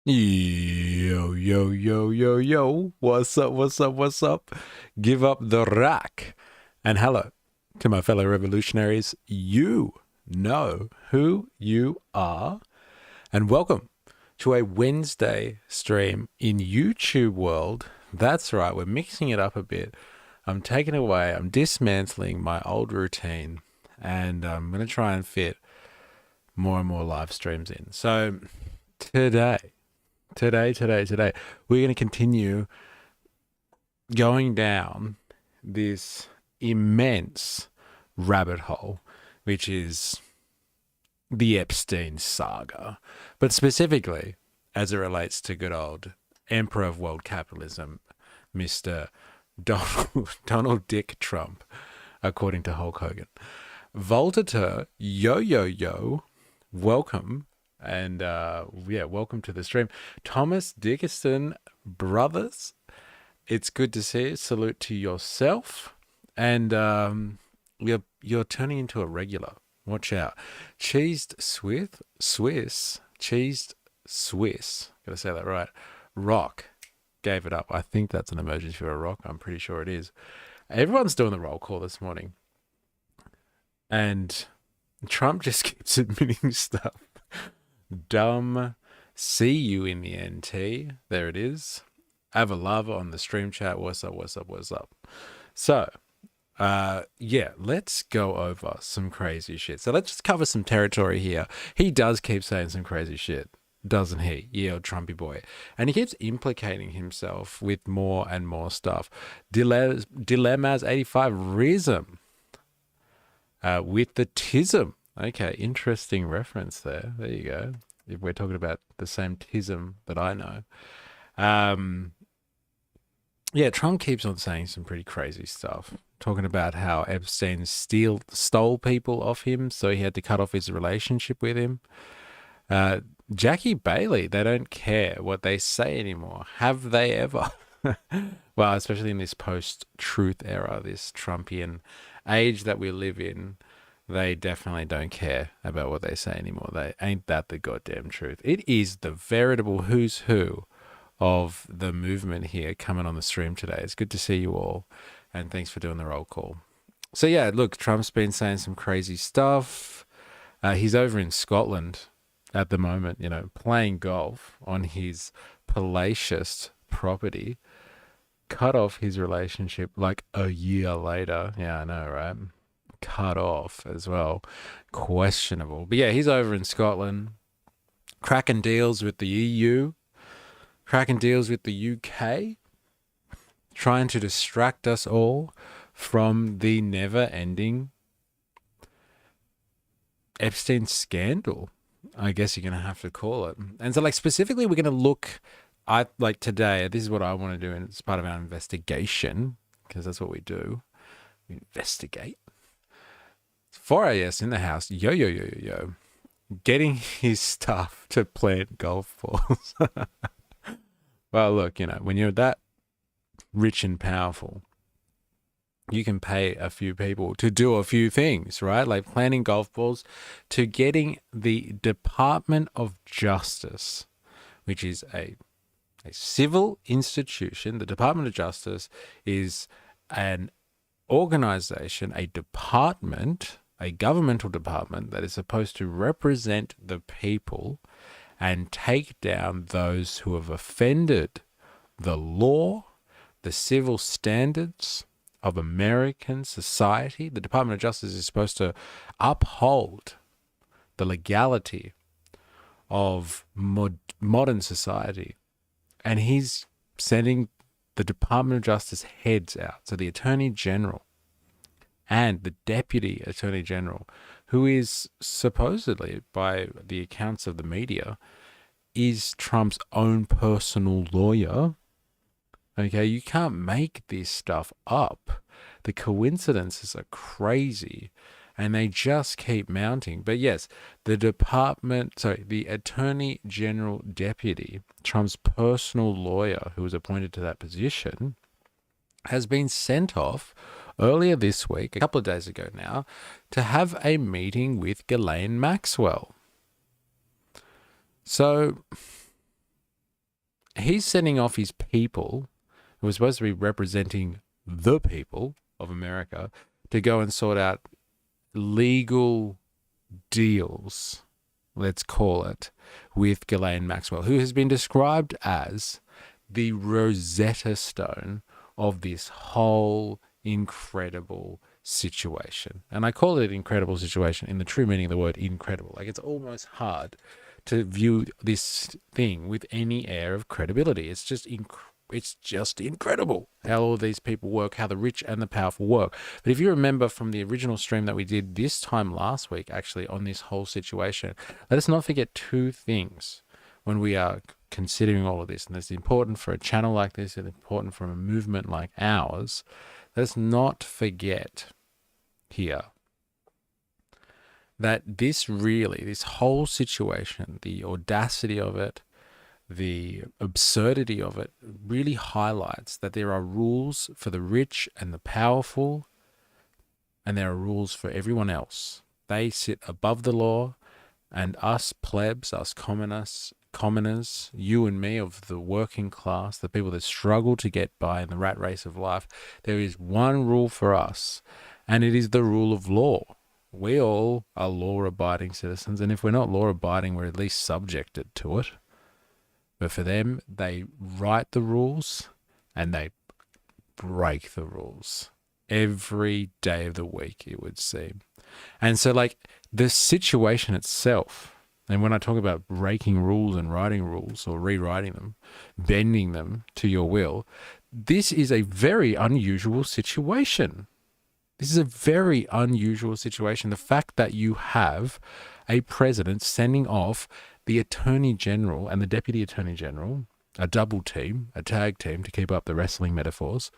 Yo, yo, yo, yo, yo. What's up, what's up, what's up? Give up the rack. And hello to my fellow revolutionaries. You know who you are. And welcome to a Wednesday stream in YouTube world. That's right, we're mixing it up a bit. I'm taking away, I'm dismantling my old routine, and I'm going to try and fit more and more live streams in. So today, we're going to continue going down this immense rabbit hole, which is the Epstein saga, but specifically as it relates to good old Emperor of World Capitalism, Mr. Donald Dick Trump, according to Hulk Hogan. Voltateur, yo, yo, yo, welcome. And welcome to the stream. Thomas Dickinson brothers, it's good to see you. Salute to yourself. And you're turning into a regular. Watch out. Cheesed Swiss. Gotta say that right. Rock gave it up. I think that's an emergency for a rock. I'm pretty sure it is. Everyone's doing the roll call this morning. And Trump just keeps admitting stuff. Dumb. See you in the NT. There it is. Have a love on the stream chat. What's up? So, let's go over some crazy shit. So let's just cover some territory here. He does keep saying some crazy shit, doesn't he? Yeah, old Trumpy boy. And he keeps implicating himself with more and more stuff. Dilemmas 85 Rism with the tism. Okay, interesting reference there. There you go. If we're talking about the same tism that I know. Trump keeps on saying some pretty crazy stuff. Talking about how Epstein stole people off him, so he had to cut off his relationship with him. Jackie Bailey, they don't care what they say anymore. Have they ever? Well, especially in this post-truth era, this Trumpian age that we live in. They definitely don't care about what they say anymore. They ain't that the goddamn truth. It is the veritable who's who of the movement here coming on the stream today. It's good to see you all, and thanks for doing the roll call. So yeah, look, Trump's been saying some crazy stuff. He's over in Scotland at the moment, playing golf on his palatial property. Cut off his relationship like a year later. Yeah, I know, right? Cut off as well. Questionable. But yeah, he's over in Scotland, cracking deals with the EU, cracking deals with the UK, trying to distract us all from the never-ending Epstein scandal, I guess you're going to have to call it. And so, specifically, we're going to look at, today, this is what I want to do, and it's part of our investigation, because that's what we do. We investigate. 4AS in the house, yo, getting his stuff to plant golf balls. Well, look, when you're that rich and powerful, you can pay a few people to do a few things, right? Like planting golf balls, to getting the Department of Justice, which is a civil institution. The Department of Justice is an organization, a department, a governmental department that is supposed to represent the people and take down those who have offended the law, the civil standards of American society. The Department of Justice is supposed to uphold the legality of modern society. And he's sending the Department of Justice heads out. So the Attorney General and the Deputy Attorney General, who is supposedly, by the accounts of the media, is Trump's own personal lawyer. Okay, you can't make this stuff up. The coincidences are crazy, and they just keep mounting. But yes, the Attorney General Deputy, Trump's personal lawyer, who was appointed to that position, has been sent off earlier this week, a couple of days ago now, to have a meeting with Ghislaine Maxwell. So he's sending off his people, who are supposed to be representing the people of America, to go and sort out legal deals, let's call it, with Ghislaine Maxwell, who has been described as the Rosetta Stone of this whole incredible situation. And I call it incredible situation in the true meaning of the word incredible. Like, it's almost hard to view this thing with any air of credibility. It's just incredible how all these people work, how the rich and the powerful work. But if you remember from the original stream that we did this time last week, actually, on this whole situation, let us not forget two things when we are considering all of this. And it's important for a channel like this, it's important for a movement like ours. Let's not forget here that this whole situation, the audacity of it, the absurdity of it, really highlights that there are rules for the rich and the powerful, and there are rules for everyone else. They sit above the law, and us plebs, us commoners, you and me of the working class, the people that struggle to get by in the rat race of life, there is one rule for us, and it is the rule of law. We all are law-abiding citizens, and if we're not law-abiding, we're at least subjected to it. But for them, they write the rules and they break the rules every day of the week, it would seem. And so, like, the situation itself, and when I talk about breaking rules and writing rules or rewriting them, bending them to your will, this is a very unusual situation. This is a very unusual situation. The fact that you have a president sending off the Attorney General and the Deputy Attorney General, a double team, a tag team, to keep up the wrestling metaphors,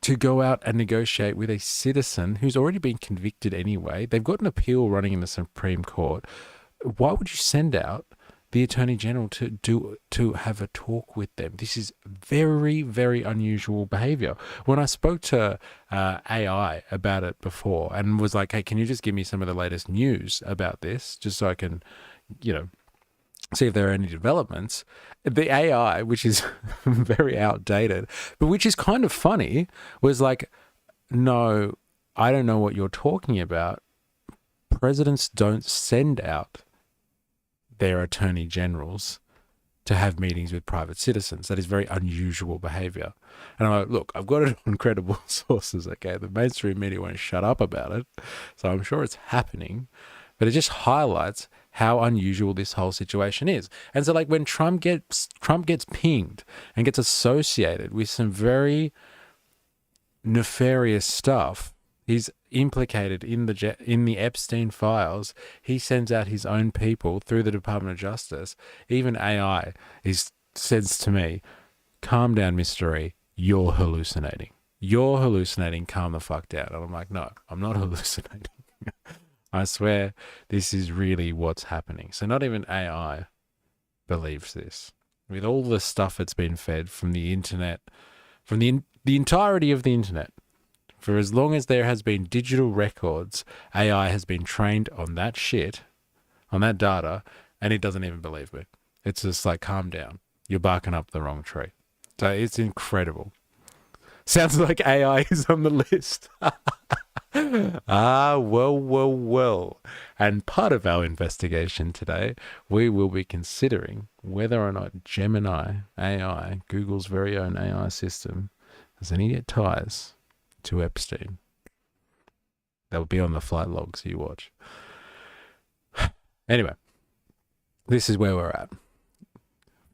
to go out and negotiate with a citizen who's already been convicted anyway. They've got an appeal running in the Supreme Court. Why would you send out the Attorney General to have a talk with them? This is very, very unusual behavior. When I spoke to AI about it before and was like, hey, can you just give me some of the latest news about this, just so I can, see if there are any developments, the AI, which is very outdated, but which is kind of funny, was like, no, I don't know what you're talking about. Presidents don't send out their attorney generals to have meetings with private citizens. That is very unusual behavior. And I'm like, look, I've got it on credible sources, okay? The mainstream media won't shut up about it, so I'm sure it's happening. But it just highlights how unusual this whole situation is. And so, like, when Trump gets pinged and gets associated with some very nefarious stuff, he's implicated in the Epstein files. He sends out his own people through the Department of Justice. Even AI says to me, calm down, Mr. E, you're hallucinating. You're hallucinating, calm the fuck down. And I'm like, no, I'm not hallucinating. I swear this is really what's happening. So not even AI believes this. With all the stuff that's been fed from the internet, from the entirety of the internet, for as long as there has been digital records, AI has been trained on that shit, on that data, and it doesn't even believe me. It's just like, calm down. You're barking up the wrong tree. So it's incredible. Sounds like AI is on the list. Well. And part of our investigation today, we will be considering whether or not Gemini AI, Google's very own AI system, has any ties to Epstein. That will be on the flight logs you watch. Anyway, this is where we're at.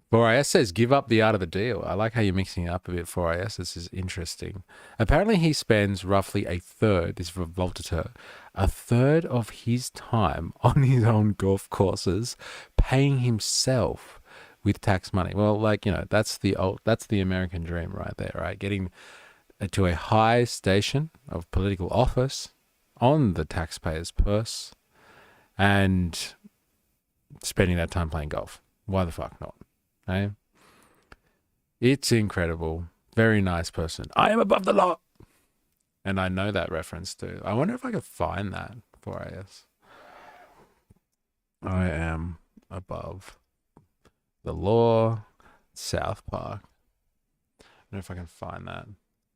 4IS says, give up the art of the deal. I like how you're mixing it up a bit, 4IS. This is interesting. Apparently he spends roughly a third of his time on his own golf courses, paying himself with tax money. Well, like, that's the American dream right there, right? Getting to a high station of political office on the taxpayer's purse and spending that time playing golf. Why the fuck not? Hey? It's incredible. Very nice person. I am above the law. And I know that reference too. I wonder if I could find that for IS. I am above the law. South Park. I don't know if I can find that.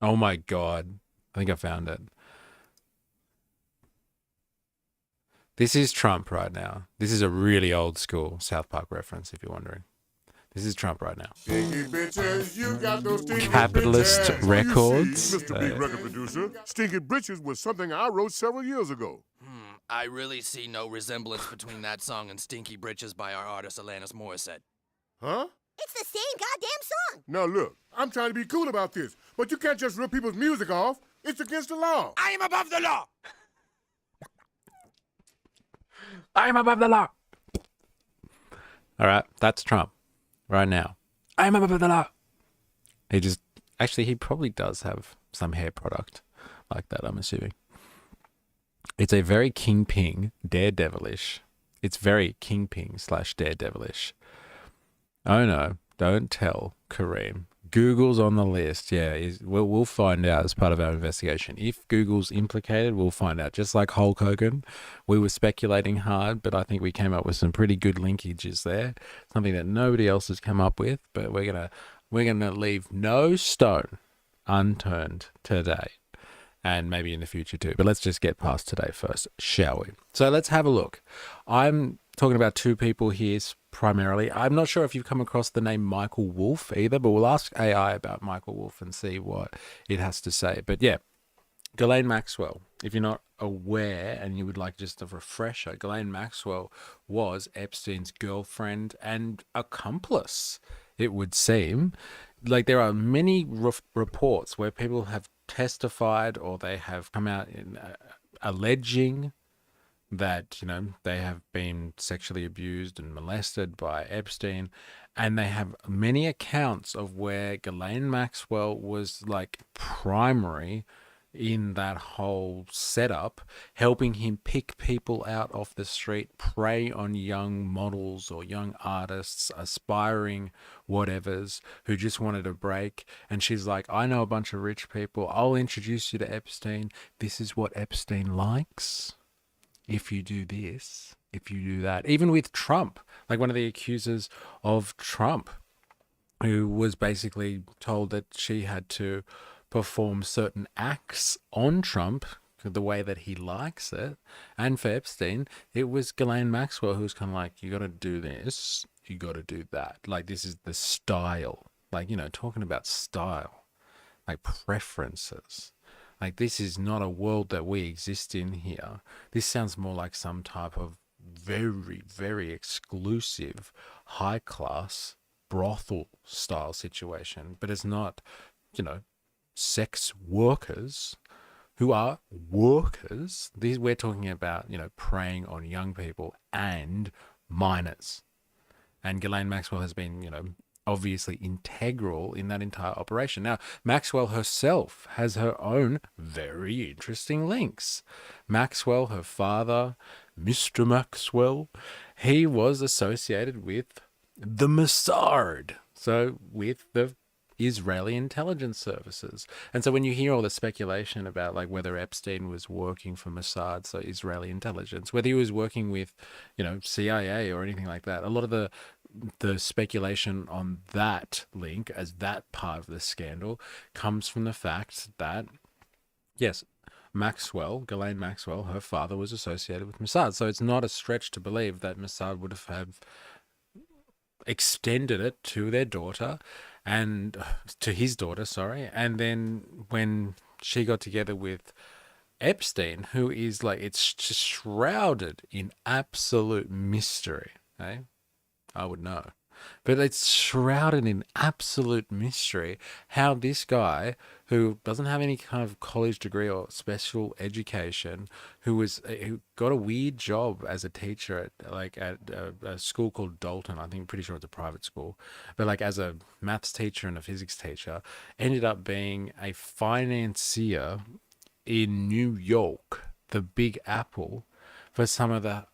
Oh my God. I think I found it. This is Trump right now. This is a really old school South Park reference, if you're wondering. This is Trump right now. Stinky bitches, you got those stinky Capitalist bitches. Records. You see, Mr. Big record producer, Stinky Britches was something I wrote several years ago. I really see no resemblance between that song and Stinky Britches by our artist Alanis Morissette. Huh? It's the same goddamn song. Now look, I'm trying to be cool about this, but you can't just rip people's music off. It's against the law. I am above the law! I am above the law. All right, that's Trump right now. I am above the law. He probably does have some hair product like that, I'm assuming. It's a very Kingpin, daredevilish. It's very Kingpin / daredevilish. Oh no, don't tell Kareem. Google's on the list. Yeah, we'll find out as part of our investigation. If Google's implicated, we'll find out. Just like Hulk Hogan, we were speculating hard, but I think we came up with some pretty good linkages there. Something that nobody else has come up with, but we're gonna leave no stone unturned today, and maybe in the future too. But let's just get past today first, shall we? So let's have a look. I'm talking about two people here primarily. I'm not sure if you've come across the name Michael Wolff either, but we'll ask AI about Michael Wolff and see what it has to say. But yeah, Ghislaine Maxwell, if you're not aware and you would like just a refresher, Ghislaine Maxwell was Epstein's girlfriend and accomplice, it would seem. Like there are many reports where people have testified or they have come out in alleging that, they have been sexually abused and molested by Epstein. And they have many accounts of where Ghislaine Maxwell was like primary in that whole setup, helping him pick people out off the street, prey on young models or young artists, aspiring whatevers who just wanted a break. And she's like, I know a bunch of rich people. I'll introduce you to Epstein. This is what Epstein likes. If you do this, if you do that. Even with Trump, like one of the accusers of Trump, who was basically told that she had to perform certain acts on Trump the way that he likes it. And for Epstein, it was Ghislaine Maxwell who was kind of like, you got to do this, you got to do that. Like, this is the style. Like, talking about style, like preferences. Like, this is not a world that we exist in here. This sounds more like some type of very, very exclusive, high-class brothel style situation. But it's not, sex workers who are workers. We're talking about, preying on young people and minors. And Ghislaine Maxwell has been, obviously integral in that entire operation. Now, Maxwell herself has her own very interesting links. Maxwell, her father, Mr. Maxwell, he was associated with the Mossad, so with the Israeli intelligence services. And so when you hear all the speculation about like whether Epstein was working for Mossad, so Israeli intelligence, whether he was working with, CIA or anything like that, a lot of the speculation on that link as that part of the scandal comes from the fact that, yes, Ghislaine Maxwell, her father was associated with Mossad. So it's not a stretch to believe that Mossad would have extended it to their daughter and to his daughter, sorry. And then when she got together with Epstein, who is like, it's just shrouded in absolute mystery, eh? I would know. But it's shrouded in absolute mystery how this guy, who doesn't have any kind of college degree or special education, who got a weird job as a teacher at a school called Dalton. I think, pretty sure it's a private school, but like as a maths teacher and a physics teacher, ended up being a financier in New York, the Big Apple, for some of the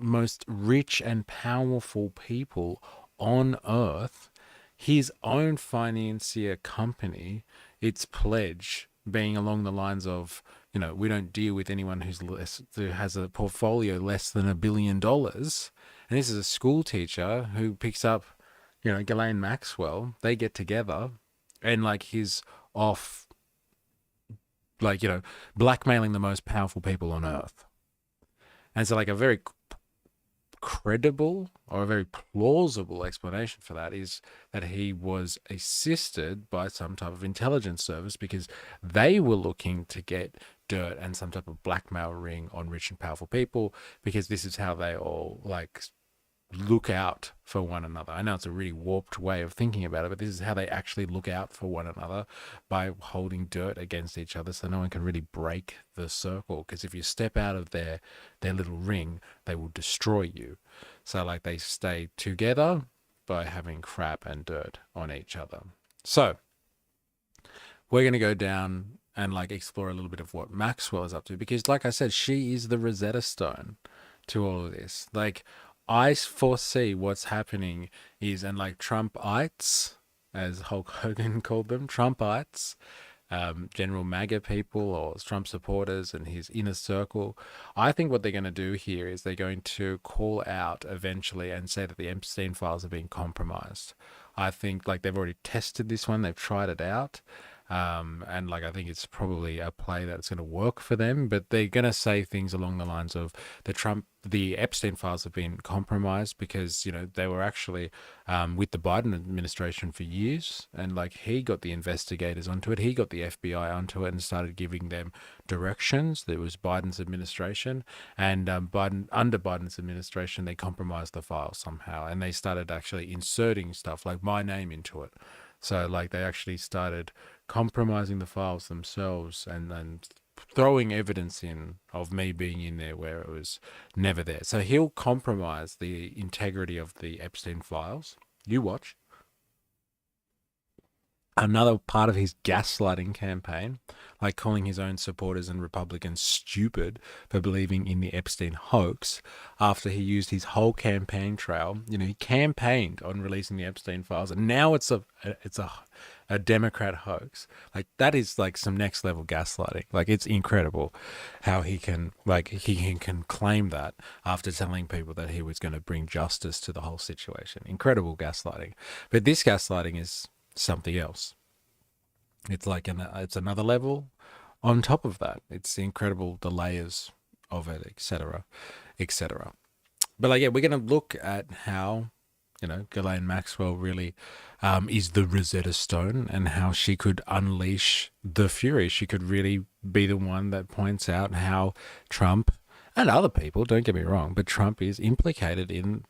most rich and powerful people on earth. His own financier company, its pledge being along the lines of, we don't deal with anyone who has a portfolio less than $1 billion. And this is a school teacher who picks up, Ghislaine Maxwell, they get together and like he's off, like, blackmailing the most powerful people on earth. And so like a very credible or a very plausible explanation for that is that he was assisted by some type of intelligence service because they were looking to get dirt and some type of blackmail ring on rich and powerful people, because this is how they all like look out for one another. I know it's a really warped way of thinking about it, but this is how they actually look out for one another, by holding dirt against each other so no one can really break the circle, because if you step out of their little ring, they will destroy you. So like they stay together by having crap and dirt on each other. So we're going to go down and like explore a little bit of what Maxwell is up to, because like I said, she is the Rosetta Stone to all of this. Like, I foresee what's happening is, and like Trumpites, as Hulk Hogan called them, Trumpites, general MAGA people or Trump supporters and his inner circle, I think what they're going to do here is they're going to call out eventually and say that the Epstein files are being compromised. I think like they've already tested this one, they've tried it out. And like I think it's probably a play that's going to work for them, but they're going to say things along the lines of the Epstein files have been compromised because they were actually with the Biden administration for years, and like he got the investigators onto it, he got the FBI onto it and started giving them directions. There was Biden's administration, and under Biden's administration they compromised the files somehow, and they started actually inserting stuff like my name into it. So like they actually started compromising the files themselves and then throwing evidence in of me being in there where it was never there. So he'll compromise the integrity of the Epstein files. You watch. Another part of his gaslighting campaign, like calling his own supporters and Republicans stupid for believing in the Epstein hoax, after he used his whole campaign trail. He campaigned on releasing the Epstein files, and now it's a Democrat hoax. Like that is like some next level gaslighting. Like it's incredible how he can claim that after telling people that he was going to bring justice to the whole situation. Incredible gaslighting. But this gaslighting is something else. It's like it's another level on top of that. It's incredible, the layers of it, etc., etc. But like, yeah, we're going to look at how Ghislaine Maxwell really is the Rosetta Stone, and how she could unleash the fury. She could really be the one that points out how Trump and other people, don't get me wrong, but Trump is implicated in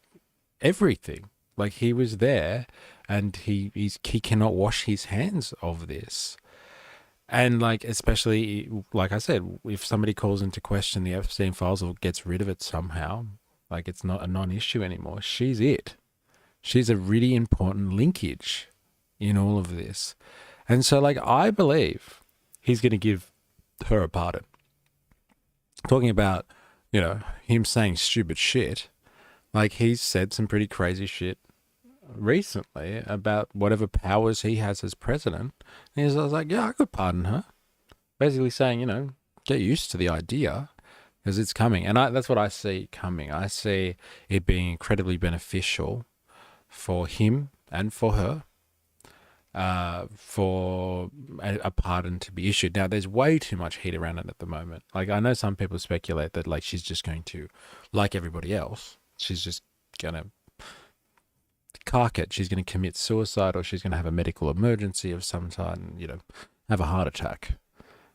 everything. Like he was there, and he cannot wash his hands of this. And like, especially like I said, if somebody calls into question the Epstein files or gets rid of it somehow, like it's not a non-issue anymore. She's it. She's a really important linkage in all of this. And so like, I believe he's going to give her a pardon. Talking about, him saying stupid shit. Like he's said some pretty crazy shit recently about whatever powers he has as president. And I was like, yeah, I could pardon her. Basically saying, get used to the idea because it's coming. And that's what I see coming. I see it being incredibly beneficial for him and for her, for a pardon to be issued. Now, there's way too much heat around it at the moment. Like, I know some people speculate that, like, she's just going to, like everybody else, she's just going to cark it. She's going to commit suicide, or she's going to have a medical emergency of some sort and, have a heart attack.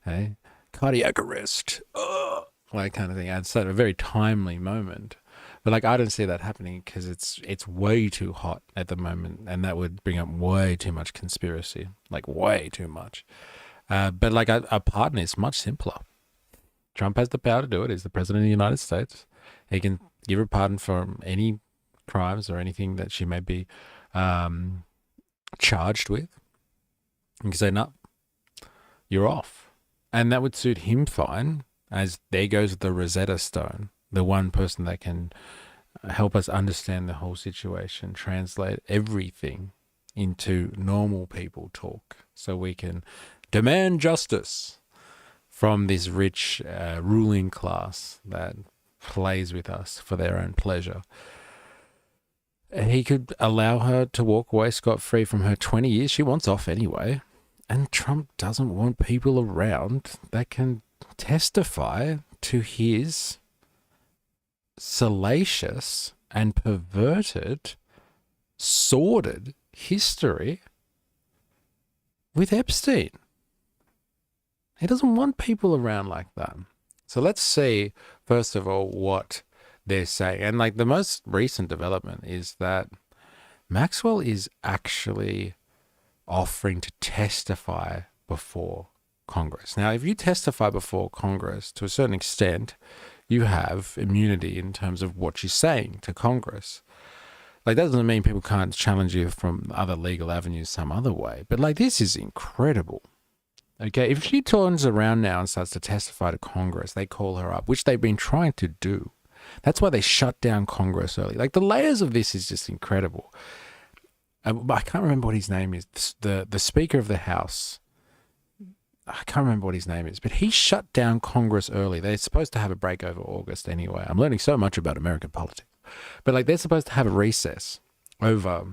Hey? Cardiac arrest. Ugh. Like, kind of thing. It's a very timely moment. But like, I don't see that happening because it's way too hot at the moment, and that would bring up way too much conspiracy, like way too much. But like a pardon is much simpler. Trump has the power to do it. He's the president of the United States. He can give a pardon for any crimes or anything that she may be charged with. You can say, no, you're off. And that would suit him fine, as there goes the Rosetta Stone. The one person that can help us understand the whole situation, translate everything into normal people talk, so we can demand justice from this rich ruling class that plays with us for their own pleasure. he could allow her to walk away scot-free from her 20 years. She wants off anyway. And Trump doesn't want people around that can testify to his salacious and perverted, sordid history with Epstein. He doesn't want people around like that. So let's see, first of all, what they're saying. And like the most recent development is that Maxwell is actually offering to testify before Congress. Now, if you testify before Congress, to a certain extent, you have immunity in terms of what you're saying to Congress. Like, that doesn't mean people can't challenge you from other legal avenues some other way. But, like, this is incredible. Okay, if she turns around now and starts to testify to Congress, they call her up, which they've been trying to do. That's why they shut down Congress early. Like, the layers of this is just incredible. I can't remember what his name is. The Speaker of the House, I can't remember what his name is, but he shut down Congress early. They're supposed to have a break over August anyway. I'm learning so much about American politics. But like, they're supposed to have a recess over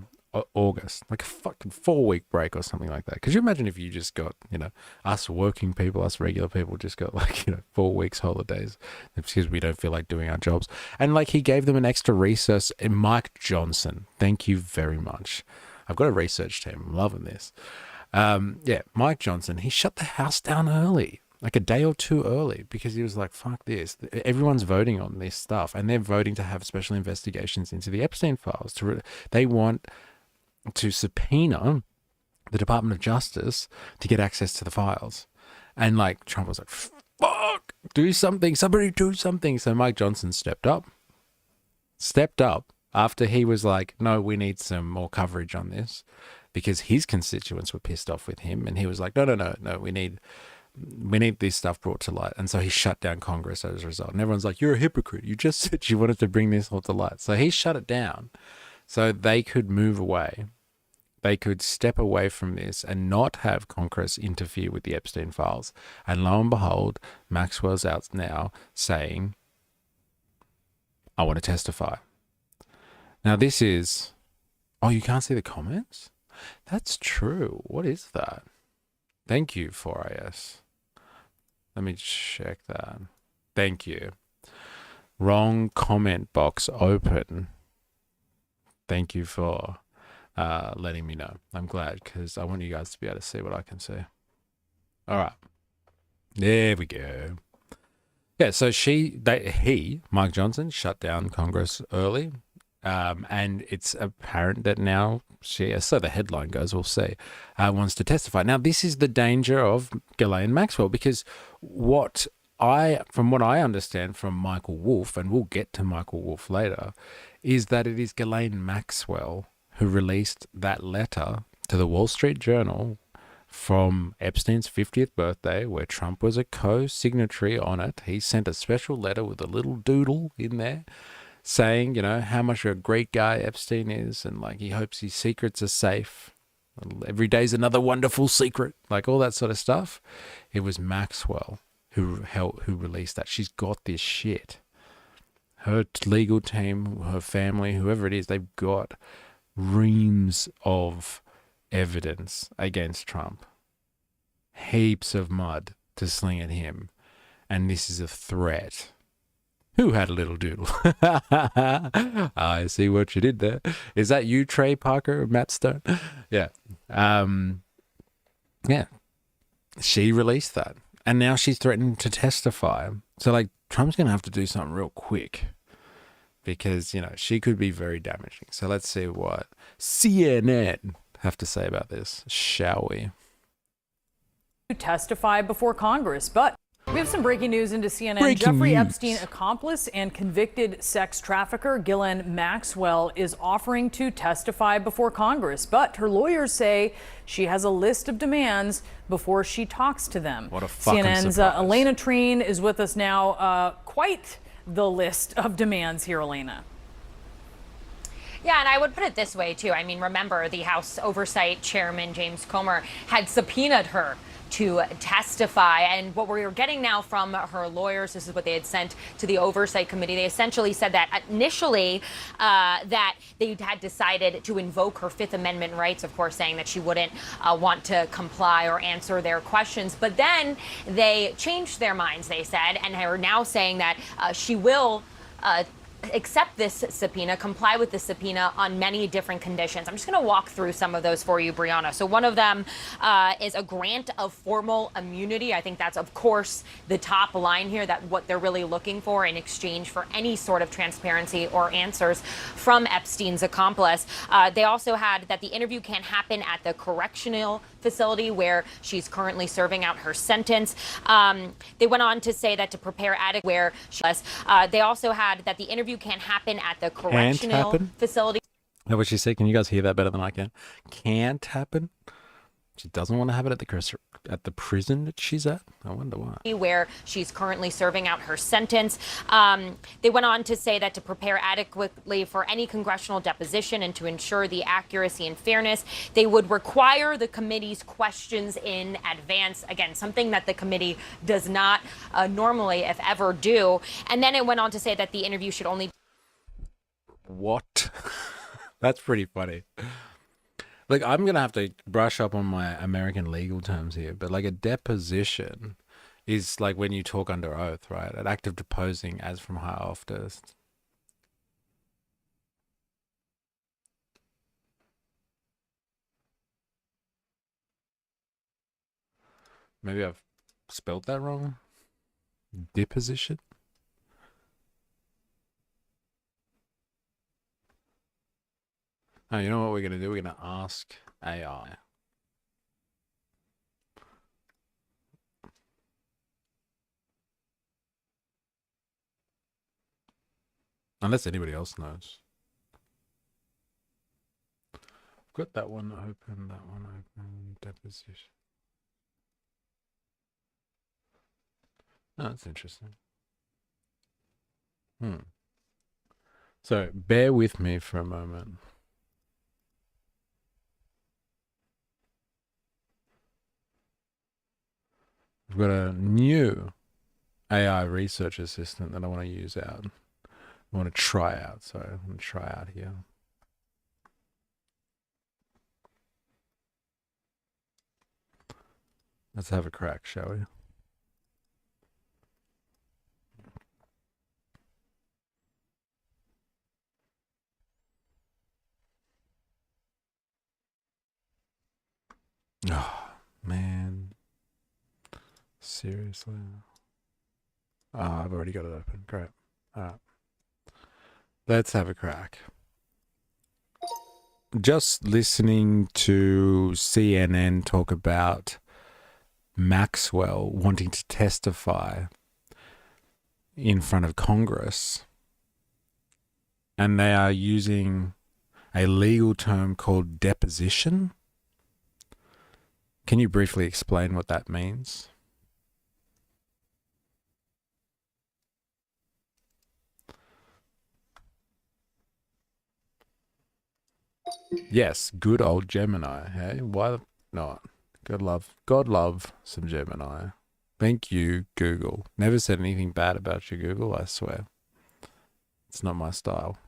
August, like a fucking 4-week break or something like that. Could you imagine if you just got, us working people, us regular people just got 4 weeks holidays because we don't feel like doing our jobs. And like, he gave them an extra recess. And Mike Johnson, thank you very much. I've got a research team. I'm loving this. Mike Johnson, he shut the House down early, like a day or two early, because he was like, fuck this. Everyone's voting on this stuff, and they're voting to have special investigations into the Epstein files. They want to subpoena the Department of Justice to get access to the files. And like, Trump was like, fuck, do something, somebody do something. So Mike Johnson stepped up after he was like, no, we need some more coverage on this, because his constituents were pissed off with him. And he was like, no, we need this stuff brought to light. And so he shut down Congress as a result. And everyone's like, you're a hypocrite. You just said you wanted to bring this all to light. So he shut it down so they could move away. They could step away from this and not have Congress interfere with the Epstein files. And lo and behold, Maxwell's out now saying, I want to testify. Now this is, oh, you can't see the comments? That's true. What is that? Thank you, 4IS. Let me check that. Thank you. Wrong comment box open. Thank you for letting me know. I'm glad, because I want you guys to be able to see what I can see. All right. There we go. Yeah, so Mike Johnson, shut down Congress early. And it's apparent that now so the headline goes, we'll see, wants to testify. Now, this is the danger of Ghislaine Maxwell, because from what I understand from Michael Wolff, and we'll get to Michael Wolff later, is that it is Ghislaine Maxwell who released that letter to the Wall Street Journal from Epstein's 50th birthday, where Trump was a co-signatory on it. He sent a special letter with a little doodle in there saying, how much of a great guy Epstein is, and like, he hopes his secrets are safe. Every day's another wonderful secret, like all that sort of stuff. It was Maxwell who released that. She's got this shit. Her legal team, her family, whoever it is, they've got reams of evidence against Trump. Heaps of mud to sling at him. And this is a threat. Who had a little doodle? I see what you did there. Is that you, Trey Parker, or Matt Stone? Yeah. Yeah. She released that. And now she's threatened to testify. So, like, Trump's going to have to do something real quick, because, she could be very damaging. So let's see what CNN have to say about this, shall we? Testify before Congress, but we have some breaking news into CNN. Jeffrey Epstein accomplice and convicted sex trafficker Ghislaine Maxwell is offering to testify before Congress, but her lawyers say she has a list of demands before she talks to them. What a fucking CNN's surprise. Elena Treen is with us now. Quite the list of demands here, Elena. Yeah, and I would put it this way, too. I mean, remember, the House Oversight Chairman James Comer had subpoenaed her to testify. And what we're getting now from her lawyers, this is what they had sent to the Oversight Committee. They essentially said that initially that they had decided to invoke her Fifth Amendment rights, of course, saying that she wouldn't want to comply or answer their questions. But then they changed their minds, they said, and are now saying that she will accept this subpoena, comply with the subpoena on many different conditions. I'm just going to walk through some of those for you, Brianna. So one of them is a grant of formal immunity. I think that's, of course, the top line here, that what they're really looking for in exchange for any sort of transparency or answers from Epstein's accomplice. They also had that the interview can happen at the correctional facility where she's currently serving out her sentence. They went on to say that to prepare adequate where she was. They also had that the interview can happen at the correctional facility. Is that what she said? Can you guys hear that better than I can? Can't happen. She doesn't want to have it at the prison that she's at. I wonder why. Where she's currently serving out her sentence. They went on to say that to prepare adequately for any congressional deposition and to ensure the accuracy and fairness, they would require the committee's questions in advance. Again, something that the committee does not normally, if ever, do. And then it went on to say that the interview should only... What? That's pretty funny. Like, I'm going to have to brush up on my American legal terms here, but like a deposition is like when you talk under oath, right? An act of deposing as from high office. Maybe I've spelled that wrong. Deposition? Oh, you know what we're going to do? We're going to ask AI. Unless anybody else knows. Got that one open, deposition. Oh, that's interesting. So, bear with me for a moment. I've got a new AI research assistant that I want to use out. I want to try out. So I'm going to try out here. Let's have a crack, shall we? Oh, man. Seriously? Oh, I've already got it open. Great. All right. Let's have a crack. Just listening to CNN talk about Maxwell wanting to testify in front of Congress, and they are using a legal term called deposition. Can you briefly explain what that means? Yes, good old Gemini. Hey, why not? God love some Gemini. Thank you, Google. Never said anything bad about you, Google, I swear. It's not my style.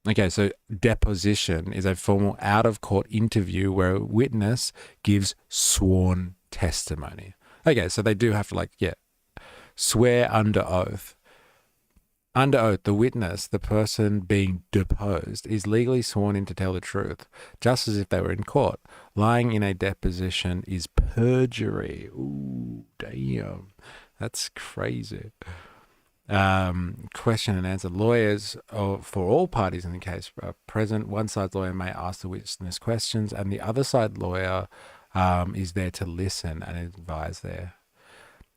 Okay, so deposition is a formal out-of-court interview where a witness gives sworn testimony. Okay, so they do have to, swear under oath. Under oath, the witness, the person being deposed, is legally sworn in to tell the truth, just as if they were in court. Lying in a deposition is perjury. Ooh, damn. That's crazy. Question and answer. Lawyers for all parties in the case are present. One side's lawyer may ask the witness questions, and the other side lawyer is there to listen and advise there.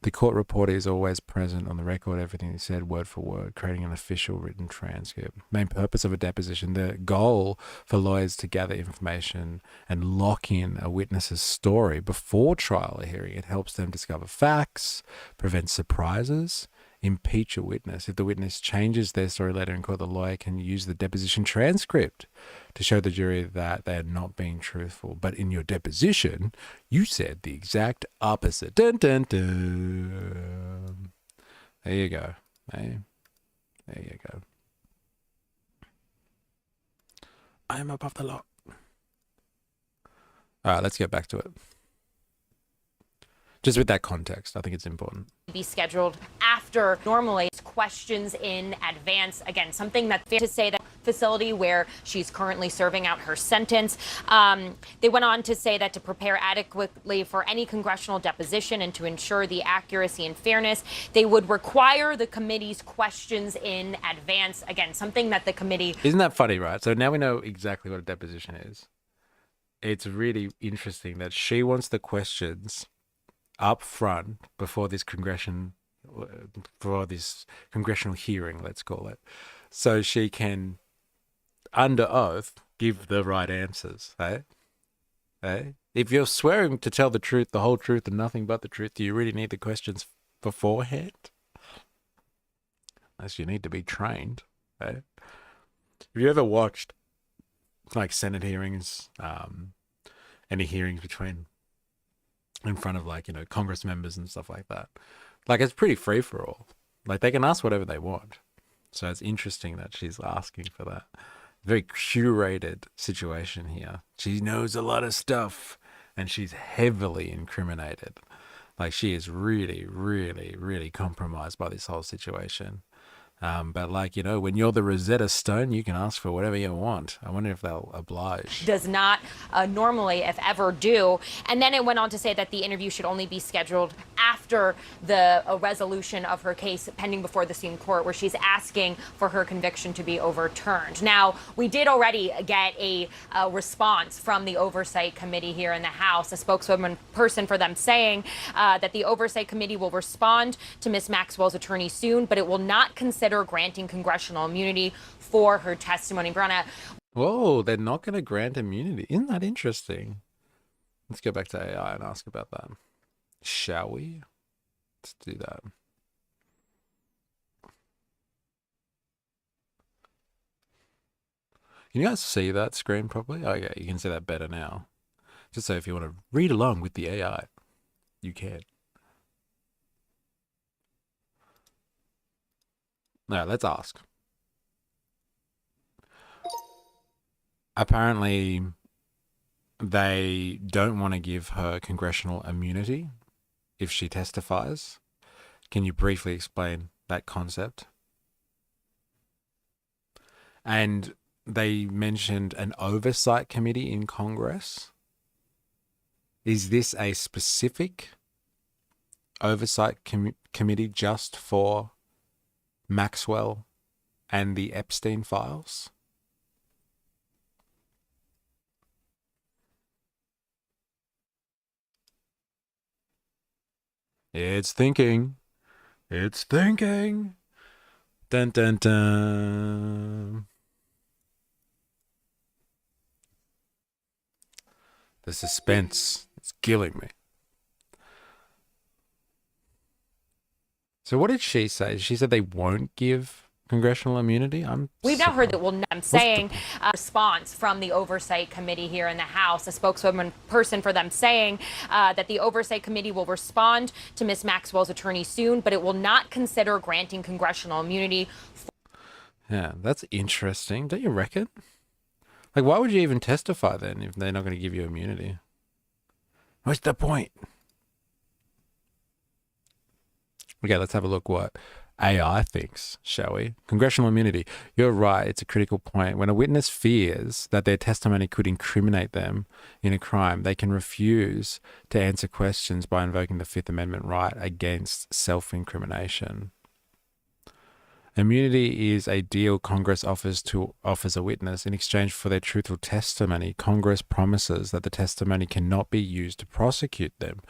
The court reporter is always present on the record, everything is said word for word, creating an official written transcript. Main purpose of a deposition, the goal for lawyers to gather information and lock in a witness's story before trial or hearing. It helps them discover facts, prevent surprises, impeach a witness if the witness changes their story later in court. The lawyer can use the deposition transcript to show the jury that they are not being truthful. But in your deposition, you said the exact opposite. Dun, dun, dun. There you go. Hey, there you go. I am above the law. All right, let's get back to it. Just with that context, I think it's important. Be scheduled after normally questions in advance. Again, something that's fair to say that facility where she's currently serving out her sentence. They went on to say that to prepare adequately for any congressional deposition and to ensure the accuracy and fairness, they would require the committee's questions in advance. Again, something that the committee... Isn't that funny, right? So now we know exactly what a deposition is. It's really interesting that she wants the questions up front before this congressional hearing, let's call it, so she can, under oath, give the right answers. Hey? If you're swearing to tell the truth, the whole truth, and nothing but the truth, do you really need the questions beforehand? Unless you need to be trained. Hey? Have you ever watched like Senate hearings, any hearings in front of, like, you know, Congress members and stuff like that? Like, it's pretty free for all. Like, they can ask whatever they want. So it's interesting that she's asking for that. Very curated situation here. She knows a lot of stuff and she's heavily incriminated. Like, she is really, really, really compromised by this whole situation. But, like, you know, when you're the Rosetta Stone, you can ask for whatever you want. I wonder if they'll oblige. Does not normally, if ever, do. And then it went on to say that the interview should only be scheduled after the resolution of her case pending before the Supreme Court, where she's asking for her conviction to be overturned. Now, we did already get a response from the Oversight Committee here in the House, a spokeswoman person for them saying that the Oversight Committee will respond to Ms. Maxwell's attorney soon, but it will not consider granting congressional immunity for her testimony. Brianna. Whoa, they're not going to grant immunity. Isn't that interesting? Let's go back to AI and ask about that. Shall we? Let's do that. Can you guys see that screen properly? Oh, yeah, you can see that better now. Just so if you want to read along with the AI, you can. Now, let's ask. Apparently, they don't want to give her congressional immunity if she testifies. Can you briefly explain that concept? And they mentioned an oversight committee in Congress. Is this a specific oversight committee just for Maxwell and the Epstein files? It's thinking. It's thinking. Dun dun dun. The suspense is killing me. So what did she say? She said they won't give congressional immunity? We've now heard that I'm saying a response from the Oversight Committee here in the House, a spokeswoman person for them saying that the Oversight Committee will respond to Ms. Maxwell's attorney soon, but it will not consider granting congressional immunity. Yeah, that's interesting. Don't you reckon? Like, why would you even testify then if they're not going to give you immunity? What's the point? Okay, let's have a look what AI thinks, shall we? Congressional immunity. You're right, it's a critical point. When a witness fears that their testimony could incriminate them in a crime, they can refuse to answer questions by invoking the Fifth Amendment right against self-incrimination. Immunity is a deal Congress offers a witness. In exchange for their truthful testimony, Congress promises that the testimony cannot be used to prosecute them.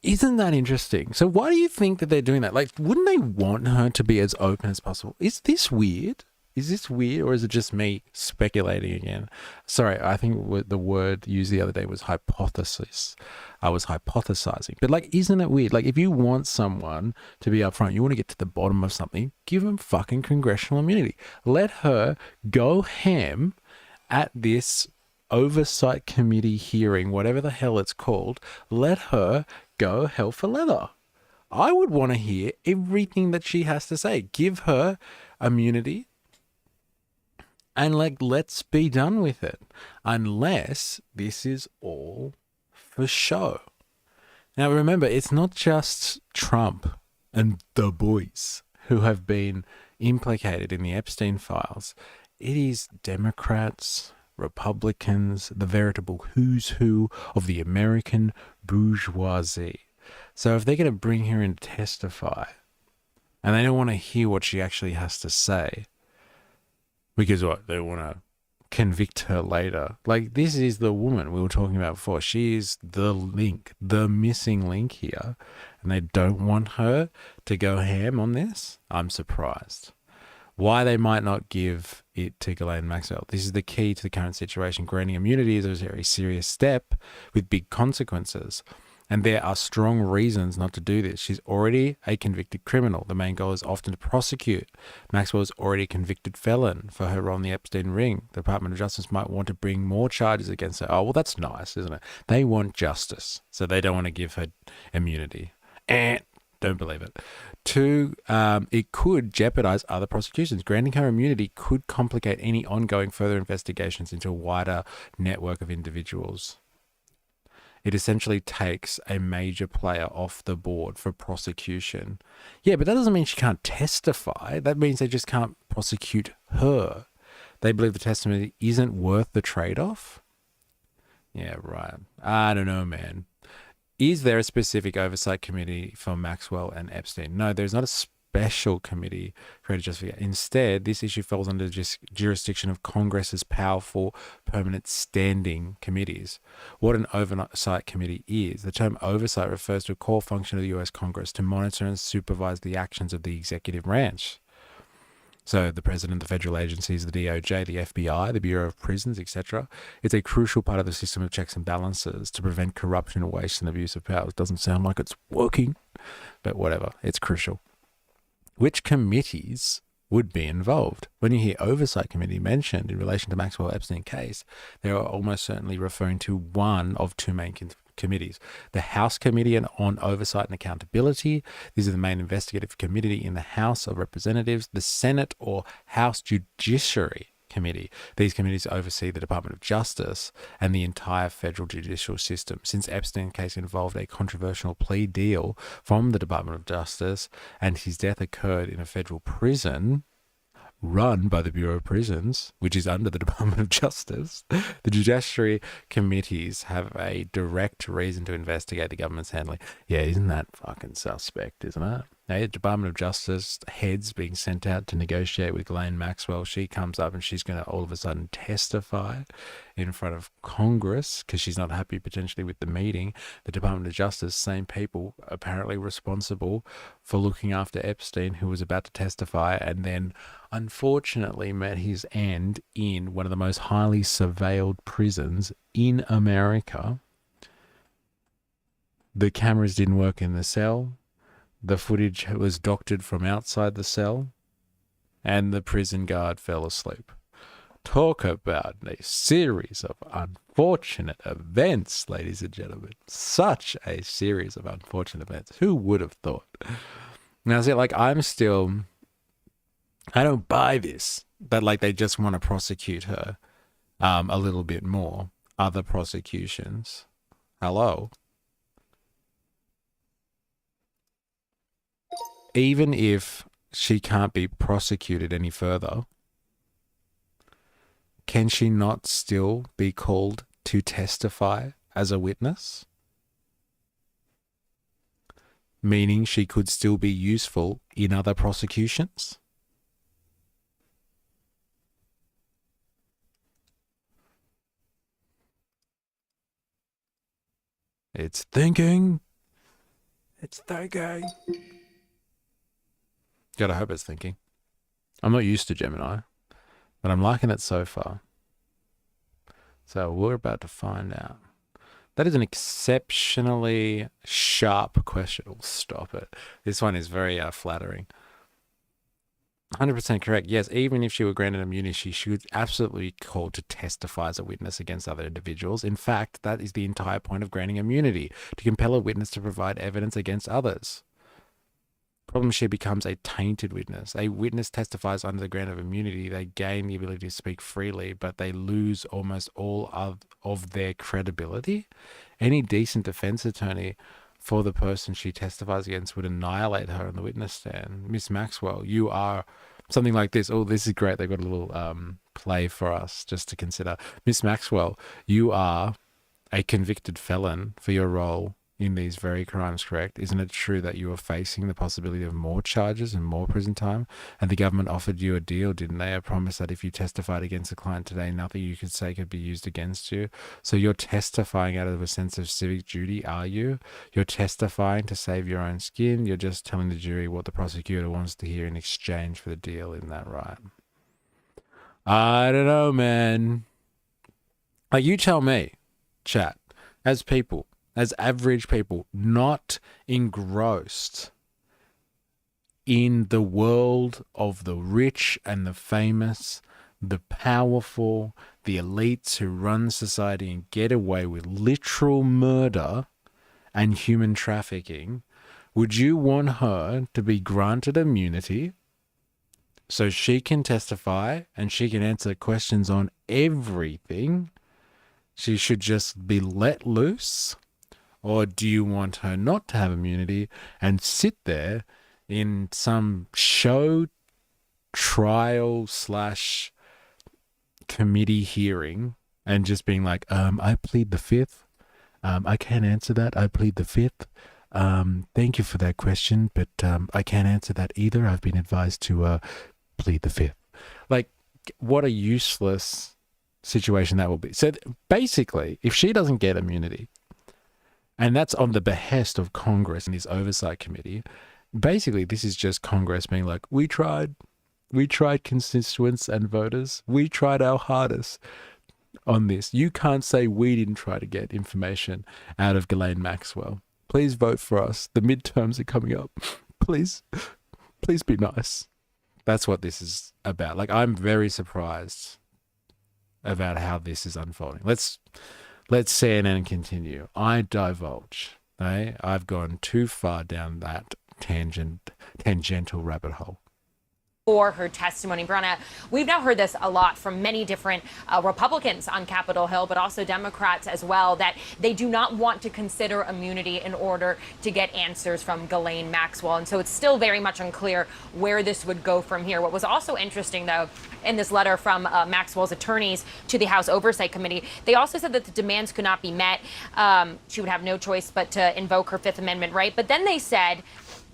Isn't that interesting? So why do you think that they're doing that? Like, wouldn't they want her to be as open as possible? Is this weird? Is this weird, or is it just me speculating again? Sorry, I think the word used the other day was hypothesis. I was hypothesizing. But, like, isn't it weird? Like, if you want someone to be upfront, you want to get to the bottom of something, give them fucking congressional immunity. Let her go ham at this oversight committee hearing, whatever the hell it's called. Let her go hell for leather. I would want to hear everything that she has to say. Give her immunity. And, like, let's be done with it. Unless this is all for show. Now, remember, it's not just Trump and the boys who have been implicated in the Epstein files. It is Democrats, Republicans, the veritable who's who of the American bourgeoisie. So if they're going to bring her in to testify, and they don't want to hear what she actually has to say, because what, they want to convict her later. Like, this is the woman we were talking about before. She is the link, the missing link here, and they don't want her to go ham on this. I'm surprised. Why they might not give it to Ghislaine Maxwell. This is the key to the current situation. Granting immunity is a very serious step with big consequences. And there are strong reasons not to do this. She's already a convicted criminal. The main goal is often to prosecute. Maxwell is already a convicted felon for her role in the Epstein ring. The Department of Justice might want to bring more charges against her. Oh, well, that's nice, isn't it? They want justice, so they don't want to give her immunity. Don't believe it. 2, it could jeopardize other prosecutions. Granting her immunity could complicate any ongoing further investigations into a wider network of individuals. It essentially takes a major player off the board for prosecution. Yeah, but that doesn't mean she can't testify. That means they just can't prosecute her. They believe the testimony isn't worth the trade-off? Yeah, right. I don't know, man. Is there a specific oversight committee for Maxwell and Epstein? No, there's not a special committee created just for that. Instead, this issue falls under the jurisdiction of Congress's powerful permanent standing committees. What an oversight committee is. The term oversight refers to a core function of the US Congress to monitor and supervise the actions of the executive branch. So the president, the federal agencies, the DOJ, the FBI, the Bureau of Prisons, etc. It's a crucial part of the system of checks and balances to prevent corruption, waste, and abuse of power. It doesn't sound like it's working, but whatever, it's crucial. Which committees would be involved? When you hear oversight committee mentioned in relation to Maxwell Epstein case, they are almost certainly referring to one of 2 main committees. The House Committee on Oversight and Accountability. These are the main investigative committee in the House of Representatives. The Senate or House Judiciary Committee. These committees oversee the Department of Justice and the entire federal judicial system. Since Epstein's case involved a controversial plea deal from the Department of Justice and his death occurred in a federal prison run by the Bureau of Prisons, which is under the Department of Justice, the judiciary committees have a direct reason to investigate the government's handling. Yeah, isn't that fucking suspect, isn't it? Now, the Department of Justice heads being sent out to negotiate with Ghislaine Maxwell. She comes up and she's going to all of a sudden testify in front of Congress because she's not happy potentially with the meeting. The Department of Justice, same people apparently responsible for looking after Epstein, who was about to testify and then unfortunately met his end in one of the most highly surveilled prisons in America. The cameras didn't work in the cell. The footage was doctored from outside the cell, and the prison guard fell asleep. Talk about a series of unfortunate events, ladies and gentlemen. Such a series of unfortunate events. Who would have thought? Now, see, like, I don't buy this, that, like, they just want to prosecute her a little bit more. Other prosecutions. Hello? Even if she can't be prosecuted any further, can she not still be called to testify as a witness? Meaning she could still be useful in other prosecutions? It's thinking. It's thinking. God, I hope it's thinking. I'm not used to Gemini. But I'm liking it so far. So we're about to find out. That is an exceptionally sharp question. Oh, stop it. This one is very flattering. 100% correct. Yes, even if she were granted immunity, she should absolutely be called to testify as a witness against other individuals. In fact, that is the entire point of granting immunity, to compel a witness to provide evidence against others. Problem, she becomes a tainted witness. A witness testifies under the grant of immunity. They gain the ability to speak freely, but they lose almost all of their credibility. Any decent defense attorney for the person she testifies against would annihilate her on the witness stand. Miss Maxwell, you are something like this. Oh, this is great. They've got a little play for us just to consider. Miss Maxwell, you are a convicted felon for your role in these very crimes, correct? Isn't it true that you are facing the possibility of more charges and more prison time? And the government offered you a deal, didn't they? A promise that if you testified against a client today, nothing you could say could be used against you. So you're testifying out of a sense of civic duty, are you? You're testifying to save your own skin. You're just telling the jury what the prosecutor wants to hear in exchange for the deal. Isn't that right? I don't know, man. Like, you tell me, chat, as people, as average people, not engrossed in the world of the rich and the famous, the powerful, the elites who run society and get away with literal murder and human trafficking, would you want her to be granted immunity so she can testify and she can answer questions on everything? She should just be let loose? Or do you want her not to have immunity and sit there in some show trial / committee hearing and just being like, I plead the fifth. I can't answer that. I plead the fifth. Thank you for that question, but I can't answer that either. I've been advised to plead the fifth. Like, what a useless situation that will be. So basically, if she doesn't get immunity, and that's on the behest of Congress and his oversight committee, basically this is just Congress being like, we tried constituents and voters. We tried our hardest on this. You can't say we didn't try to get information out of Ghislaine Maxwell. Please vote for us. The midterms are coming up. Please be nice. That's what this is about. Like, I'm very surprised about how this is unfolding. Let's CNN continue. I divulge. I've gone too far down that tangential rabbit hole. For her testimony. Brianna, we've now heard this a lot from many different Republicans on Capitol Hill, but also Democrats as well, that they do not want to consider immunity in order to get answers from Ghislaine Maxwell. And so it's still very much unclear where this would go from here. What was also interesting, though, in this letter from Maxwell's attorneys to the House Oversight Committee, they also said that the demands could not be met. She would have no choice but to invoke her Fifth Amendment right. But then they said,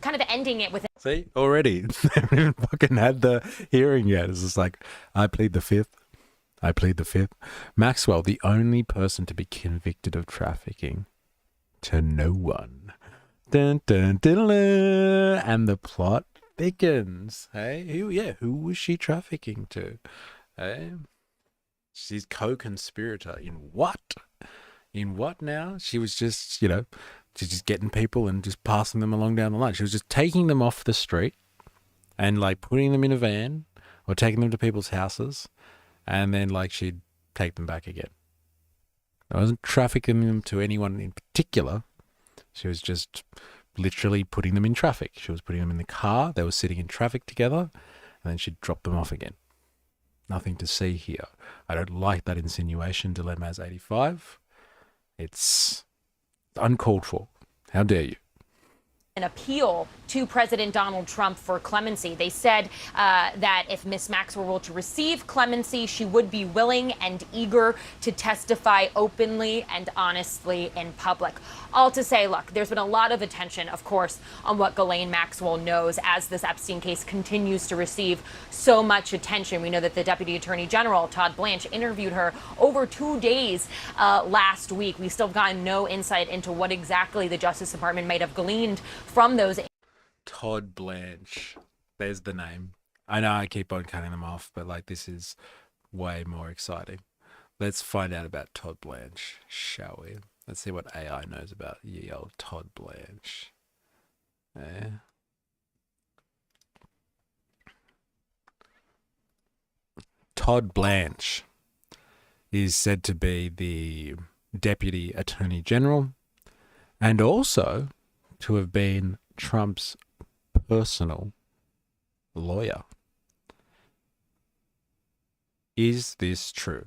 kind of ending it with... See, already, they haven't even fucking had the hearing yet. It's just like, I plead the fifth. I plead the fifth. Maxwell, the only person to be convicted of trafficking to no one. Dun, dun, dun, dun, and the plot thickens. Hey, who was she trafficking to? Hey, she's co-conspirator in what? In what now? She was just, she's just getting people and just passing them along down the line. She was just taking them off the street and like putting them in a van or taking them to people's houses, and then like she'd take them back again. I wasn't trafficking them to anyone in particular. She was just literally putting them in traffic. She was putting them in the car. They were sitting in traffic together, and then she'd drop them off again. Nothing to see here. I don't like that insinuation, Dilemma's 85. It's uncalled for. How dare you? An appeal to President Donald Trump for clemency. They said that if Miss Maxwell were to receive clemency, she would be willing and eager to testify openly and honestly in public. All to say, look, there's been a lot of attention, of course, on what Ghislaine Maxwell knows as this Epstein case continues to receive so much attention. We know that the Deputy Attorney General, Todd Blanche, interviewed her over 2 days last week. We still have gotten no insight into what exactly the Justice Department might have gleaned from those. Todd Blanche. There's the name. I know I keep on cutting them off, but like this is way more exciting. Let's find out about Todd Blanche, shall we? Let's see what AI knows about ye old Todd Blanche. Yeah. Todd Blanche is said to be the Deputy Attorney General and also to have been Trump's personal lawyer. Is this true?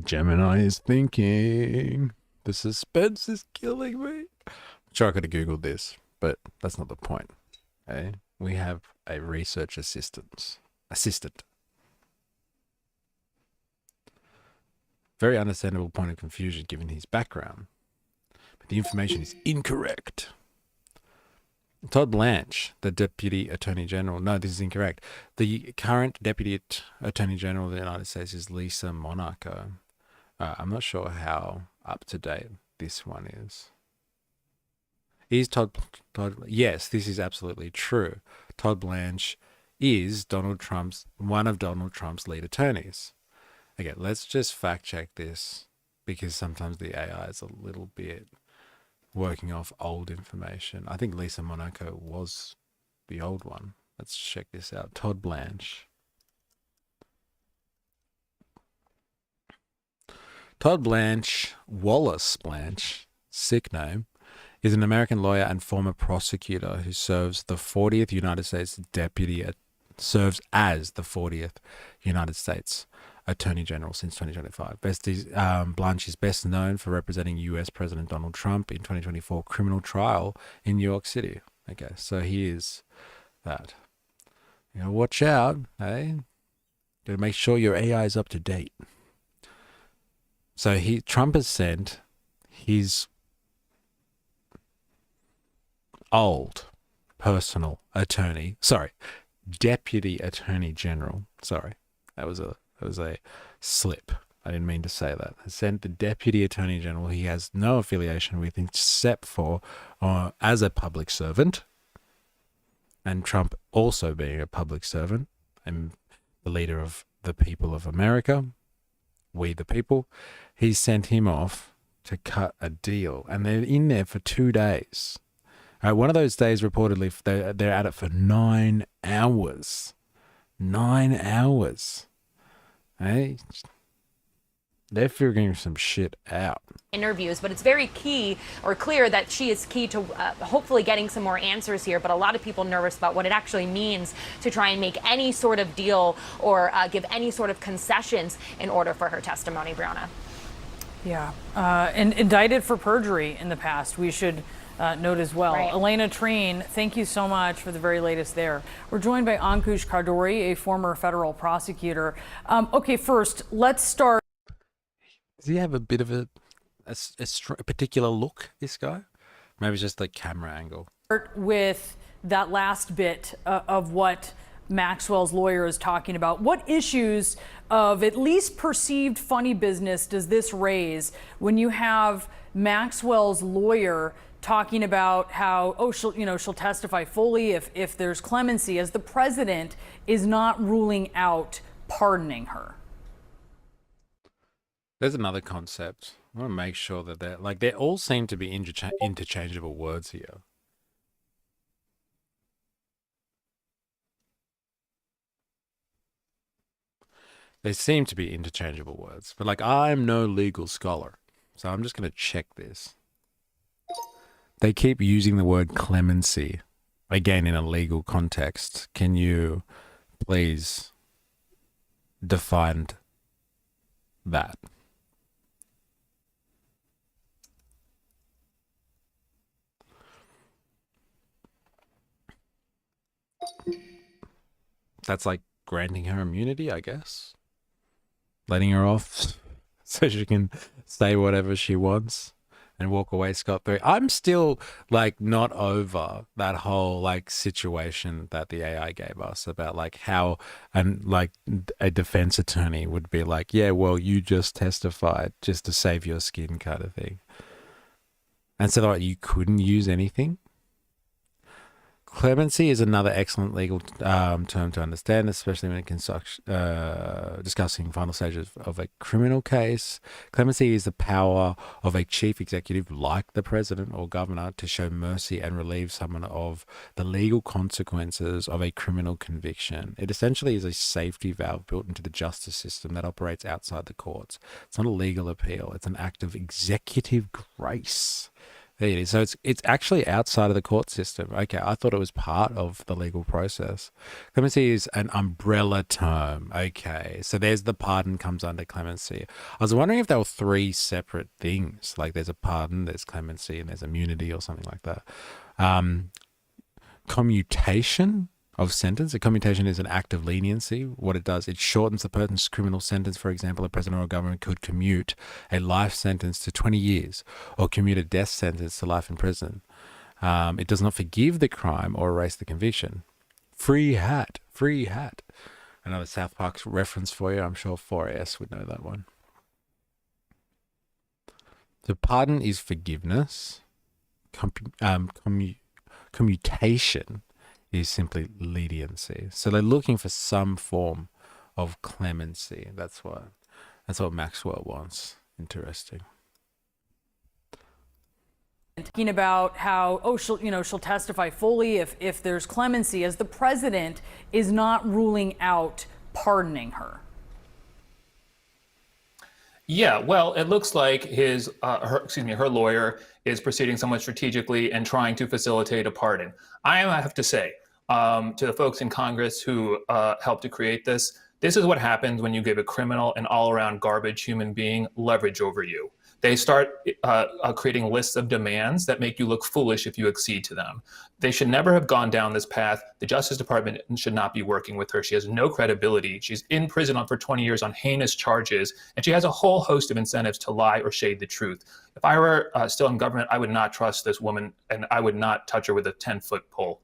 Gemini is thinking. The suspense is killing me. I'm sure I could have Googled this, but that's not the point. Okay? We have a research assistant. Very understandable point of confusion given his background. But the information is incorrect. Todd Blanche, the Deputy Attorney General. No, this is incorrect. The current Deputy Attorney General of the United States is Lisa Monaco. I'm not sure how up to date this one is. Is Todd? Yes, this is absolutely true. Todd Blanche is one of Donald Trump's lead attorneys. Okay, let's just fact check this because sometimes the AI is a little bit working off old information. I think Lisa Monaco was the old one. Let's check this out. Todd Blanche. Todd Blanche, Wallace Blanche, sick name, is an American lawyer and former prosecutor who serves as the 40th United States Attorney General since 2025. Blanche is best known for representing U.S. President Donald Trump in 2024 criminal trial in New York City. Okay, so here's that. You know, watch out, eh? Gotta make sure your AI is up to date. So Trump has sent his old personal attorney, Deputy Attorney General. Sorry, that was a slip. I didn't mean to say that. I sent the Deputy Attorney General he has no affiliation with except for as a public servant, and Trump also being a public servant and the leader of the people of America, we the people. He sent him off to cut a deal, and they're in there for 2 days. One of those days, reportedly, they're at it for 9 hours. 9 hours. Hey, they're figuring some shit out. Interviews, but it's very key or clear that she is key to hopefully getting some more answers here. But a lot of people nervous about what it actually means to try and make any sort of deal or give any sort of concessions in order for her testimony, Brianna. Yeah, and indicted for perjury in the past, we should note as well. Right. Elena Treen, thank you so much for the very latest there. We're joined by Ankush Kardori, a former federal prosecutor. Okay, first, let's start. Does he have a bit of a particular look, this guy? Maybe it's just the camera angle. With that last bit of what Maxwell's lawyer is talking about. What issues of at least perceived funny business does this raise when you have Maxwell's lawyer talking about how, she'll testify fully if there's clemency, as the president is not ruling out pardoning her? There's another concept. I want to make sure that they all seem to be interchangeable words here. They seem to be interchangeable words, but I'm no legal scholar, so I'm just going to check this. They keep using the word clemency, again in a legal context. Can you please define that? That's like granting her immunity, I guess. Letting her off so she can say whatever she wants. and walk away scot-free. I'm still like not over that whole like situation that the AI gave us about like how and like a defense attorney would be like, yeah, well, you just testified just to save your skin kind of thing. And so like you couldn't use anything. Clemency is another excellent legal term to understand, especially when discussing final stages of a criminal case. Clemency is the power of a chief executive like the president or governor to show mercy and relieve someone of the legal consequences of a criminal conviction. It essentially is a safety valve built into the justice system that operates outside the courts. It's not a legal appeal. It's an act of executive grace. There it is. So it's actually outside of the court system. Okay, I thought it was part of the legal process. Clemency is an umbrella term. Okay, so there's the pardon comes under clemency. I was wondering if there were three separate things. Like there's a pardon, there's clemency, and there's immunity or something like that. Commutation of sentence. A commutation is an act of leniency. What it does, it shortens the person's criminal sentence. For example, a president or government could commute a life sentence to 20 years or commute a death sentence to life in prison. It does not forgive the crime or erase the conviction. Free hat. Free hat. Another South Park reference for you. I'm sure 4S would know that one. The pardon is forgiveness. Commutation is simply leniency. So they're looking for some form of clemency. That's what Maxwell wants. Interesting. Talking about how she'll testify fully if there's clemency, as the president is not ruling out pardoning her. Yeah, well, it looks like her lawyer is proceeding somewhat strategically and trying to facilitate a pardon. I have to say, to the folks in Congress who helped to create this is what happens when you give a criminal and all-around garbage human being leverage over you. They start creating lists of demands that make you look foolish if you accede to them. They should never have gone down this path. The Justice Department should not be working with her. She has no credibility. She's in prison for 20 years on heinous charges, and she has a whole host of incentives to lie or shade the truth. If I were still in government, I would not trust this woman, and I would not touch her with a 10-foot pole.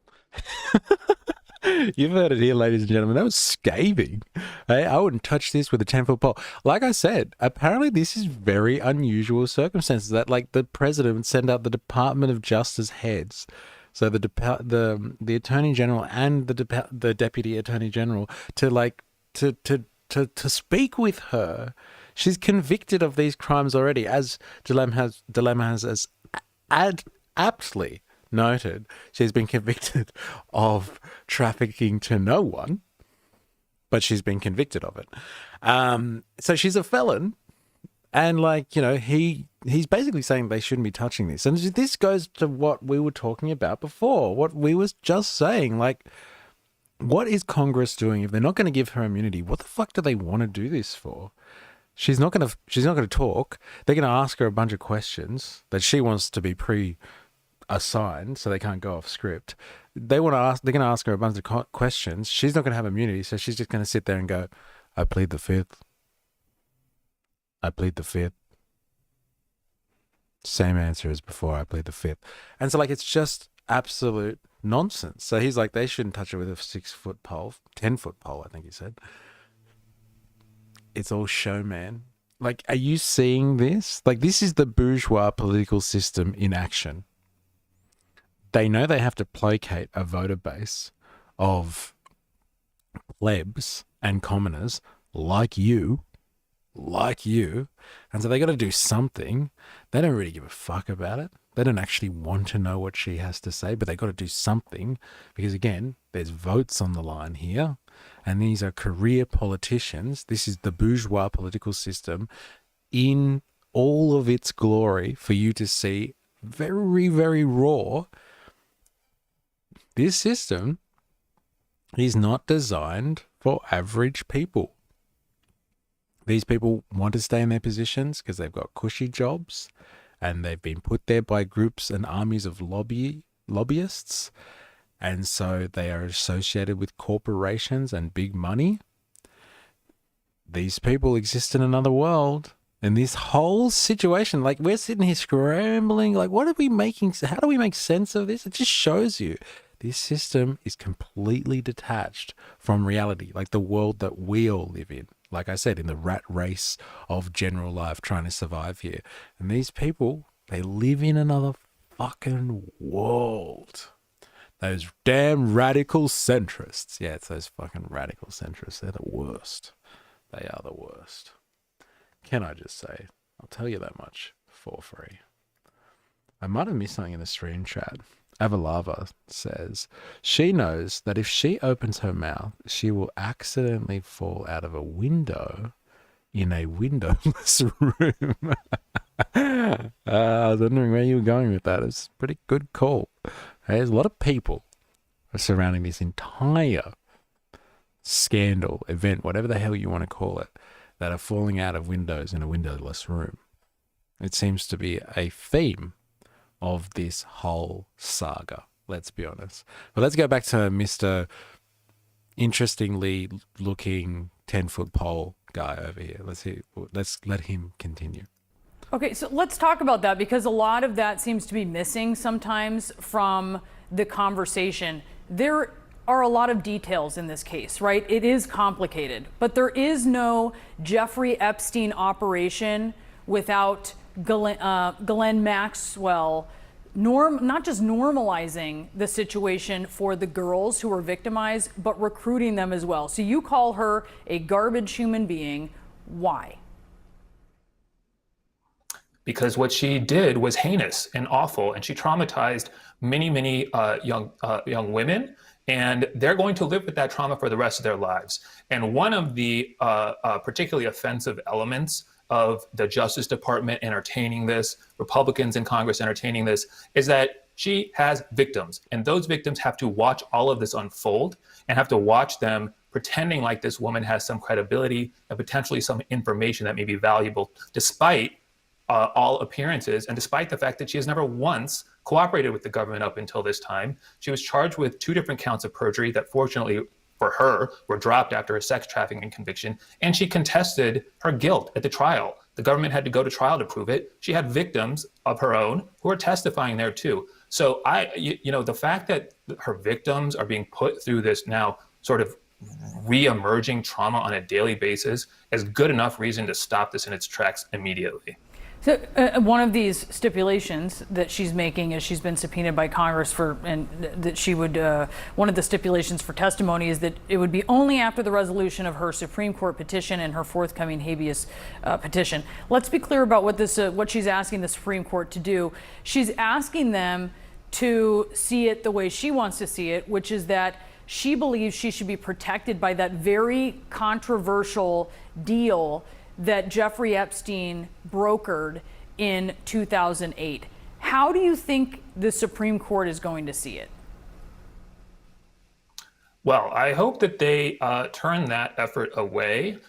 You've heard it here, ladies and gentlemen. That was scathing. Hey, I wouldn't touch this with a 10-foot pole. Like I said, apparently this is very unusual circumstances that, like, the president would send out the Department of Justice heads, so the Attorney General and the Deputy Attorney General, to speak with her. She's convicted of these crimes already, as Dilemma has aptly noted. She's been convicted of trafficking to no one, but she's been convicted of it. So she's a felon, and he's basically saying they shouldn't be touching this. And this goes to what we were talking about before, what we was just saying. Like, what is Congress doing if they're not going to give her immunity? What the fuck do they want to do this for? She's not going to talk. They're going to ask her a bunch of questions that she wants to be assigned, so they can't go off script. They're going to ask her a bunch of questions. She's not going to have immunity, so she's just going to sit there and go, I plead the fifth. I plead the fifth. Same answer as before, I plead the fifth. And so, it's just absolute nonsense. So he's like, they shouldn't touch her with a 6-foot pole, 10-foot pole, I think he said. It's all show, man. Are you seeing this? This is the bourgeois political system in action. They know they have to placate a voter base of plebs and commoners like you, and so they got to do something. They don't really give a fuck about it. They don't actually want to know what she has to say, but they got to do something because, again, there's votes on the line here, and these are career politicians. This is the bourgeois political system in all of its glory for you to see. Very, very raw. This system is not designed for average people. These people want to stay in their positions because they've got cushy jobs and they've been put there by groups and armies of lobbyists. And so they are associated with corporations and big money. These people exist in another world. And this whole situation, like we're sitting here scrambling, like how do we make sense of this? It just shows you this system is completely detached from reality, like the world that we all live in. Like I said, in the rat race of general life, trying to survive here. And these people, they live in another fucking world. Those damn radical centrists. Yeah, it's those fucking radical centrists. They're the worst. They are the worst. Can I just say, I'll tell you that much for free. I might have missed something in the stream chat. Avalava says, she knows that if she opens her mouth, she will accidentally fall out of a window in a windowless room. I was wondering where you were going with that. It's a pretty good call. There's a lot of people surrounding this entire scandal, event, whatever the hell you want to call it, that are falling out of windows in a windowless room. It seems to be a theme of this whole saga, let's be honest. But let's go back to Mr. interestingly looking 10-foot pole guy over here. Let's let him continue. Okay, so let's talk about that, because a lot of that seems to be missing sometimes from the conversation. There are a lot of details in this case, right? It is complicated, but there is no Jeffrey Epstein operation without Ghislaine Maxwell not just normalizing the situation for the girls who were victimized, but recruiting them as well. So you call her a garbage human being. Why? Because what she did was heinous and awful, and she traumatized many young women, and they're going to live with that trauma for the rest of their lives. And one of the particularly offensive elements of the Justice Department entertaining this, Republicans in Congress entertaining this, is that she has victims, and those victims have to watch all of this unfold and have to watch them pretending like this woman has some credibility and potentially some information that may be valuable, despite all appearances, and despite the fact that she has never once cooperated with the government up until this time. She was charged with 2 different counts of perjury that fortunately for her were dropped after a sex trafficking conviction, and she contested her guilt at the trial. The government had to go to trial to prove it. She had victims of her own who are testifying there too. So the fact that her victims are being put through this now sort of re-emerging trauma on a daily basis is good enough reason to stop this in its tracks immediately. So one of these stipulations that she's making is she's been subpoenaed by Congress and that she would, one of the stipulations for testimony is that it would be only after the resolution of her Supreme Court petition and her forthcoming habeas petition. Let's be clear about what she's asking the Supreme Court to do. She's asking them to see it the way she wants to see it, which is that she believes she should be protected by that very controversial deal that Jeffrey Epstein brokered in 2008. How do you think the Supreme Court is going to see it? Well, I hope that they turn that effort away.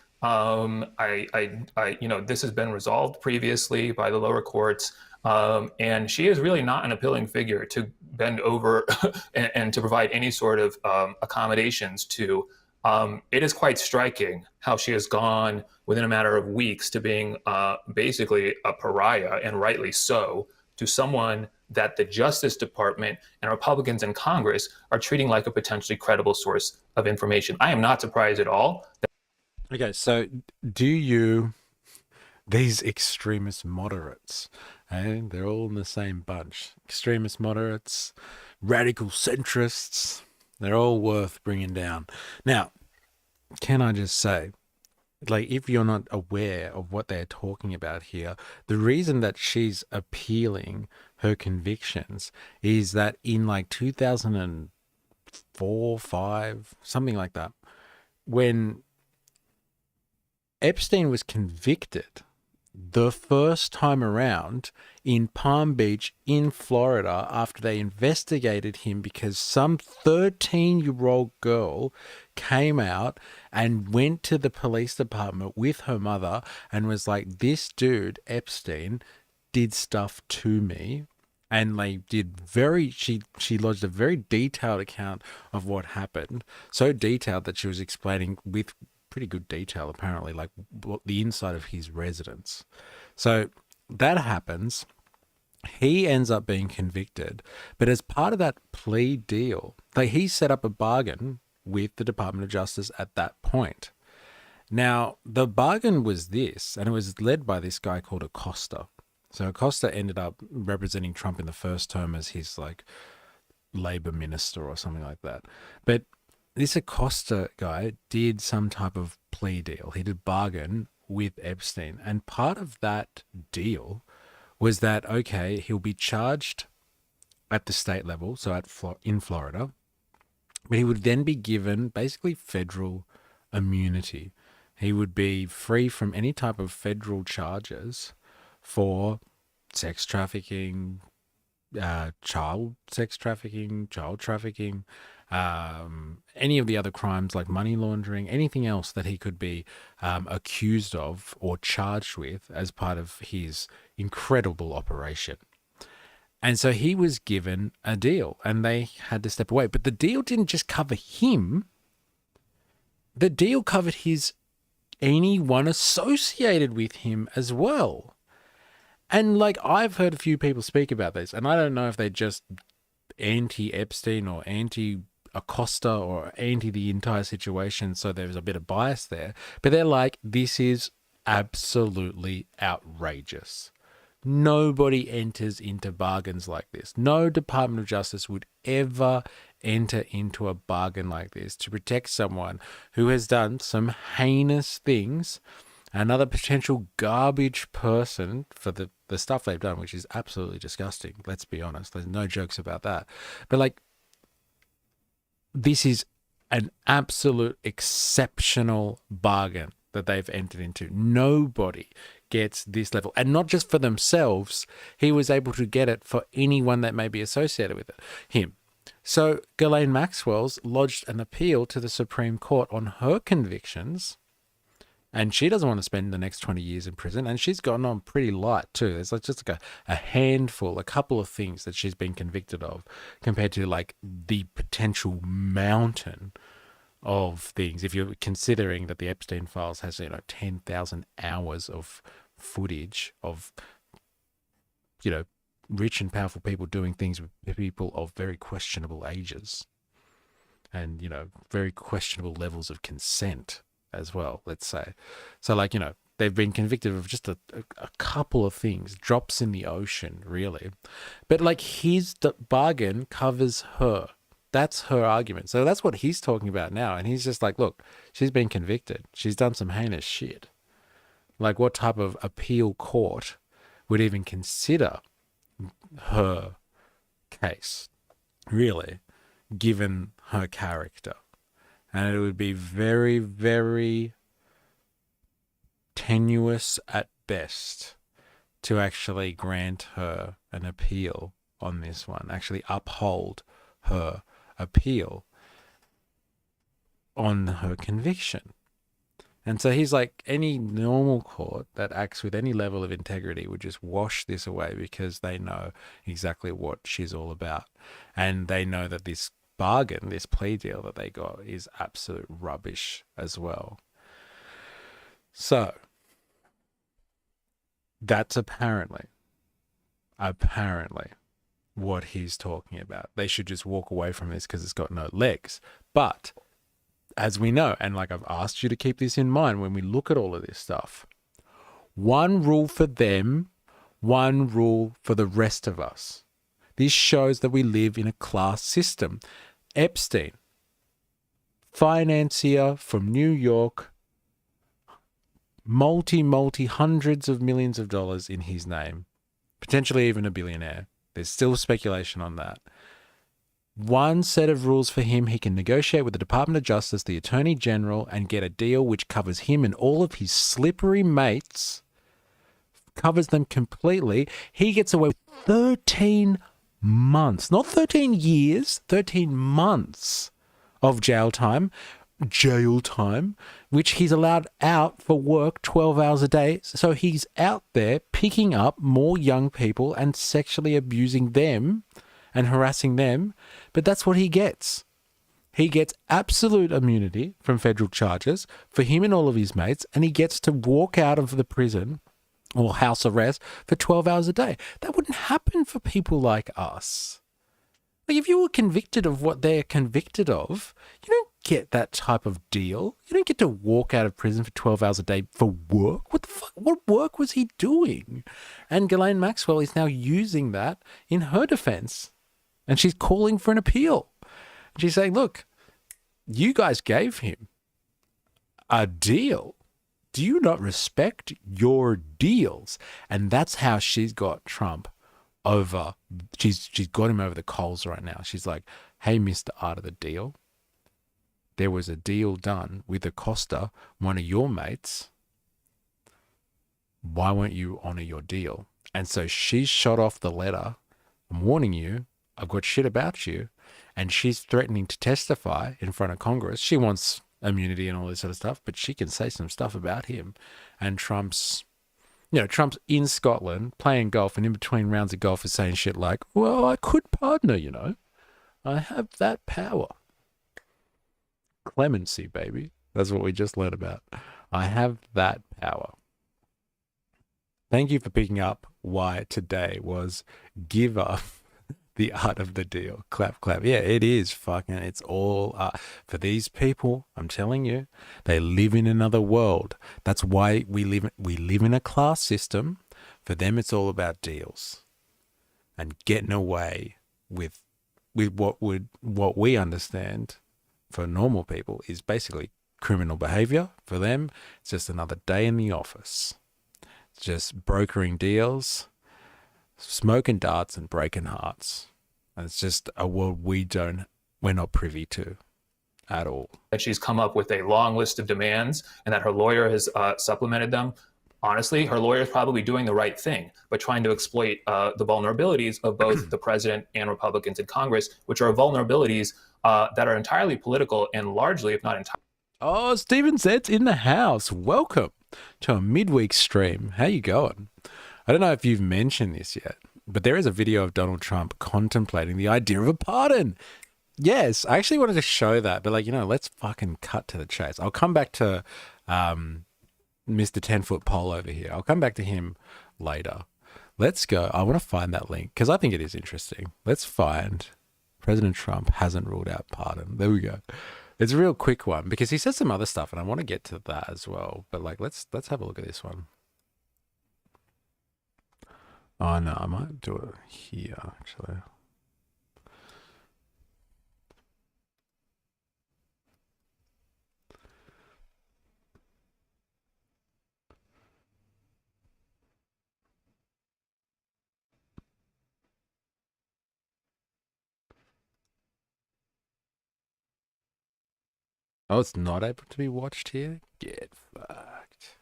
This has been resolved previously by the lower courts, and she is really not an appealing figure to bend over and to provide any sort of accommodations to. It is quite striking how she has gone within a matter of weeks to being basically a pariah, and rightly so, to someone that the Justice Department and Republicans in Congress are treating like a potentially credible source of information. I am not surprised at all. Okay, so these extremist moderates, they're all in the same bunch. Extremist moderates, radical centrists, they're all worth bringing down. Now, can I just say, like, if you're not aware of what they're talking about here, the reason that she's appealing her convictions is that in like 2004, 5, something like that, when Epstein was convicted the first time around in Palm Beach in Florida, after they investigated him because some 13-year-old girl came out and went to the police department with her mother and was like, this dude Epstein did stuff to me. And she lodged a very detailed account of what happened, so detailed that she was explaining with pretty good detail, apparently, like what the inside of his residence. So that happens. He ends up being convicted, but as part of that plea deal, like he set up a bargain with the Department of Justice at that point. Now, the bargain was this, and it was led by this guy called Acosta. So Acosta ended up representing Trump in the first term as his like labor minister or something like that. But this Acosta guy did some type of plea deal. He did bargain with Epstein. And part of that deal was that, okay, he'll be charged at the state level, so in Florida, but he would then be given basically federal immunity. He would be free from any type of federal charges for sex trafficking, child sex trafficking, child trafficking, any of the other crimes like money laundering, anything else that he could be accused of or charged with as part of his incredible operation. And so he was given a deal and they had to step away. But the deal didn't just cover him. The deal covered anyone associated with him as well. And like I've heard a few people speak about this, and I don't know if they just anti-Epstein or anti-Acosta or anti the entire situation, so there's a bit of bias there, but they're like, this is absolutely outrageous. Nobody enters into bargains like this. No Department of Justice would ever enter into a bargain like this to protect someone who has done some heinous things, another potential garbage person for the stuff they've done, which is absolutely disgusting. Let's be honest. There's no jokes about that. But like, this is an absolute exceptional bargain that they've entered into. Nobody gets this level, and not just for themselves. He was able to get it for anyone that may be associated with him. So Ghislaine Maxwell's lodged an appeal to the Supreme Court on her convictions, and she doesn't want to spend the next 20 years in prison, and she's gotten on pretty light too. There's like just like a handful, a couple of things that she's been convicted of compared to like the potential mountain of things. If you're considering that the Epstein files has 10,000 hours of footage of rich and powerful people doing things with people of very questionable ages and very questionable levels of consent as well, let's say. So like they've been convicted of just a couple of things, drops in the ocean really, but like his bargain covers her. That's her argument. So that's what he's talking about now. And he's just like, look, she's been convicted. She's done some heinous shit. Like, what type of appeal court would even consider her case, really, given her character? And it would be very, very tenuous at best to actually grant her an appeal on this one, actually uphold her appeal on her conviction. And so he's like, any normal court that acts with any level of integrity would just wash this away because they know exactly what she's all about. And they know that this bargain, this plea deal that they got is absolute rubbish as well. So that's apparently what he's talking about. They should just walk away from this because it's got no legs. But as we know, and like I've asked you to keep this in mind when we look at all of this stuff, one rule for them, one rule for the rest of us. This shows that we live in a class system. Epstein, financier from New York, multi hundreds of millions of dollars in his name, potentially even a billionaire. There's still speculation on that. One set of rules for him: he can negotiate with the Department of Justice, the Attorney General, and get a deal which covers him and all of his slippery mates, covers them completely. He gets away with 13 months, not 13 years, 13 months of jail time, which he's allowed out for work 12 hours a day. So he's out there picking up more young people and sexually abusing them and harassing them. But that's what he gets. He gets absolute immunity from federal charges for him and all of his mates, and he gets to walk out of the prison or house arrest for 12 hours a day. That wouldn't happen for people like us. Like, if you were convicted of what they're convicted of, you don't get that type of deal. You don't get to walk out of prison for 12 hours a day for work. What the fuck? What work was he doing? And Ghislaine Maxwell is now using that in her defense. And she's calling for an appeal. She's saying, look, you guys gave him a deal. Do you not respect your deals? And that's how she's got Trump over. She's got him over the coals right now. She's like, hey, Mr. Art of the Deal, there was a deal done with Acosta, one of your mates. Why won't you honor your deal? And so she's shot off the letter. I'm warning you, I've got shit about you. And she's threatening to testify in front of Congress. She wants immunity and all this sort of stuff, but she can say some stuff about him. And Trump's in Scotland playing golf, and in between rounds of golf is saying shit like, well, I could pardon her, you know. I have that power. Clemency, baby. That's what we just learned about. I have that power. Thank you for picking up why today was give up the art of the deal. Clap, clap. Yeah, it is fucking, it's all for these people. I'm telling you, they live in another world. That's why we live in a class system. For them, it's all about deals and getting away with what we understand for normal people is basically criminal behavior. For them, it's just another day in the office. It's just brokering deals, smoking darts and breaking hearts. And it's just a world we're not privy to at all. That she's come up with a long list of demands and that her lawyer has supplemented them. Honestly, her lawyer is probably doing the right thing, but trying to exploit the vulnerabilities of both the president and Republicans in Congress, which are vulnerabilities that are entirely political and largely, if not entirely. Oh, Steven Zed's in the house. Welcome to a midweek stream. How you going? I don't know if you've mentioned this yet, but there is a video of Donald Trump contemplating the idea of a pardon. Yes, I actually wanted to show that, but let's fucking cut to the chase. I'll come back to Mr. 10-foot pole over here. I'll come back to him later. Let's go. I want to find that link because I think it is interesting. Let's find President Trump hasn't ruled out pardon. There we go. It's a real quick one because he says some other stuff and I want to get to that as well. But let's have a look at this one. Oh no, I might do it here actually. Oh, it's not able to be watched here? Get fucked.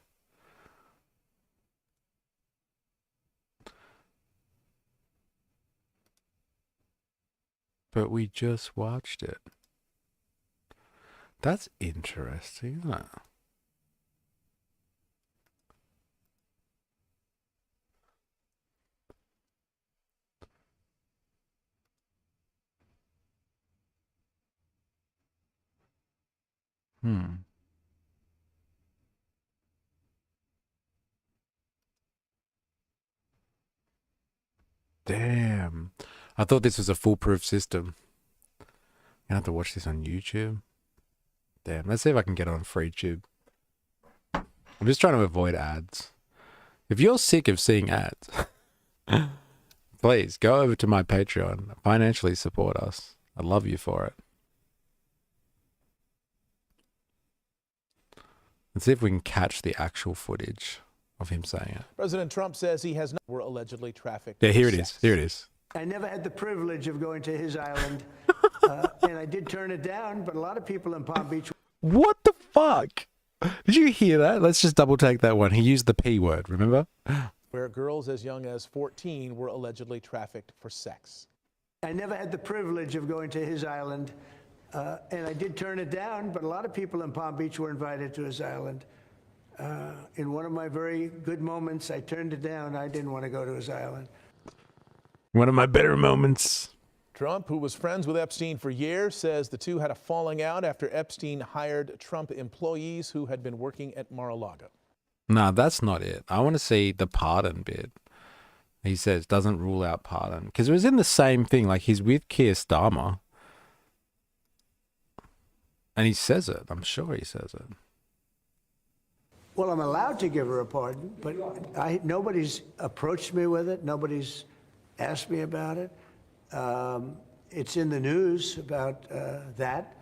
But we just watched it. That's interesting, isn't it? Damn. I thought this was a foolproof system. I'm gonna have to watch this on YouTube. Damn, let's see if I can get on FreeTube. I'm just trying to avoid ads. If you're sick of seeing ads, please go over to my Patreon. Financially support us. I'd love you for it. Let's see if we can catch the actual footage of him saying it. President Trump says he has not were allegedly trafficked. Yeah, here it is. Here it is. I never had the privilege of going to his island, and I did turn it down, but a lot of people in Palm Beach. What the fuck? Did you hear that? Let's just double take that one. He used the P word, remember? Where girls as young as 14 were allegedly trafficked for sex. I never had the privilege of going to his island, and I did turn it down, but a lot of people in Palm Beach were invited to his island. In one of my very good moments, I turned it down. I didn't want to go to his island. One of my better moments. Trump, who was friends with Epstein for years, says the two had a falling out after Epstein hired Trump employees who had been working at Mar-a-Lago. No, that's not it. I want to see the pardon bit. He says doesn't rule out pardon because it was in the same thing. Like he's with Keir Starmer, and he says it. I'm sure he says it. Well, I'm allowed to give her a pardon, but nobody's approached me with it. Nobody's asked me about it. It's in the news about that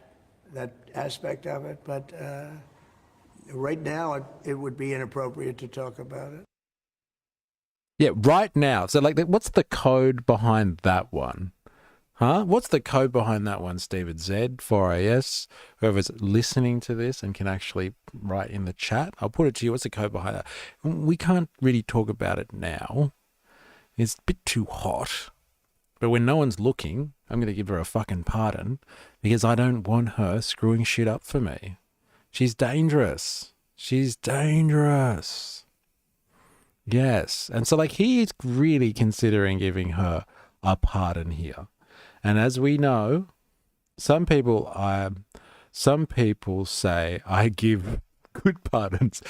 aspect of it, but right now it would be inappropriate to talk about it. Yeah, right now. So, like, what's the code behind that one? Huh? What's the code behind that one, Steven? Z4AS, whoever's listening to this and can actually write in the chat. I'll put it to you. What's the code behind that? We can't really talk about it now. It's a bit too hot. But when no one's looking, I'm going to give her a fucking pardon because I don't want her screwing shit up for me. She's dangerous. She's dangerous. Yes. And so, like, he's really considering giving her a pardon here. And as we know, some people say I give good pardons.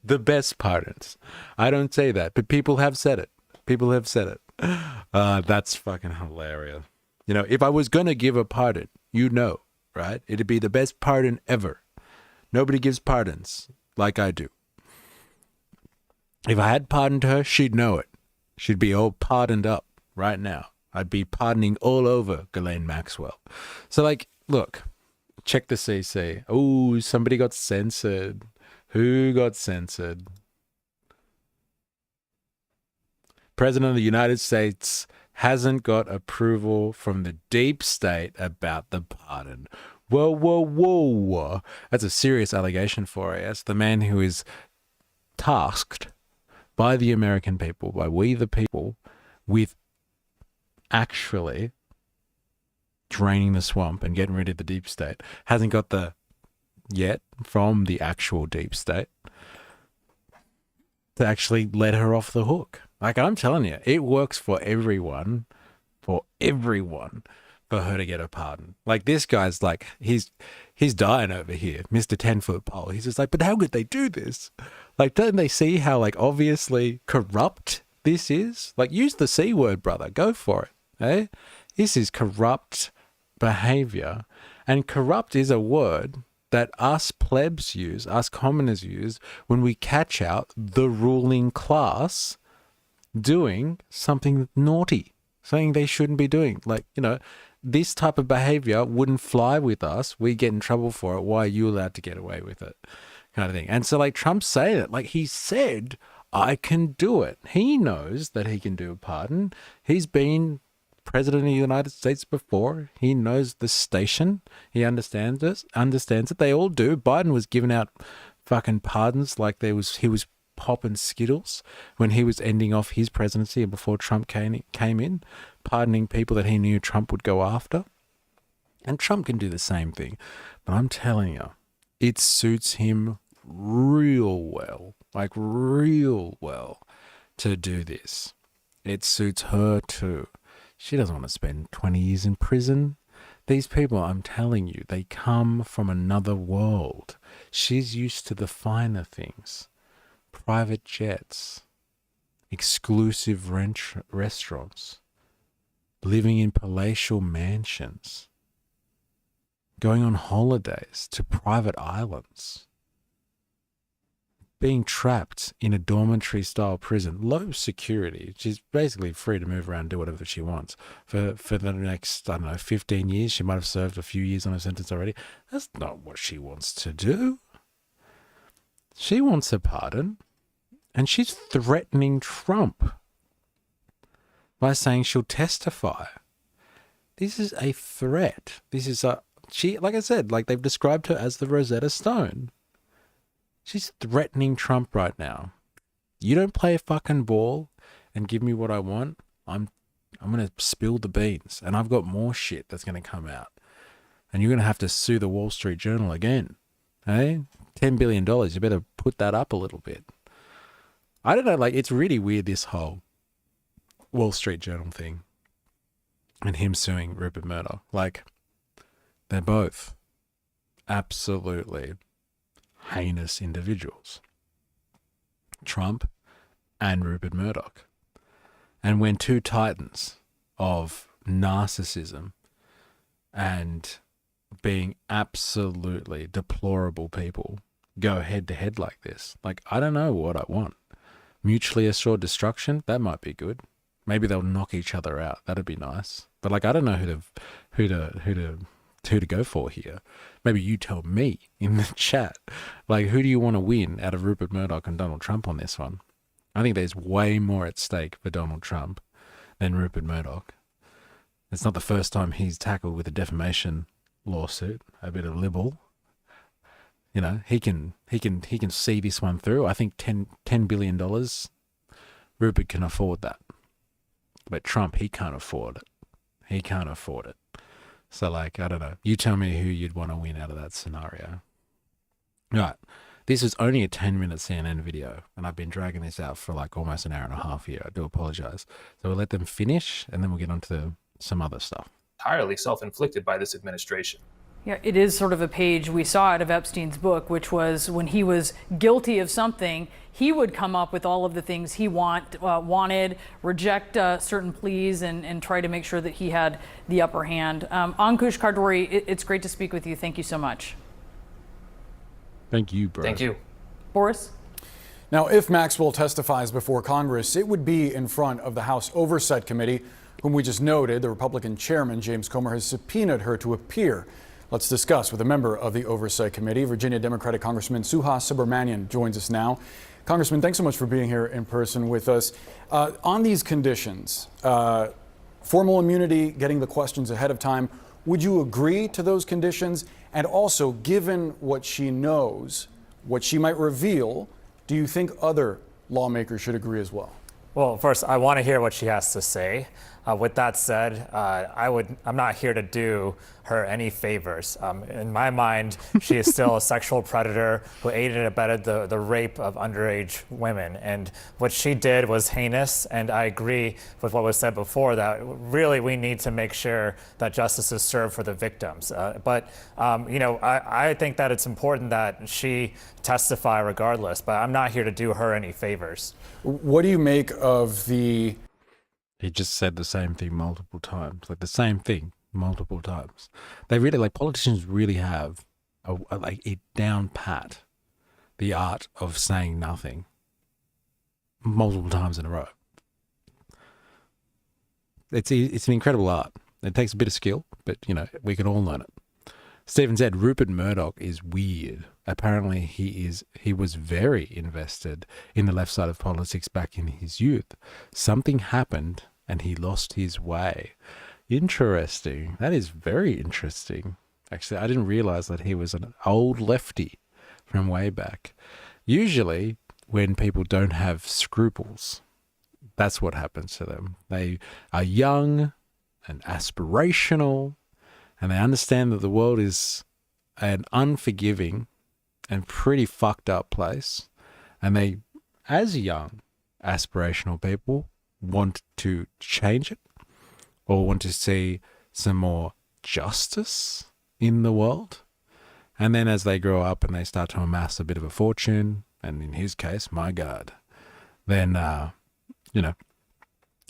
The best pardons. I don't say that, but people have said it. People have said it. That's fucking hilarious. You know, if I was going to give a pardon, you know, right? It'd be the best pardon ever. Nobody gives pardons like I do. If I had pardoned her, she'd know it. She'd be all pardoned up right now. I'd be pardoning all over Ghislaine Maxwell. So, like, look, check the CC. Oh, somebody got censored. Who got censored? President of the United States hasn't got approval from the deep state about the pardon. Whoa, whoa, whoa. That's a serious allegation for us. The man who is tasked by the American people, by we the people, with actually draining the swamp and getting rid of the deep state, hasn't got the yet from the actual deep state to actually let her off the hook. Like, I'm telling you, it works for everyone for her to get a pardon. Like, this guy's like, he's dying over here, Mr. 10-foot pole. He's just like, but how could they do this? Like, don't they see how, like, obviously corrupt this is? Like, use the C word, brother. Go for it. Eh? This is corrupt behavior. And corrupt is a word that us plebs use, us commoners use, when we catch out the ruling class doing something naughty, something they shouldn't be doing. Like, you know, this type of behavior wouldn't fly with us. We get in trouble for it. Why are you allowed to get away with it? Kind of thing. And so, like, Trump's saying it. Like, he said, I can do it. He knows that he can do a pardon. He's been president of the United States before. He knows the station. He understands it. They all do. Biden was giving out fucking pardons like he was popping Skittles when he was ending off his presidency and before Trump came in, pardoning people that he knew Trump would go after. And Trump can do the same thing. But I'm telling you, it suits him real well, like real well, to do this. It suits her too. She doesn't want to spend 20 years in prison. These people, I'm telling you, they come from another world. She's used to the finer things. Private jets, exclusive restaurants, living in palatial mansions, going on holidays to private islands, being trapped in a dormitory-style prison, low security. She's basically free to move around and do whatever she wants. For the next, 15 years, she might have served a few years on her sentence already. That's not what she wants to do. She wants a pardon, and she's threatening Trump by saying she'll testify. This is a threat. Like I said, like they've described her as the Rosetta Stone. She's threatening Trump right now. You don't play a fucking ball and give me what I want, I'm going to spill the beans, and I've got more shit that's going to come out. And you're going to have to sue the Wall Street Journal again. Hey? $10 billion. You better put that up a little bit. I don't know, like, it's really weird, this whole Wall Street Journal thing and him suing Rupert Murdoch. Like, they're both absolutely heinous individuals. Trump and Rupert Murdoch. And when two titans of narcissism and being absolutely deplorable people go head to head like this, like, I don't know what I want. Mutually assured destruction, that might be good. Maybe they'll knock each other out. That'd be nice. But like, I don't know who to go for here. Maybe you tell me in the chat. Like, who do you want to win out of Rupert Murdoch and Donald Trump on this one? I think there's way more at stake for Donald Trump than Rupert Murdoch. It's not the first time he's tackled with a defamation lawsuit, a bit of libel. You know, he can see this one through. I think $10 billion, Rupert can afford that. But Trump, he can't afford it. He can't afford it. So, like, I don't know. You tell me who you'd want to win out of that scenario. Right. This is only a 10-minute CNN video, and I've been dragging this out for like almost an hour and a half here. I do apologize. So we'll let them finish, and then we'll get on to some other stuff. Entirely self-inflicted by this administration. Yeah, it is sort of a page we saw out of Epstein's book, which was when he was guilty of something, he would come up with all of the things he wanted, reject certain pleas, and try to make sure that he had the upper hand. Ankush Kardori, it's great to speak with you. Thank you so much. Thank you, bro. Thank you. Boris? Now, if Maxwell testifies before Congress, it would be in front of the House Oversight Committee, whom we just noted. The Republican chairman, James Comer, has subpoenaed her to appear. Let's discuss with a member of the Oversight Committee. Virginia Democratic Congressman Suhas Subramanian joins us now. Congressman, thanks so much for being here in person with us. On these conditions, formal immunity, getting the questions ahead of time, would you agree to those conditions? And also, given what she knows, what she might reveal, do you think other lawmakers should agree as well? Well, first, I want to hear what she has to say. With that said, I'm not here to do her any favors. In my mind, she is still a sexual predator who aided and abetted the rape of underage women. And what she did was heinous, and I agree with what was said before, that really we need to make sure that justice is served for the victims. I think that it's important that she testify regardless, but I'm not here to do her any favors. What do you make of the... He just said the same thing multiple times, like the same thing multiple times. They really, like, politicians really have a down pat, the art of saying nothing multiple times in a row. It's an incredible art. It takes a bit of skill, but, you know, we can all learn it. Stephen said Rupert Murdoch is weird. Apparently he was very invested in the left side of politics back in his youth. Something happened and he lost his way. Interesting. That is very interesting. Actually, I didn't realize that he was an old lefty from way back. Usually, when people don't have scruples, that's what happens to them. They are young and aspirational, and they understand that the world is an unforgiving and pretty fucked up place. And they, as young, aspirational people, want to change it or want to see some more justice in the world. And then as they grow up and they start to amass a bit of a fortune, and in his case, my God, then,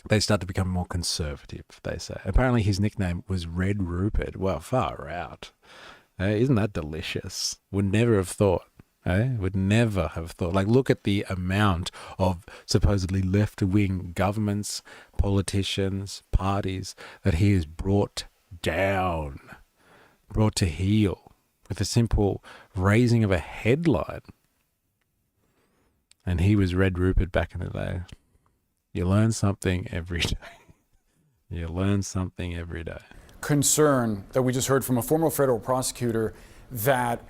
they start to become more conservative, they say. Apparently his nickname was Red Rupert. Well, far out. Isn't that delicious? Would never have thought. Would never have thought. Like, look at the amount of supposedly left-wing governments, politicians, parties that he has brought down, brought to heel with a simple raising of a headline. And he was Red Rupert back in the day. You learn something every day. You learn something every day. Concern that we just heard from a former federal prosecutor that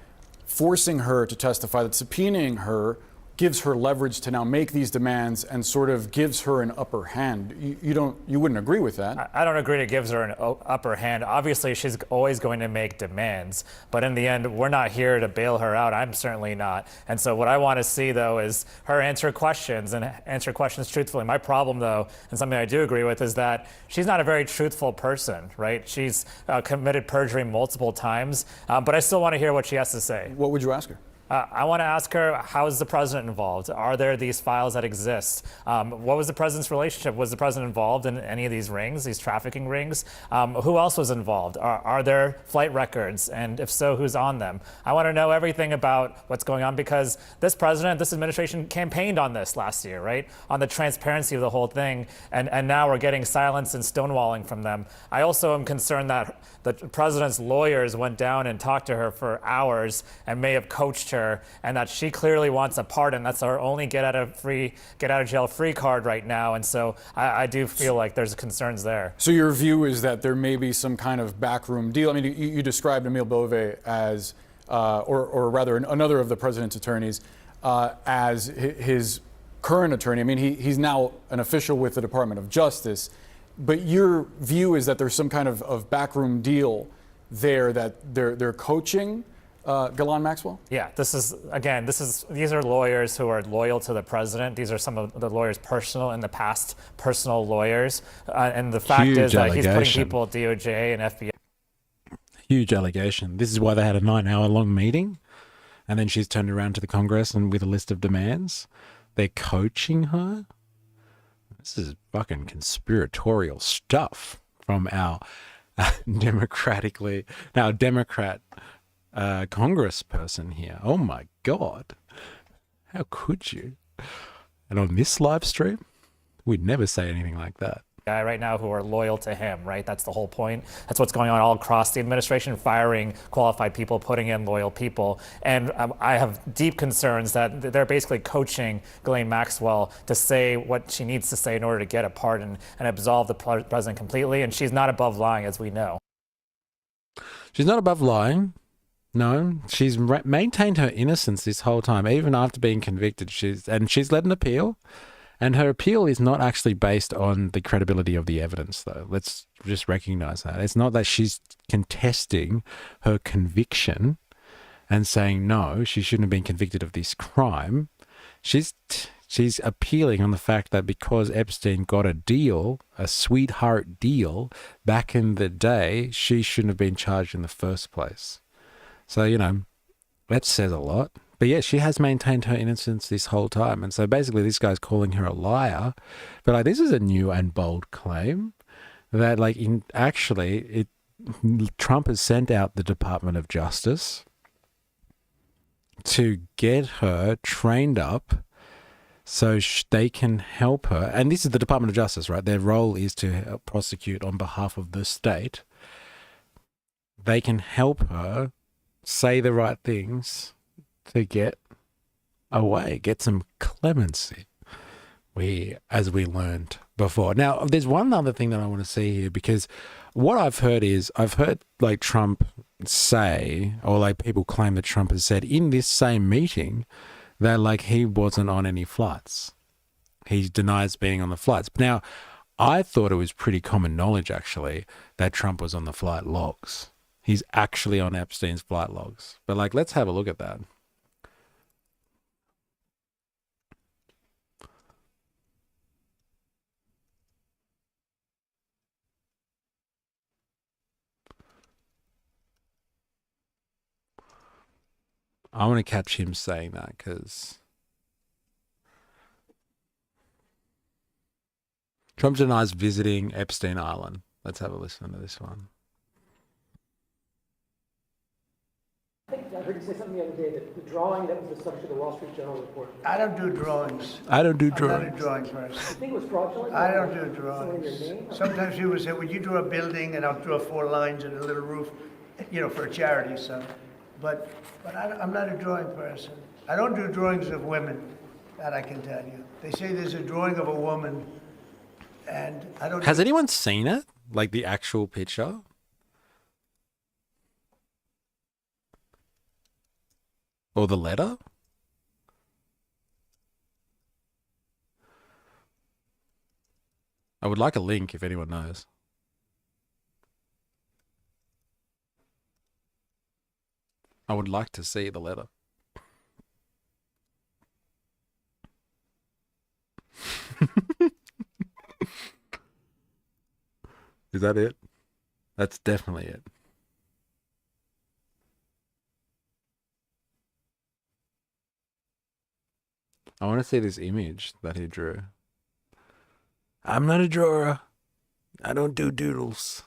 forcing her to testify, that subpoenaing her gives her leverage to now make these demands and sort of gives her an upper hand. You wouldn't agree with that? I don't agree it gives her an upper hand. Obviously, she's always going to make demands, but in the end, we're not here to bail her out. I'm certainly not. And so what I want to see, though, is her answer questions and answer questions truthfully. My problem, though, and something I do agree with, is that she's not a very truthful person, right? She's committed perjury multiple times, but I still want to hear what she has to say. What would you ask her? I want to ask her, how is the president involved? Are there these files that exist? What was the president's relationship? Was the president involved in any of these rings, these trafficking rings? Who else was involved? Are there flight records? And if so, who's on them? I want to know everything about what's going on, because this president, this administration campaigned on this last year, right? On the transparency of the whole thing. And now we're getting silence and stonewalling from them. I also am concerned that the president's lawyers went down and talked to her for hours and may have coached her, and that she clearly wants a pardon. That's her only get out of jail free card right now. And so I do feel like there's concerns there. So your view is that there may be some kind of backroom deal. I mean, you described Emile Beauvais as, or rather another of the president's attorneys, as his current attorney. I mean, he's now an official with the Department of Justice. But your view is that there's some kind of backroom deal there, that they're coaching Ghislaine Maxwell? Yeah, these are lawyers who are loyal to the president. These are some of the lawyers' personal lawyers. And the fact is that he's putting people at DOJ and FBI. Huge allegation. This is why they had a 9-hour-long meeting. And then she's turned around to the Congress and with a list of demands. They're coaching her. This is fucking conspiratorial stuff from our Democrat congressperson here. Oh my God. How could you? And on this live stream, we'd never say anything like that. Guy right now who are loyal to him, right? That's the whole point. That's what's going on all across the administration, firing qualified people, putting in loyal people. And I have deep concerns that they're basically coaching Ghislaine Maxwell to say what she needs to say in order to get a pardon and absolve the president completely. And she's not above lying, as we know. She's not above lying. No, she's maintained her innocence this whole time, even after being convicted. She's led an appeal. And her appeal is not actually based on the credibility of the evidence, though. Let's just recognize that. It's not that she's contesting her conviction and saying, no, she shouldn't have been convicted of this crime. She's appealing on the fact that because Epstein got a deal, a sweetheart deal, back in the day, she shouldn't have been charged in the first place. So, that says a lot. But yeah, she has maintained her innocence this whole time. And so basically this guy's calling her a liar. But this is a new and bold claim that Trump has sent out the Department of Justice to get her trained up so they can help her. And this is the Department of Justice, right? Their role is to prosecute on behalf of the state. They can help her say the right things to get away, get some clemency, as we learned before. Now, there's one other thing that I want to see here, because what I've heard Trump say, or people claim that Trump has said in this same meeting that he wasn't on any flights. He denies being on the flights. Now, I thought it was pretty common knowledge, actually, that Trump was on the flight logs. He's actually on Epstein's flight logs. But let's have a look at that. I want to catch him saying that, because Trump denies visiting Epstein Island. Let's have a listen to this one. I think I heard you say something the other day that the drawing that was the subject of the Wall Street Journal report. I don't do drawings. I don't do I'm drawings. not a drawing person. You think it was fraudulent? I don't do drawings. Sometimes people say, would you draw a building, and I'll draw 4 lines and a little roof, for a charity, so. But I'm not a drawing person. I don't do drawings of women, that I can tell you. They say there's a drawing of a woman, and I don't. Has anyone seen it? The actual picture? Or the letter? I would like a link if anyone knows. I would like to see the letter. Is that it? That's definitely it. I want to see this image that he drew. I'm not a drawer. I don't do doodles.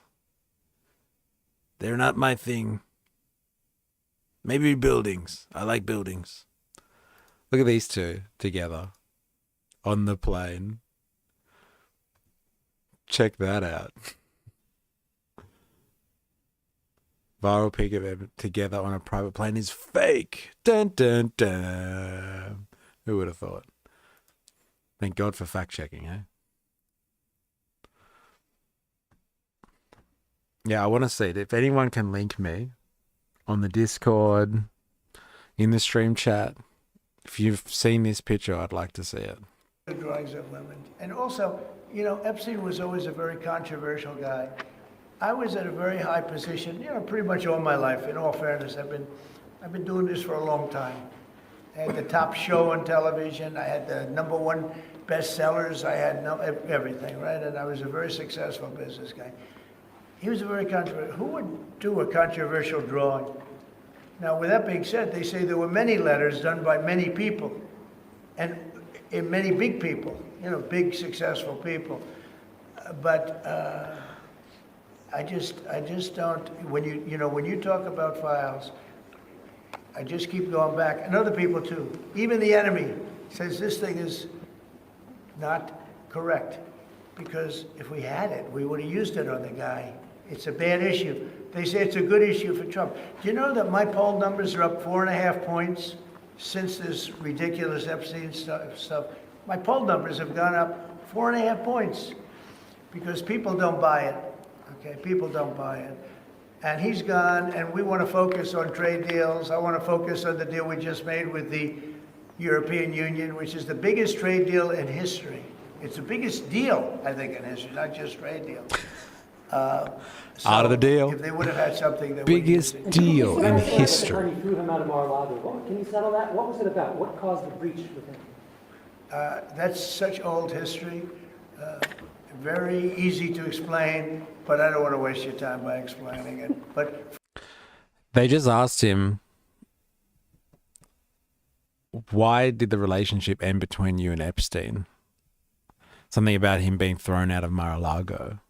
They're not my thing. Maybe buildings. I like buildings. Look at these two together on the plane. Check that out. Viral pic of them together on a private plane is fake. Dun dun dun. Who would have thought? Thank God for fact checking, eh? Yeah, I want to see it. If anyone can link me on the Discord, in the stream chat, if you've seen this picture, I'd like to see it. The drawings of women. And also, you know, Epstein was always a very controversial guy. I was at a very high position, you know, pretty much all my life. In all fairness, I've been doing this for a long time. I had the top show on television. I had the #1 bestsellers. I had everything, right? And I was a very successful business guy. He was a very controversial. Who would do a controversial drawing? Now, with that being said, they say there were many letters done by many people, and in many big people, you know, big successful people. But I just don't. When you talk about files, I just keep going back, and other people too. Even the enemy says this thing is not correct, because if we had it, we would have used it on the guy. It's a bad issue. They say it's a good issue for Trump. Do you know that my poll numbers are up 4.5 points since this ridiculous Epstein stuff? My poll numbers have gone up 4.5 points because people don't buy it. Okay, people don't buy it. And he's gone, and we want to focus on trade deals. I want to focus on the deal we just made with the European Union, which is the biggest trade deal in history. It's the biggest deal, I think, in history, not just trade deal. Out of the deal. If they would have had something that biggest deal in history. Threw him out of Mar-a-Lago. Can you settle that? What was it about? What caused the breach with him? That's such old history. Very easy to explain, but I don't want to waste your time by explaining it. But they just asked him, why did the relationship end between you and Epstein? Something about him being thrown out of Mar-a-Lago.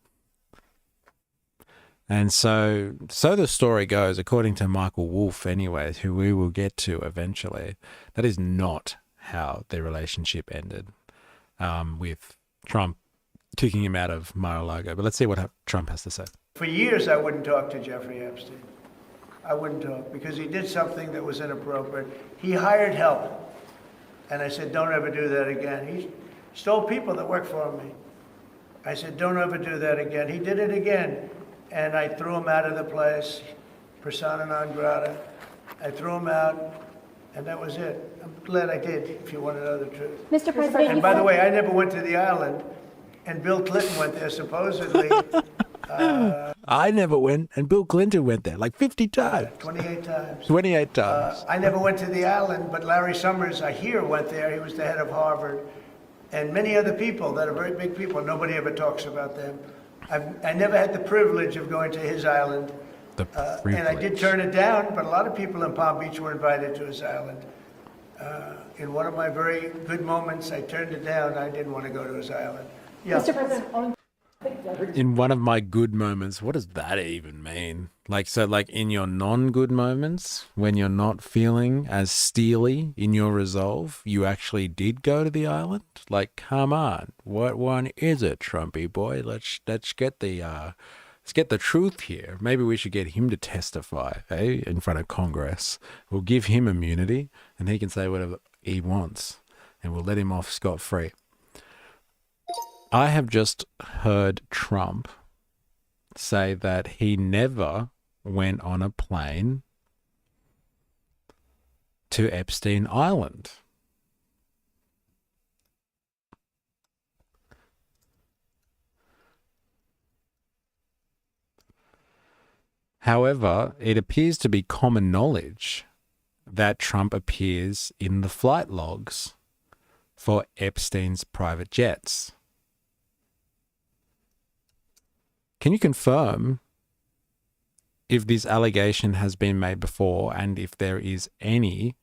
And so the story goes, according to Michael Wolff anyways, who we will get to eventually, that is not how their relationship ended, with Trump kicking him out of Mar-a-Lago. But let's see what Trump has to say. for years I wouldn't talk to Jeffrey Epstein. I wouldn't talk because he did something that was inappropriate. He hired help. And I said, don't ever do that again. He stole people that worked for me. I said, don't ever do that again. He did it again. And I threw him out of the place, persona non grata. I threw him out, and that was it. I'm glad I did, if you want to know the truth. Mr. President, and by the way, I never went to the island, and Bill Clinton went there supposedly. I never went, and Bill Clinton went there like 50 times. 28 times. 28 times. I never went to the island, but Larry Summers, I hear, went there. He was the head of Harvard. And many other people that are very big people. Nobody ever talks about them. I never had the privilege of going to his island. And I did turn it down, but a lot of people in Palm Beach were invited to his island. In one of my very good moments, I turned it down. I didn't want to go to his island. Yeah. Mr. President, In one of my good moments, what does that even mean? Like in your non-good moments, when you're not feeling as steely in your resolve, you actually did go to the island? Like, come on, what one is it, Trumpy boy? Let's get the truth here. Maybe we should get him to testify, in front of Congress. We'll give him immunity, and he can say whatever he wants, and we'll let him off scot-free. I have just heard Trump say that he never went on a plane to Epstein Island. However, it appears to be common knowledge that Trump appears in the flight logs for Epstein's private jets. Can you confirm if this allegation has been made before and if there is any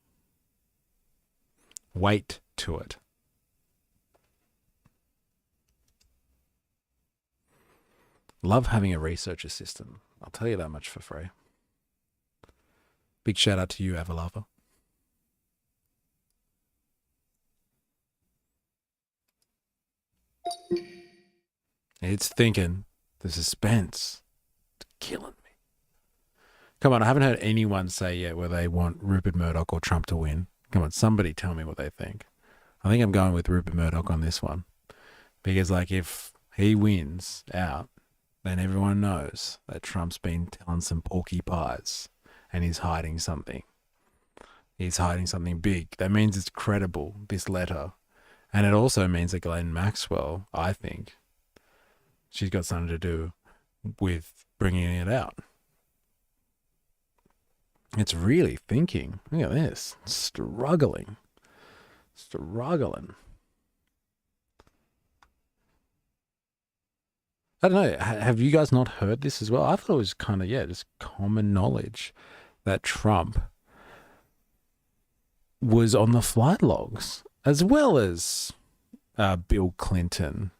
weight to it? Love having a research assistant. I'll tell you that much for free. Big shout out to you, Avalava. It's thinking. The suspense. It's killing me. Come on, I haven't heard anyone say yet whether they want Rupert Murdoch or Trump to win. Come on, somebody tell me what they think. I think I'm going with Rupert Murdoch on this one. Because, like, if he wins out, then everyone knows that Trump's been telling some porky pies and he's hiding something. He's hiding something big. That means it's credible, this letter. And it also means that Ghislaine Maxwell, I think, she's got something to do with bringing it out. It's really thinking. Look at this. Struggling. I don't know. Have you guys not heard this as well? I thought it was kind of, just common knowledge that Trump was on the flight logs, as well as Bill Clinton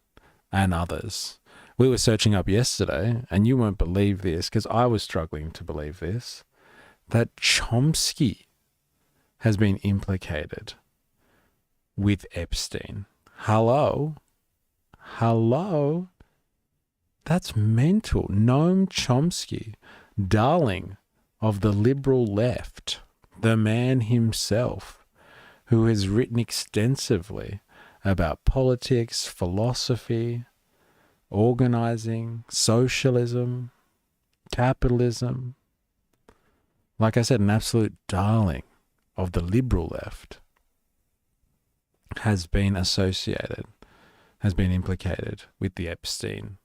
and others. We were searching up yesterday, and you won't believe this, because I was struggling to believe this, that Chomsky has been implicated with Epstein. Hello? That's mental. Noam Chomsky, darling of the liberal left, the man himself, who has written extensively about politics, philosophy, organizing, socialism, capitalism. Like I said, an absolute darling of the liberal left has been implicated with the Epstein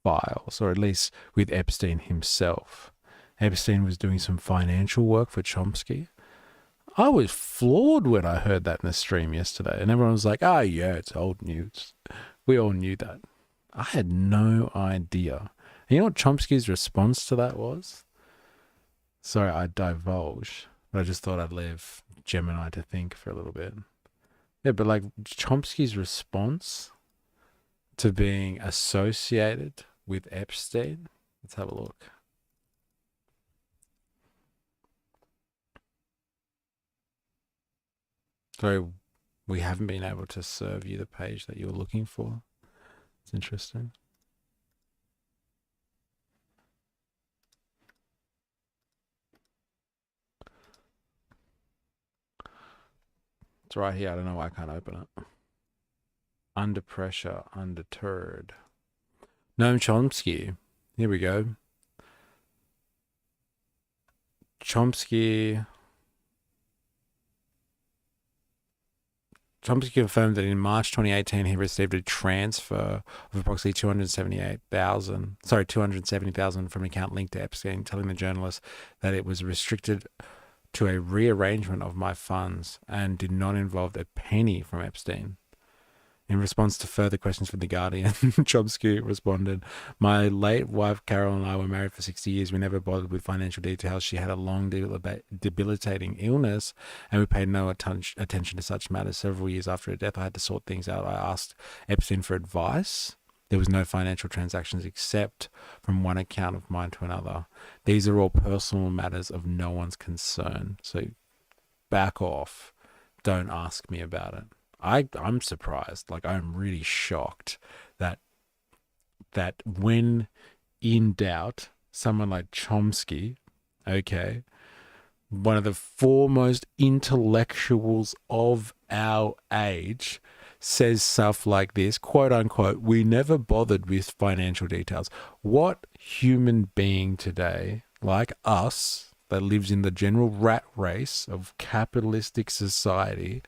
files, or at least with Epstein himself. Epstein was doing some financial work for Chomsky. I was floored when I heard that in the stream yesterday, and everyone was like, oh yeah, it's old news. We all knew that. I had no idea. And you know what Chomsky's response to that was? Sorry, I divulge, but I just thought I'd leave Gemini to think for a little bit. Yeah, but like Chomsky's response to being associated with Epstein, let's have a look. Sorry, we haven't been able to serve you the page that you're looking for. It's interesting. It's right here. I don't know why I can't open it. Under pressure, undeterred. Noam Chomsky. Here we go. Chomsky confirmed that in March 2018 he received a transfer of approximately $270,000 from an account linked to Epstein, telling the journalist that it was restricted to a rearrangement of my funds and did not involve a penny from Epstein. In response to further questions from The Guardian, Chomsky responded, "My late wife Carol and I were married for 60 years. We never bothered with financial details. She had a long, debilitating illness, and we paid no attention to such matters. Several years after her death, I had to sort things out. I asked Epstein for advice. There was no financial transactions except from one account of mine to another. These are all personal matters of no one's concern. So back off. Don't ask me about it." I'm surprised. Like, I'm really shocked that when in doubt, someone like Chomsky, okay, one of the foremost intellectuals of our age, says stuff like this, quote unquote, "We never bothered with financial details." What human being today, like us, that lives in the general rat race of capitalistic society,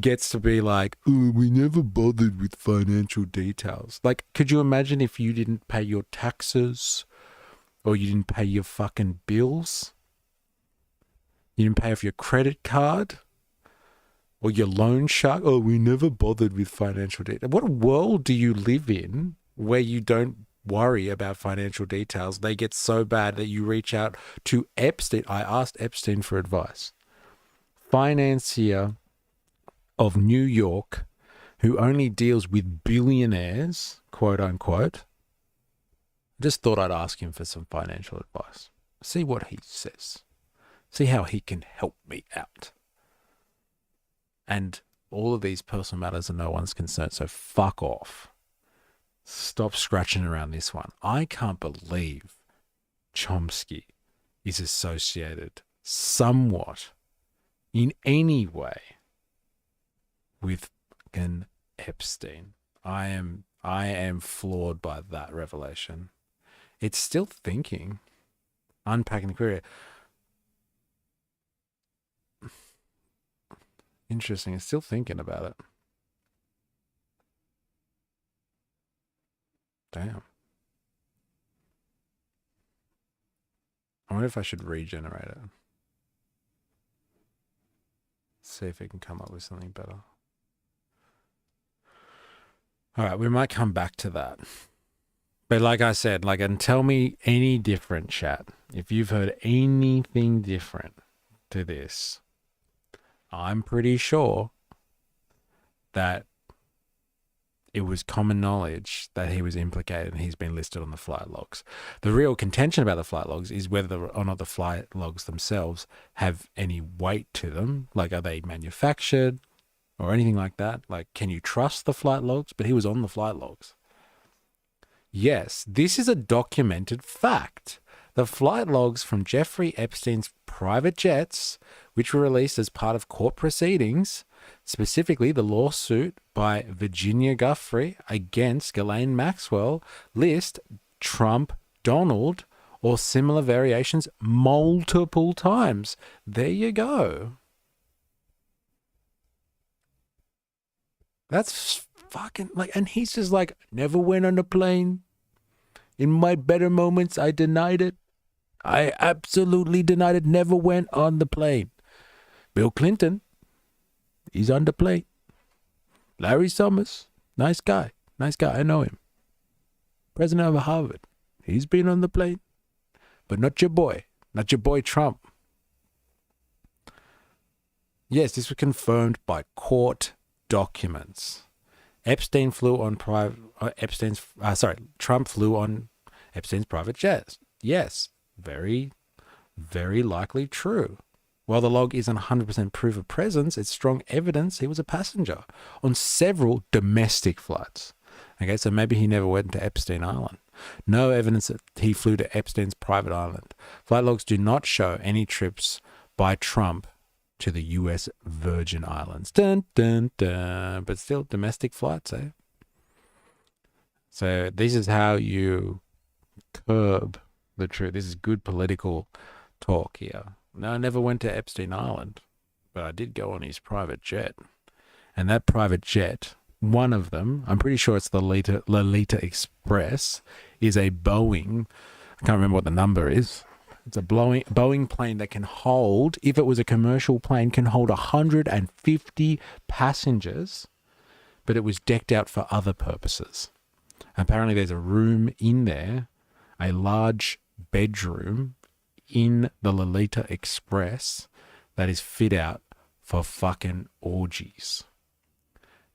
gets to be like, "Oh, we never bothered with financial details"? Like, could you imagine if you didn't pay your taxes Or you didn't pay your fucking bills? You didn't pay off your credit card? Or your loan shark? Oh, we never bothered with financial data. What world do you live in where you don't worry about financial details? They get so bad that you reach out to Epstein. I asked Epstein for advice. Financier of New York, who only deals with billionaires, quote unquote. Just thought I'd ask him for some financial advice. See what he says. See how he can help me out. And all of these personal matters are no one's concern, so fuck off. Stop scratching around this one. I can't believe Chomsky is associated somewhat in any way with fucking Epstein. I am floored by that revelation. It's still thinking, unpacking the query. Interesting. It's still thinking about it. Damn. I wonder if I should regenerate it. See if it can come up with something better. All right, we might come back to that. But like I said, and tell me any different, chat. If you've heard anything different to this, I'm pretty sure that it was common knowledge that he was implicated and he's been listed on the flight logs. The real contention about the flight logs is whether or not the flight logs themselves have any weight to them. Like, are they manufactured or anything like that? Like, can you trust the flight logs? But he was on the flight logs. Yes, this is a documented fact. The flight logs from Jeffrey Epstein's private jets, which were released as part of court proceedings, specifically the lawsuit by Virginia Giuffre against Ghislaine Maxwell, list Trump, Donald, or similar variations multiple times. There you go. That's fucking and he's just like, never went on a plane. In my better moments, I denied it. I absolutely denied it. Never went on the plane. Bill Clinton, he's on the plane. Larry Summers, nice guy. Nice guy. I know him. President of Harvard, he's been on the plane. But not your boy. Not your boy Trump. Yes, this was confirmed by court documents. Epstein flew on Trump flew on Epstein's private jets. Yes, very, very likely true. While the log isn't 100% proof of presence, it's strong evidence he was a passenger on several domestic flights. Okay, so maybe he never went to Epstein Island. No evidence that he flew to Epstein's private island. Flight logs do not show any trips by Trump to the U.S. Virgin Islands. Dun, dun, dun. But still, domestic flights, eh? So this is how you curb the truth. This is good political talk here. No, I never went to Epstein Island, but I did go on his private jet. And that private jet, one of them, I'm pretty sure it's the Lolita Express, is a Boeing. I can't remember what the number is. It's a Boeing plane that can hold, if it was a commercial plane, can hold 150 passengers, but it was decked out for other purposes. Apparently there's a room in there, a large bedroom in the Lolita Express that is fit out for fucking orgies.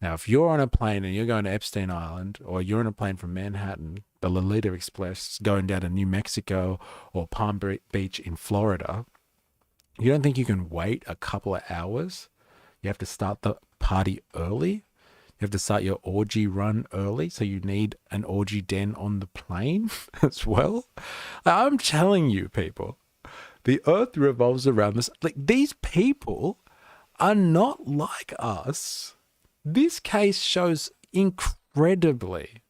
Now, if you're on a plane and you're going to Epstein Island, or you're on a plane from Manhattan, the Lolita Express going down to New Mexico or Palm Beach in Florida, you don't think you can wait a couple of hours? You have to start the party early? You have to start your orgy run early, so you need an orgy den on the plane as well? I'm telling you, people, the earth revolves around this. Like, these people are not like us. This case shows incredibly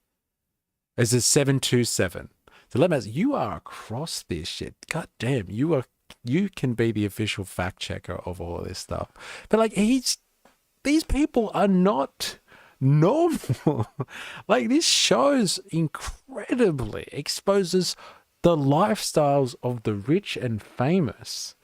as a 727. So let me ask, you are across this shit. God damn, you can be the official fact checker of all of this stuff. But like, these people are not normal. Like, this shows incredibly, exposes the lifestyles of the rich and famous.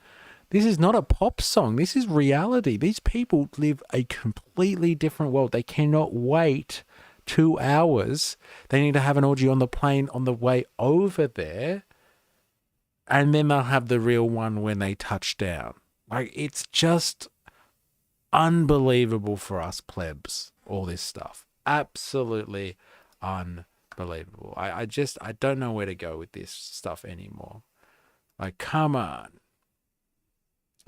This is not a pop song. This is reality. These people live a completely different world. They cannot wait 2 hours. They need to have an orgy on the plane on the way over there. And then they'll have the real one when they touch down. Like, it's just unbelievable for us plebs, all this stuff. Absolutely unbelievable. I don't know where to go with this stuff anymore. Like, come on.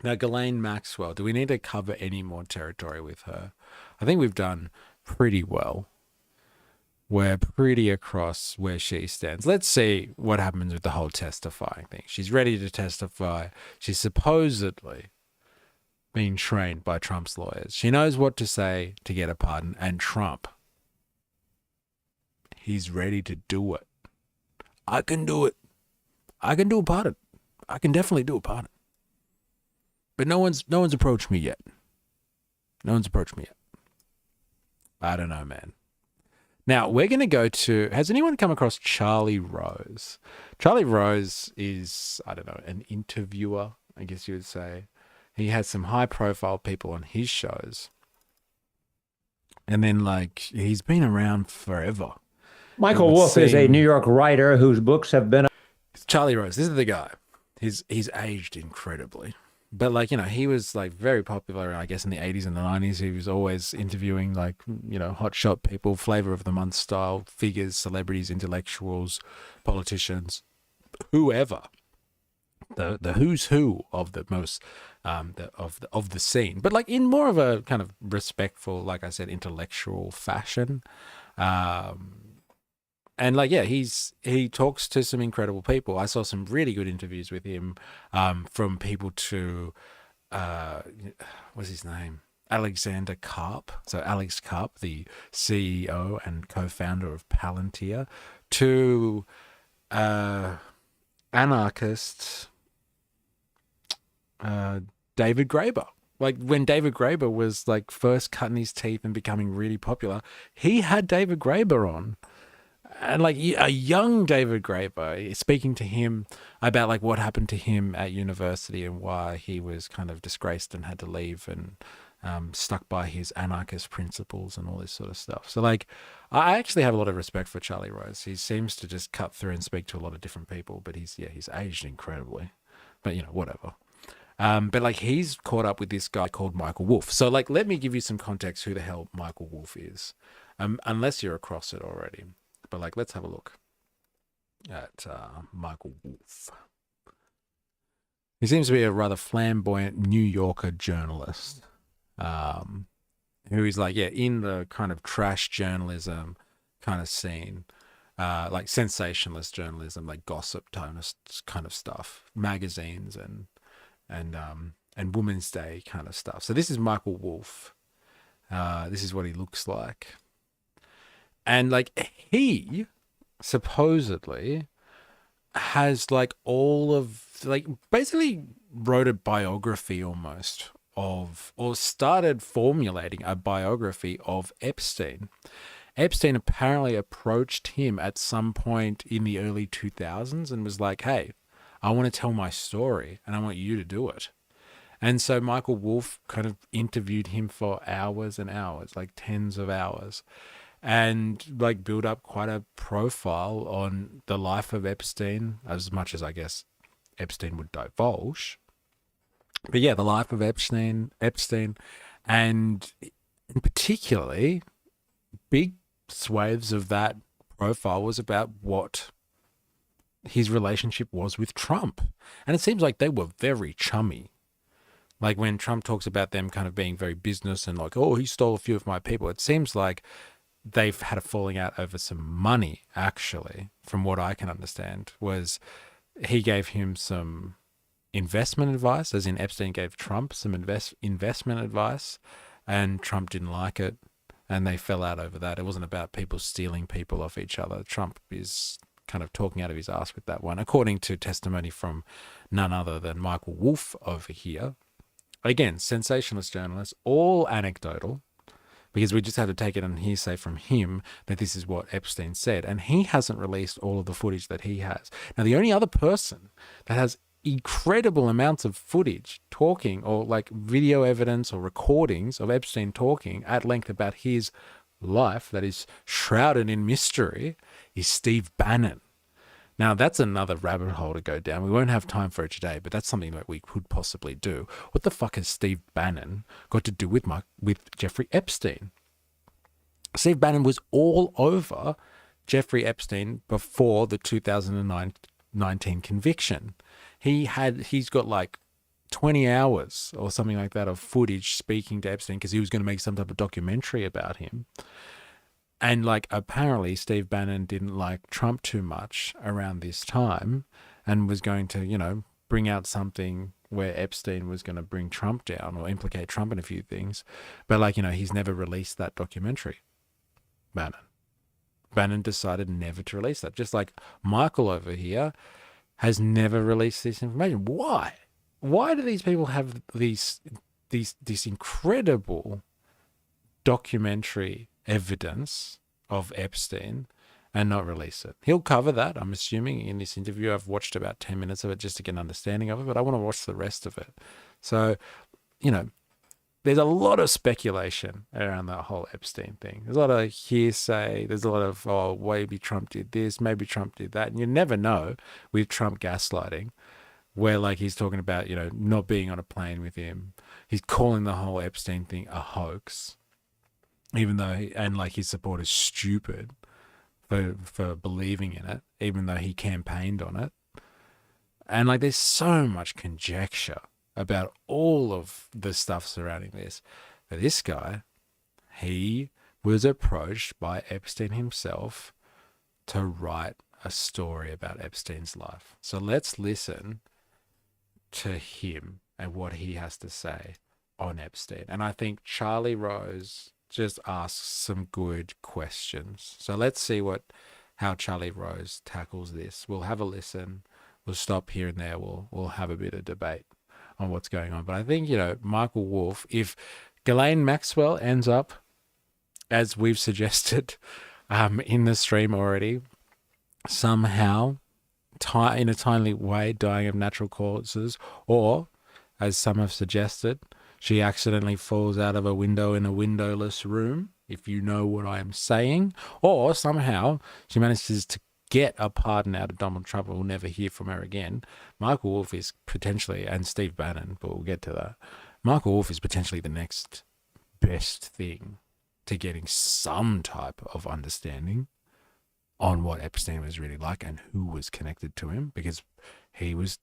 Now, Ghislaine Maxwell, do we need to cover any more territory with her? I think we've done pretty well. We're pretty across where she stands. Let's see what happens with the whole testifying thing. She's ready to testify. She's supposedly being trained by Trump's lawyers. She knows what to say to get a pardon, and Trump, he's ready to do it. I can do it. I can do a pardon. I can definitely do a pardon. But no one's approached me yet. No one's approached me yet. I don't know, man. Now, we're going to go to... Has anyone come across Charlie Rose? Charlie Rose is, I don't know, an interviewer, I guess you would say. He has some high-profile people on his shows. And then, like, he's been around forever. Michael Wolff is a New York writer whose books have been... Charlie Rose, this is the guy. He's aged incredibly. But, like, you know, he was, like, very popular, I guess, in the 80s and the 90s. He was always interviewing, like, you know, hotshot people, flavor of the month style figures, celebrities, intellectuals, politicians, whoever. The who's who of the most, of the scene. But, like, in more of a kind of respectful, like I said, intellectual fashion. And, like, yeah, he talks to some incredible people. I saw some really good interviews with him from people to, what's his name? Alexander Karp. So Alex Karp, the CEO and co-founder of Palantir, to anarchist David Graeber. Like, when David Graeber was, like, first cutting his teeth and becoming really popular, he had David Graeber on. And, like, a young David Graeber, speaking to him about, like, what happened to him at university and why he was kind of disgraced and had to leave and stuck by his anarchist principles and all this sort of stuff. So, like, I actually have a lot of respect for Charlie Rose. He seems to just cut through and speak to a lot of different people, but he's aged incredibly. But, you know, whatever. But, like, he's caught up with this guy called Michael Wolff. So, like, let me give you some context who the hell Michael Wolff is, unless you're across it already. But, like, let's have a look at Michael Wolff. He seems to be a rather flamboyant New Yorker journalist who is, like, yeah, in the kind of trash journalism kind of scene, like sensationalist journalism, like gossip kind of stuff, magazines and Women's Day kind of stuff. So this is Michael Wolff. This is what he looks like. And, like, he supposedly has, like, all of, like, basically wrote a biography almost of, or started formulating a biography of Epstein. Epstein apparently approached him at some point in the early 2000s and was like, hey, I want to tell my story and I want you to do it. And so Michael Wolff kind of interviewed him for hours and hours, like tens of hours, and, like, build up quite a profile on the life of Epstein, as much as I guess Epstein would divulge. But yeah, the life of Epstein, and particularly big swathes of that profile was about what his relationship was with Trump. And it seems like they were very chummy. Like, when Trump talks about them kind of being very business and, like, oh, he stole a few of my people, it seems like they've had a falling out over some money, actually, from what I can understand. Was he gave him some investment advice, as in Epstein gave Trump some investment advice, and Trump didn't like it, and they fell out over that. It wasn't about people stealing people off each other. Trump is kind of talking out of his ass with that one, according to testimony from none other than Michael Wolff over here. Again, sensationalist journalists, all anecdotal, because we just had to take it on hearsay from him that this is what Epstein said. And he hasn't released all of the footage that he has. Now, the only other person that has incredible amounts of footage talking, or like video evidence or recordings of Epstein talking at length about his life that is shrouded in mystery, is Steve Bannon. Now, that's another rabbit hole to go down. We won't have time for it today, but that's something that we could possibly do. What the fuck has Steve Bannon got to do with Jeffrey Epstein? Steve Bannon was all over Jeffrey Epstein before the 2019 conviction. He's got like 20 hours or something like that of footage speaking to Epstein because he was going to make some type of documentary about him. And like apparently Steve Bannon didn't like Trump too much around this time and was going to, bring out something where Epstein was going to bring Trump down or implicate Trump in a few things. But he's never released that documentary. Bannon decided never to release that. Just like Michael over here has never released this information. Why? Why do these people have this incredible documentary evidence of Epstein and not release it? He'll cover that, I'm assuming, in this interview. I've watched about 10 minutes of it just to get an understanding of it, but I want to watch the rest of it. So, there's a lot of speculation around that whole Epstein thing. There's a lot of hearsay. There's a lot of, maybe Trump did this, maybe Trump did that. And you never know with Trump gaslighting, where he's talking about, not being on a plane with him. He's calling the whole Epstein thing a hoax, even though, his support is stupid for believing in it, even though he campaigned on it. And there's so much conjecture about all of the stuff surrounding this. But this guy, he was approached by Epstein himself to write a story about Epstein's life. So let's listen to him and what he has to say on Epstein. And I think Charlie Rose just asks some good questions. So let's see how Charlie Rose tackles this. We'll have a listen. We'll stop here and there. We'll have a bit of debate on what's going on. But I think, Michael Wolff, if Ghislaine Maxwell ends up, as we've suggested in the stream already, somehow in a timely way dying of natural causes, or, as some have suggested, she accidentally falls out of a window in a windowless room, if you know what I am saying, or somehow she manages to get a pardon out of Donald Trump and we'll never hear from her again, Michael Wolff is potentially, and Steve Bannon, but we'll get to that, Michael Wolff is potentially the next best thing to getting some type of understanding on what Epstein was really like and who was connected to him, because he was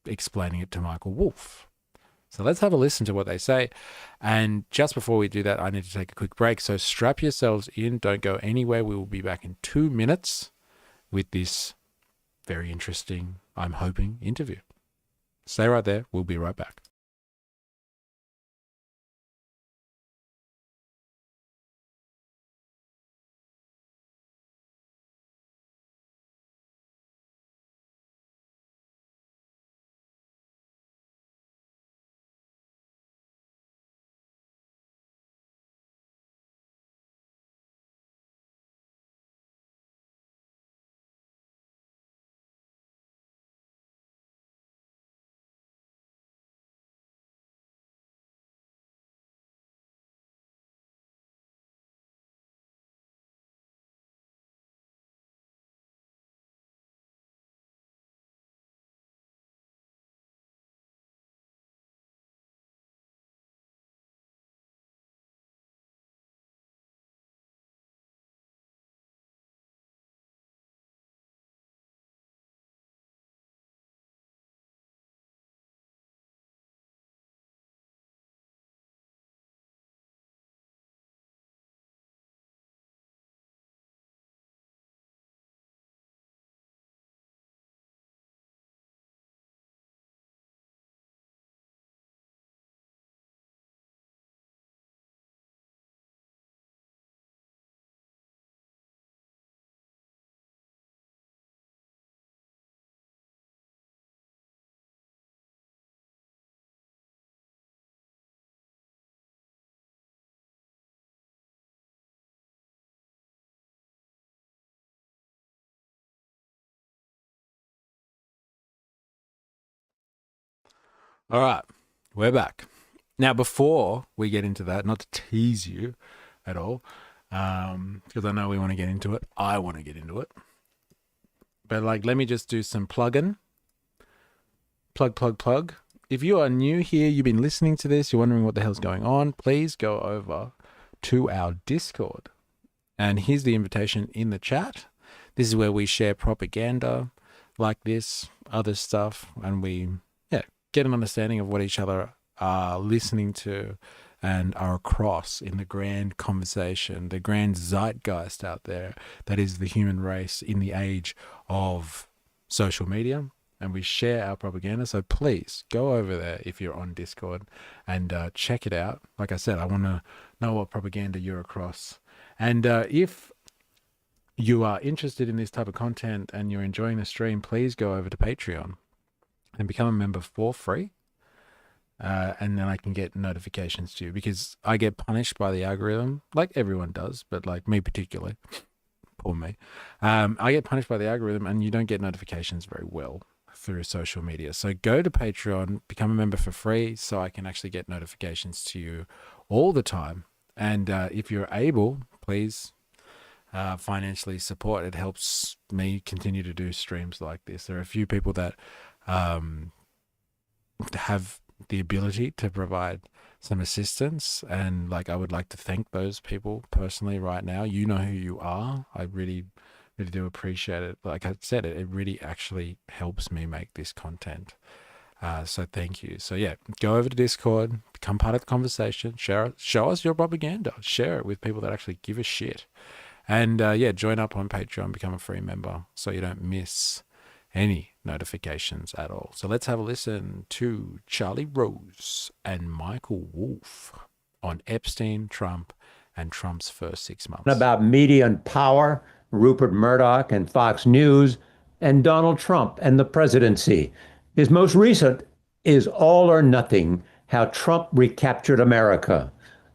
explaining it to Michael Wolff. So let's have a listen to what they say. And just before we do that, I need to take a quick break. So strap yourselves in. Don't go anywhere. We will be back in 2 minutes with this very interesting, I'm hoping, interview. Stay right there. We'll be right back. All right, we're back. Now, before we get into that, not to tease you at all, because I know we want to get into it. I want to get into it. But let me just do some plug-in. Plug. If you are new here, you've been listening to this, you're wondering what the hell's going on, please go over to our Discord. And here's the invitation in the chat. This is where we share propaganda like this, other stuff, and we get an understanding of what each other are listening to and are across in the grand conversation, the grand zeitgeist out there that is the human race in the age of social media. And we share our propaganda. So please go over there if you're on Discord and check it out. Like I said, I want to know what propaganda you're across. And if you are interested in this type of content and you're enjoying the stream, please go over to Patreon and become a member for free. And then I can get notifications to you, because I get punished by the algorithm, like everyone does, but like me particularly. Poor me. I get punished by the algorithm, and you don't get notifications very well through social media. So go to Patreon, become a member for free, so I can actually get notifications to you all the time. And if you're able, please financially support. It helps me continue to do streams like this. There are a few people that have the ability to provide some assistance, and I would like to thank those people personally right now. You know who you are. I really do appreciate it. Like I said, it really actually helps me make this content. So thank you. So yeah, go over to Discord, become part of the conversation, show us your propaganda, share it with people that actually give a shit. And join up on Patreon, become a free member so you don't miss any notifications at all. So let's have a listen to Charlie Rose and Michael Wolff on Epstein, Trump, and Trump's first 6 months. About media and power, Rupert Murdoch and Fox News, and Donald Trump and the presidency. His most recent is All or Nothing: How Trump Recaptured America.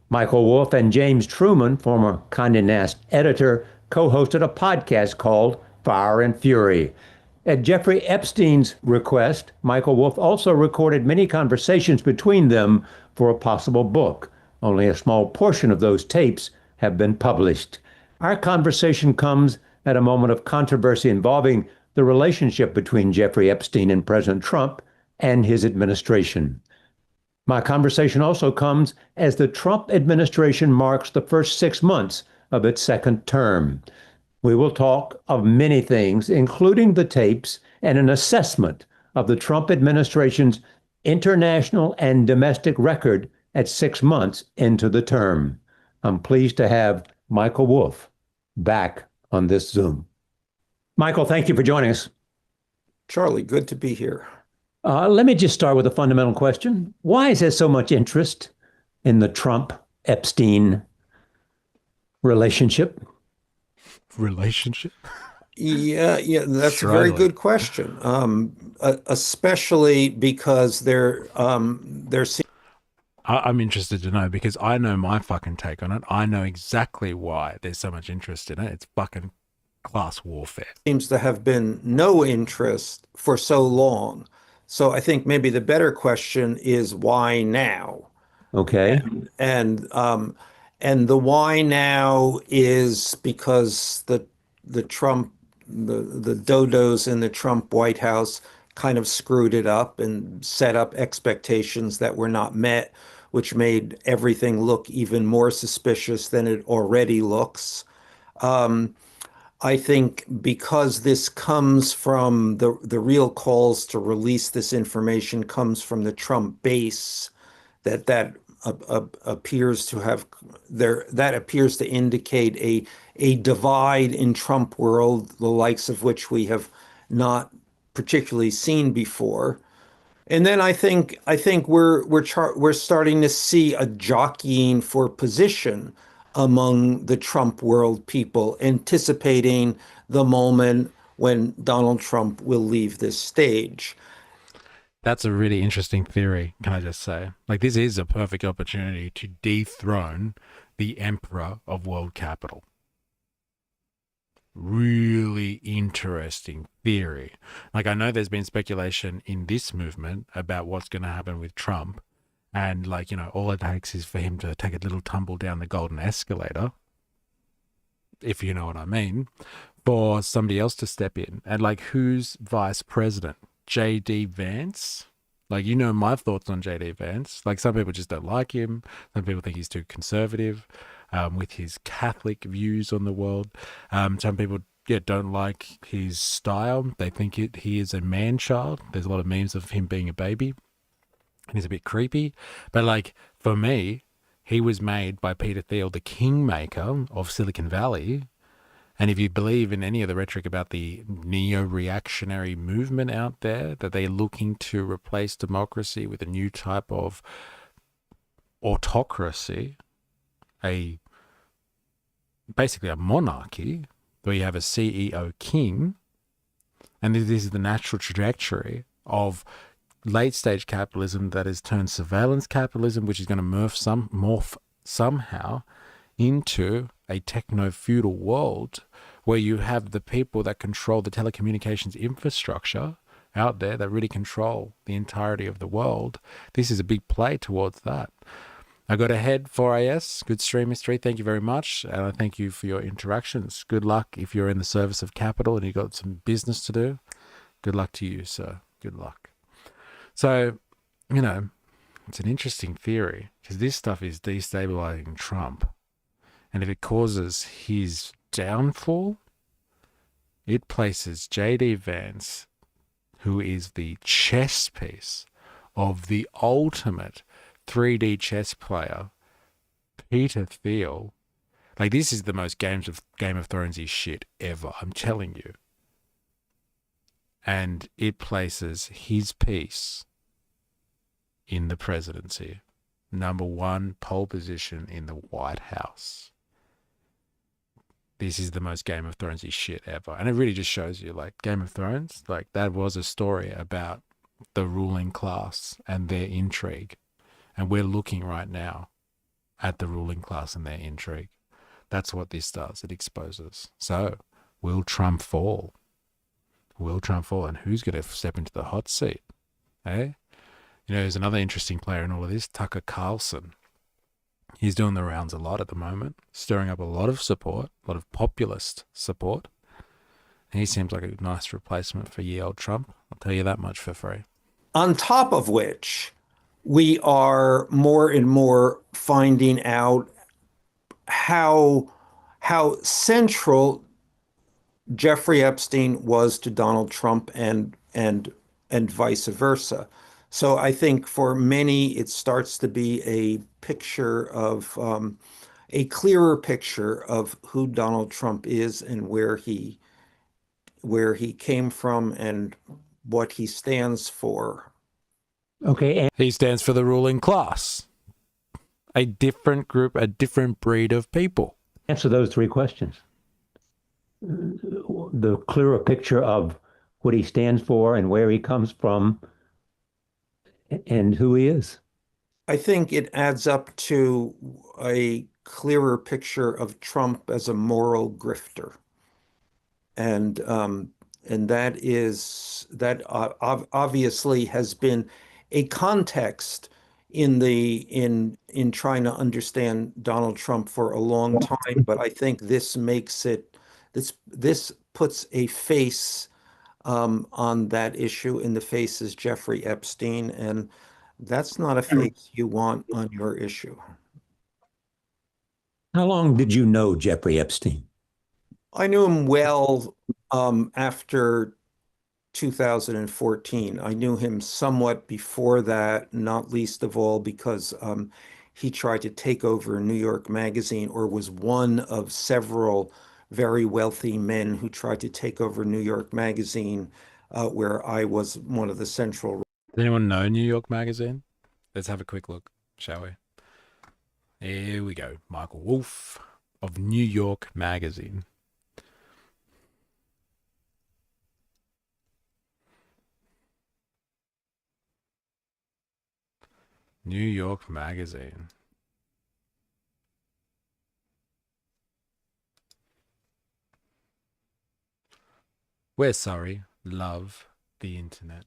Michael Wolff and James Truman, former Condé Nast editor, co-hosted a podcast called Fire and Fury. At Jeffrey Epstein's request, Michael Wolff also recorded many conversations between them for a possible book. Only a small portion of those tapes have been published. Our conversation comes at a moment of controversy involving the relationship between Jeffrey Epstein and President Trump and his administration. My conversation also comes as the Trump administration marks the first 6 months of its second term. We will talk of many things, including the tapes and an assessment of the Trump administration's international and domestic record at 6 months into the term. I'm pleased to have Michael Wolff back on this Zoom. Michael, thank you for joining us. Charlie, good to be here. Let me just start with a fundamental question. Why is there so much interest in the Trump-Epstein relationship? Yeah, that's a very good question. Especially because I'm interested to know, because I know my fucking take on it. I know exactly why there's so much interest in it. It's fucking class warfare. Seems to have been no interest for so long. So I think maybe the better question is why now? Okay. And the why now is because the dodos in the Trump White House kind of screwed it up and set up expectations that were not met, which made everything look even more suspicious than it already looks. I think because this comes from the real calls to release this information comes from the Trump base, that appears to indicate a divide in Trump world, the likes of which we have not particularly seen before. And then I think we're starting to see a jockeying for position among the Trump world people, anticipating the moment when Donald Trump will leave this stage. That's a really interesting theory, can I just say? This is a perfect opportunity to dethrone the emperor of world capital. really interesting theory. Like, I know there's been speculation in this movement about what's going to happen with Trump. And, like, you know, all it takes is for him to take a little tumble down the golden escalator, if you know what I mean, for somebody else to step in. And, like, who's vice president? J.D. Vance? Like, you know my thoughts on J.D. Vance. Like, some people just don't like him. Some people think he's too conservative with his Catholic views on the world. Some people don't like his style. They think he is a man-child. There's a lot of memes of him being a baby. And he's a bit creepy. But, like, for me, he was made by Peter Thiel, the kingmaker of Silicon Valley. And if you believe in any of the rhetoric about the neo-reactionary movement out there, that they're looking to replace democracy with a new type of autocracy, basically a monarchy, where you have a CEO king, and this is the natural trajectory of late-stage capitalism that has turned surveillance capitalism, which is going to morph somehow into a techno-feudal world where you have the people that control the telecommunications infrastructure out there that really control the entirety of the world. This is a big play towards that. I got ahead 4AS. Good stream, Mystery. Thank you very much. And I thank you for your interactions. Good luck if you're in the service of capital and you've got some business to do. Good luck to you, sir. Good luck. So, you know, it's an interesting theory because this stuff is destabilizing Trump. And if it causes his downfall, it places J.D. Vance, who is the chess piece of the ultimate 3D chess player, Peter Thiel. Like, this is the most Game of Thrones-y shit ever, I'm telling you. And it places his piece in the presidency. Number one pole position in the White House. This is the most Game of Thrones-y shit ever. And it really just shows you, like, Game of Thrones, like, that was a story about the ruling class and their intrigue. And we're looking right now at the ruling class and their intrigue. That's what this does. It exposes. So, will Trump fall? Will Trump fall? And who's going to step into the hot seat? Eh? You know, there's another interesting player in all of this, Tucker Carlson. He's doing the rounds a lot at the moment, stirring up a lot of support, a lot of populist support. And he seems like a nice replacement for ye old Trump. I'll tell you that much for free. On top of which, we are more and more finding out how central Jeffrey Epstein was to Donald Trump and vice versa. So I think for many, it starts to be a picture of a clearer picture of who Donald Trump is and where he came from and what he stands for. Okay. He stands for the ruling class. A different group, a different breed of people. Answer those three questions. The clearer picture of what he stands for and where he comes from and who he is. I think it adds up to a clearer picture of Trump as a moral grifter. And that obviously has been a context in trying to understand Donald Trump for a long time, but I think this makes it this puts a face on that issue, and the face is Jeffrey Epstein, and that's not a face you want on your issue. How long did you know Jeffrey Epstein? I knew him well after 2014. I knew him somewhat before that, not least of all because he tried to take over New York Magazine, or was one of several very wealthy men who tried to take over New York Magazine, where I was one of the central. Does anyone know New York Magazine? Let's have a quick look, shall we? Here we go. Michael Wolff of New York Magazine. New York Magazine. We're sorry. Love the internet.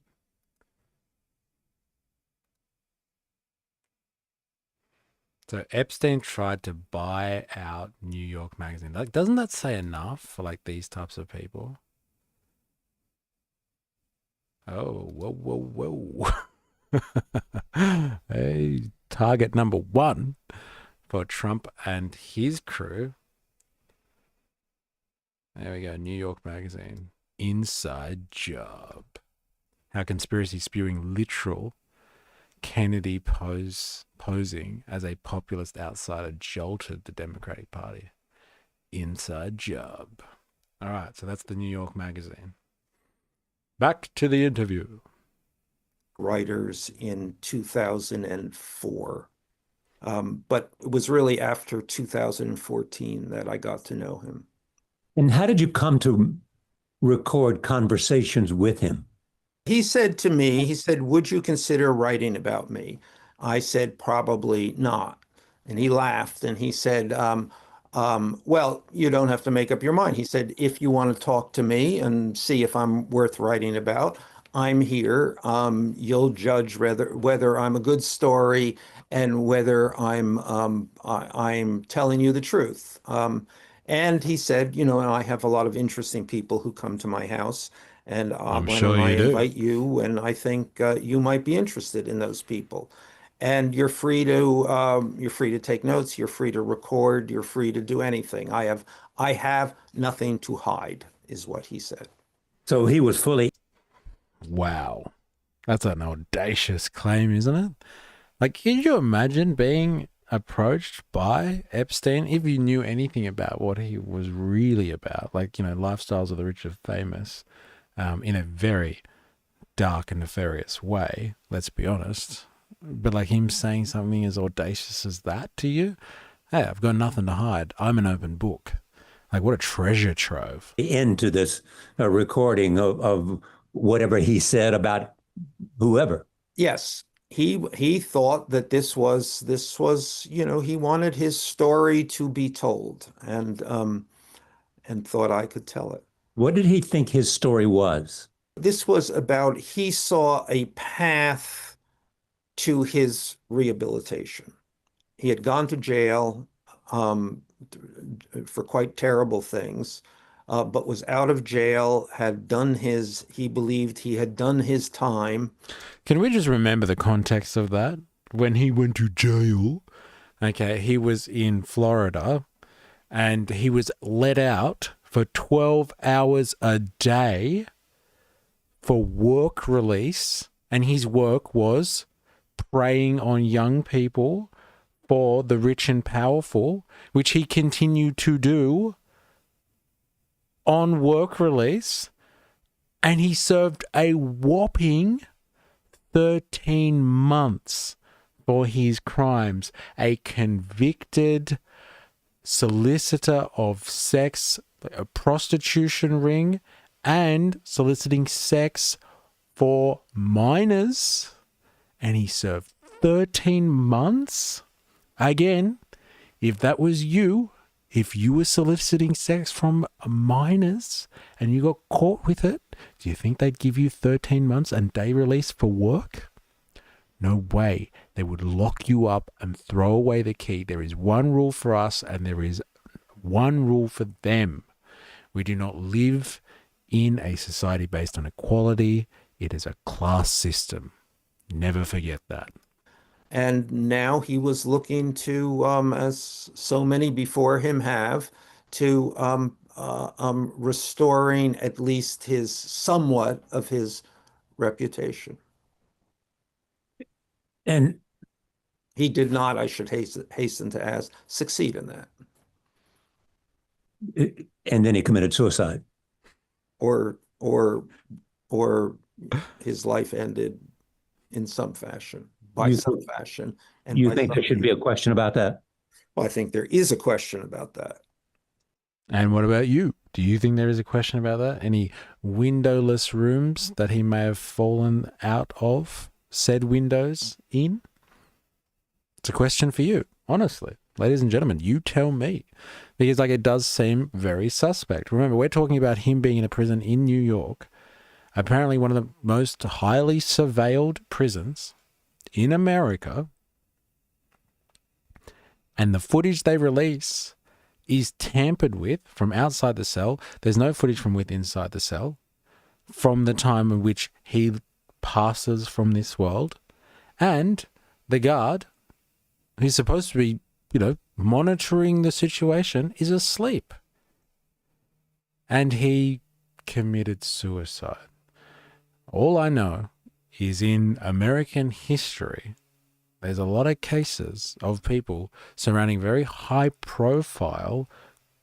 So Epstein tried to buy out New York Magazine. Like, doesn't that say enough for like these types of people? Oh, whoa. Hey, target number one for Trump and his crew. There we go. New York Magazine. Inside job. How conspiracy spewing literal Kennedy posing as a populist outsider jolted the Democratic Party. Inside job. All right, so that's the New York Magazine. Back to the interview. Writers in 2004. But it was really after 2014 that I got to know him. And how did you come to record conversations with him? He said to me, he said, would you consider writing about me? I said, probably not. And he laughed and he said, well, you don't have to make up your mind. He said, if you want to talk to me and see if I'm worth writing about, I'm here. You'll judge whether I'm a good story and whether I'm telling you the truth. And he said, you know, I have a lot of interesting people who come to my house, and I'm why sure don't I you do. invite you? And I think you might be interested in those people. And you're free to take notes. You're free to record. You're free to do anything. I have nothing to hide, is what he said. So he was fully. Wow. That's an audacious claim, isn't it? Like, can you imagine being approached by Epstein if you knew anything about what he was really about? Like, you know, lifestyles of the rich and famous, in a very dark and nefarious way, let's be honest. But like him saying something as audacious as that to you, hey, I've got nothing to hide. I'm an open book. Like, what a treasure trove. Into this recording of whatever he said about whoever. Yes, he thought that this was, you know, he wanted his story to be told, and thought I could tell it. What did he think his story was? This was about, he saw a path to his rehabilitation. He had gone to jail for quite terrible things, but was out of jail, he believed he had done his time. Can we just remember the context of that? When he went to jail, okay, he was in Florida and he was let out for 12 hours a day for work release. And his work was preying on young people for the rich and powerful, which he continued to do on work release. And he served a whopping 13 months for his crimes. A convicted solicitor of sex, a prostitution ring, and soliciting sex for minors. And he served 13 months. Again, if that was you, if you were soliciting sex from minors and you got caught with it, do you think they'd give you 13 months and day release for work? No way. They would lock you up and throw away the key. There is one rule for us and there is one rule for them. We do not live in a society based on equality. It is a class system. Never forget that. And now he was looking to, as so many before him have, to restoring at least somewhat of his reputation. And he did not, I should hasten to ask, succeed in that. And then he committed suicide. Or his life ended in some fashion. Fashion. And you think there should be a question about that? Well, I think there is a question about that. And what about you? Do you think there is a question about that? Any windowless rooms that he may have fallen out of said windows in? It's a question for you, honestly. Ladies and gentlemen, you tell me. Because like it does seem very suspect. Remember, we're talking about him being in a prison in New York, apparently one of the most highly surveilled prisons in America. And the footage they release is tampered with from outside the cell. There's no footage from inside the cell from the time in which he passes from this world. And the guard, who's supposed to be, monitoring the situation, is asleep. And he committed suicide. All I know is in American history, there's a lot of cases of people surrounding very high-profile,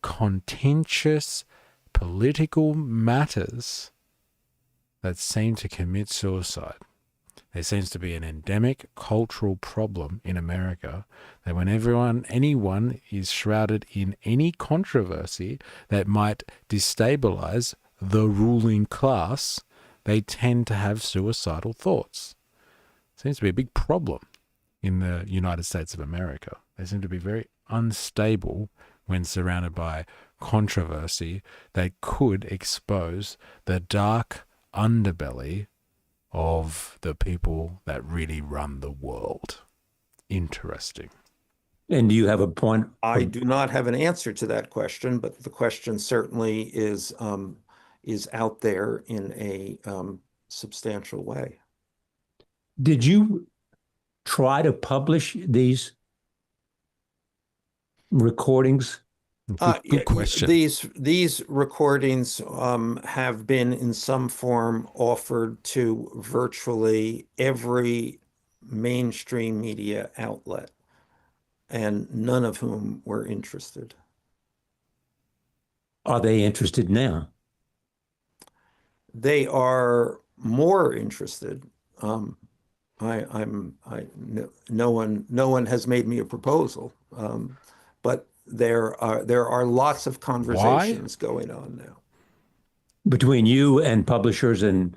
contentious political matters that seem to commit suicide. There seems to be an endemic cultural problem in America that when anyone is shrouded in any controversy that might destabilize the ruling class, they tend to have suicidal thoughts. Seems to be a big problem in the United States of America. They seem to be very unstable when surrounded by controversy that could expose the dark underbelly of the people that really run the world. Interesting. And do you have a point? I do not have an answer to that question, but the question certainly is out there in a substantial way. Did you try to publish these recordings? Good question. These recordings have been in some form offered to virtually every mainstream media outlet, and none of whom were interested. Are they interested now? They are more interested. No one has made me a proposal, but there are lots of conversations going on now between you and publishers and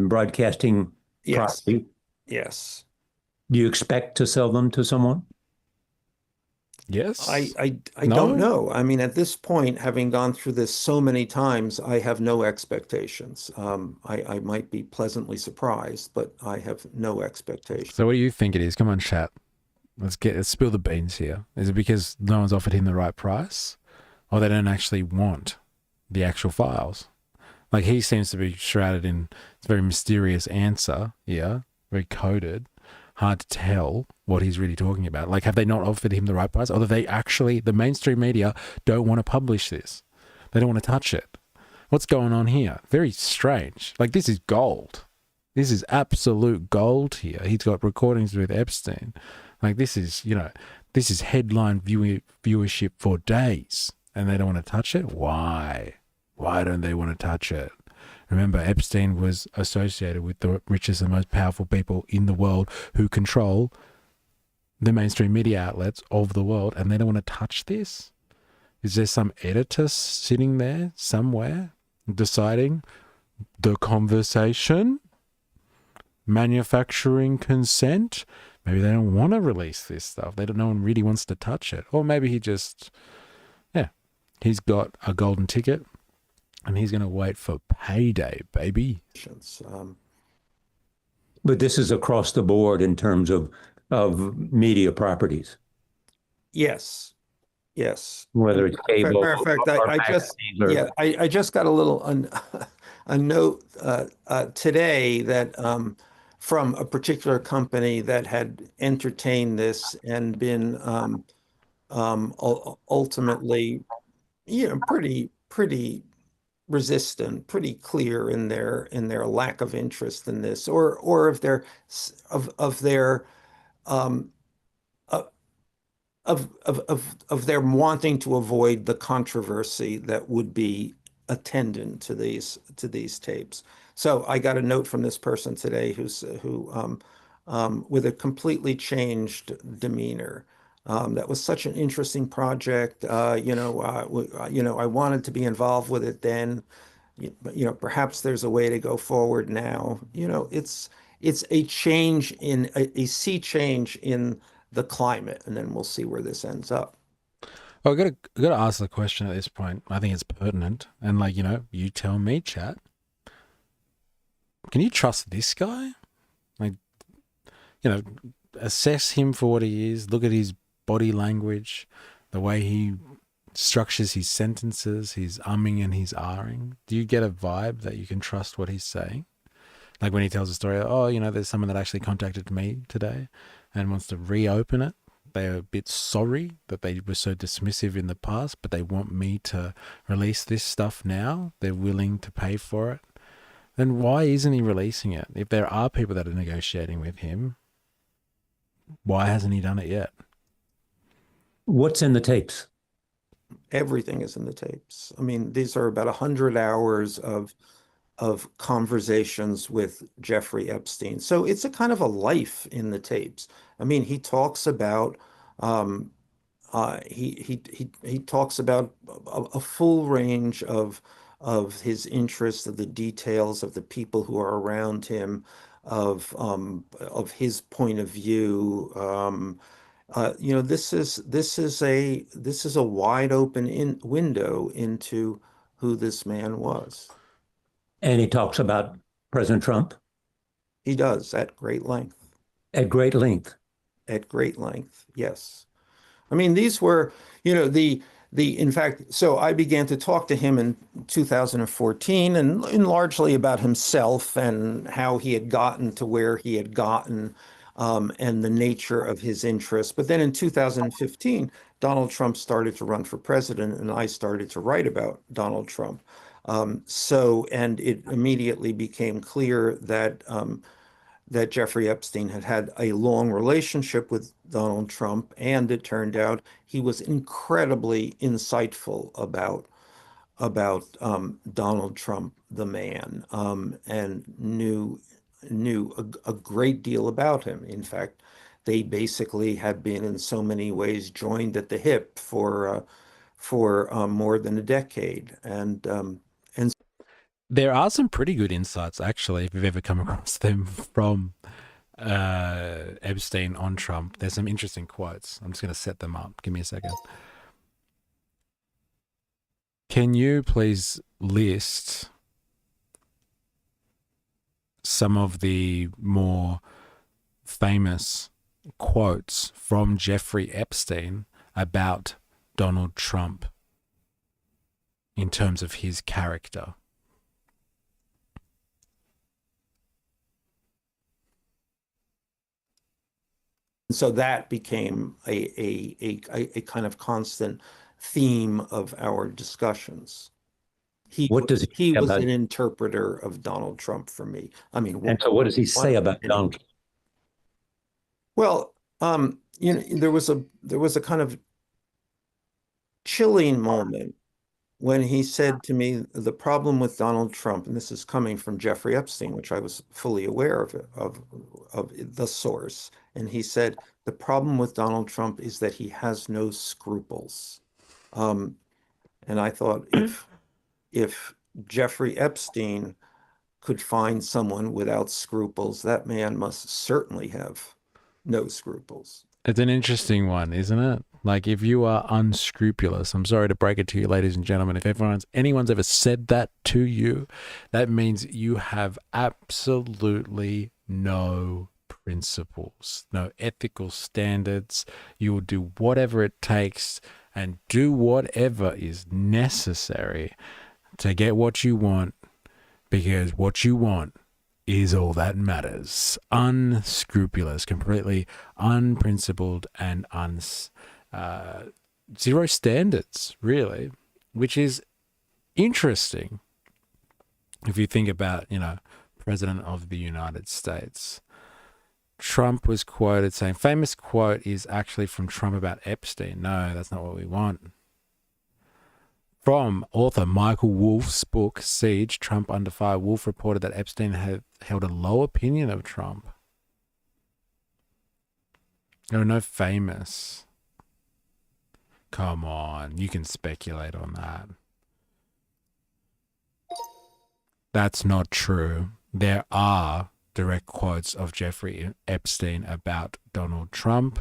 broadcasting property. Yes. Do you expect to sell them to someone? Yes. I don't know. I mean, at this point, having gone through this so many times, I have no expectations. I might be pleasantly surprised, but I have no expectations. So what do you think it is? Come on, chat. Let's spill the beans here. Is it because no one's offered him the right price, or they don't actually want the actual files? Like, he seems to be shrouded in a very mysterious answer here, very coded, hard to tell what he's really talking about. Like, have they not offered him the right price, or do they actually, the mainstream media, don't want to publish this? They don't want to touch it. What's going on here? Very strange. Like, this is gold. This is absolute gold here. He's got recordings with Epstein. Like, this is, this is headline viewership for days, and they don't want to touch it? Why? Why don't they want to touch it? Remember, Epstein was associated with the richest and most powerful people in the world who control the mainstream media outlets of the world, and they don't want to touch this? Is there some editor sitting there somewhere deciding the conversation? Manufacturing consent? Maybe they don't want to release this stuff. No one really wants to touch it. Or maybe he just, he's got a golden ticket and he's going to wait for payday, baby. But this is across the board in terms of media properties. Yes. Whether it's cable. Matter of fact, I just got a little a note today that from a particular company that had entertained this and been ultimately, pretty resistant, pretty clear in their lack of interest in this, or of their wanting to avoid the controversy that would be attendant to these tapes. So I got a note from this person today who with a completely changed demeanor. That was such an interesting project. I wanted to be involved with it then. Perhaps there's a way to go forward now. It's a change a sea change in the climate, and then we'll see where this ends up. Well, I gotta ask the question at this point. I think it's pertinent, and like you tell me, chat. Can you trust this guy? Like, assess him for what he is. Look at his body language, the way he structures his sentences, his umming and his ahhing. Do you get a vibe that you can trust what he's saying? Like when he tells a story, there's someone that actually contacted me today and wants to reopen it. They're a bit sorry that they were so dismissive in the past, but they want me to release this stuff now. They're willing to pay for it. Then why isn't he releasing it? If there are people that are negotiating with him, why hasn't he done it yet? What's in the tapes? Everything is in the tapes. I mean, these are about 100 hours of conversations with Jeffrey Epstein. So it's a kind of a life in the tapes. I mean, he talks about he talks about a full range of his interests, of the details of the people who are around him, of his point of view. This is a wide open window into who this man was. And he talks about President Trump? He does, at great length. At great length? At great length, yes. I mean, these were, in fact, so I began to talk to him in 2014 and largely about himself and how he had gotten to where he had gotten and the nature of his interests. But then in 2015, Donald Trump started to run for president and I started to write about Donald Trump. And it immediately became clear that that Jeffrey Epstein had a long relationship with Donald Trump, and it turned out he was incredibly insightful about Donald Trump, the man, and knew a great deal about him. In fact, they basically had been in so many ways joined at the hip for more than a decade, and there are some pretty good insights, actually, if you've ever come across them from Epstein on Trump. There's some interesting quotes. I'm just going to set them up. Give me a second. Can you please list some of the more famous quotes from Jeffrey Epstein about Donald Trump in terms of his character? So that became a kind of constant theme of our discussions. He was an interpreter of Donald Trump for me. I mean, and so what does he say about Donald Trump? Well, there was a kind of chilling moment when he said to me, the problem with Donald Trump, and this is coming from Jeffrey Epstein, which I was fully aware of the source, and he said, the problem with Donald Trump is that he has no scruples. And I thought, if Jeffrey Epstein could find someone without scruples, that man must certainly have no scruples. It's an interesting one, isn't it? Like, if you are unscrupulous, I'm sorry to break it to you, ladies and gentlemen, if anyone's ever said that to you, that means you have absolutely no principles, no ethical standards. You will do whatever it takes and do whatever is necessary to get what you want, because what you want is all that matters. Unscrupulous, completely unprincipled, and zero standards, really, which is interesting if you think about, President of the United States. Trump was quoted saying, famous quote is actually from Trump about Epstein. No, that's not what we want. From author Michael Wolff's book, Siege, Trump Under Fire, Wolff reported that Epstein had held a low opinion of Trump. There are no famous. Come on, you can speculate on that. That's not true. There are direct quotes of Jeffrey Epstein about Donald Trump.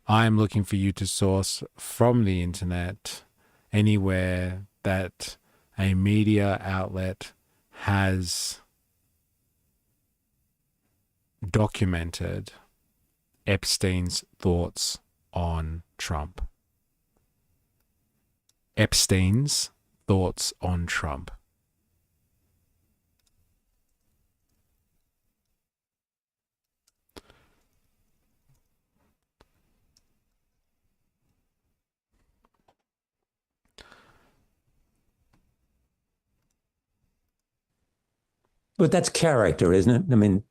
I'm looking for you to source from the internet anywhere that a media outlet has documented Epstein's thoughts on Trump. Epstein's thoughts on Trump. But that's character, isn't it? I mean,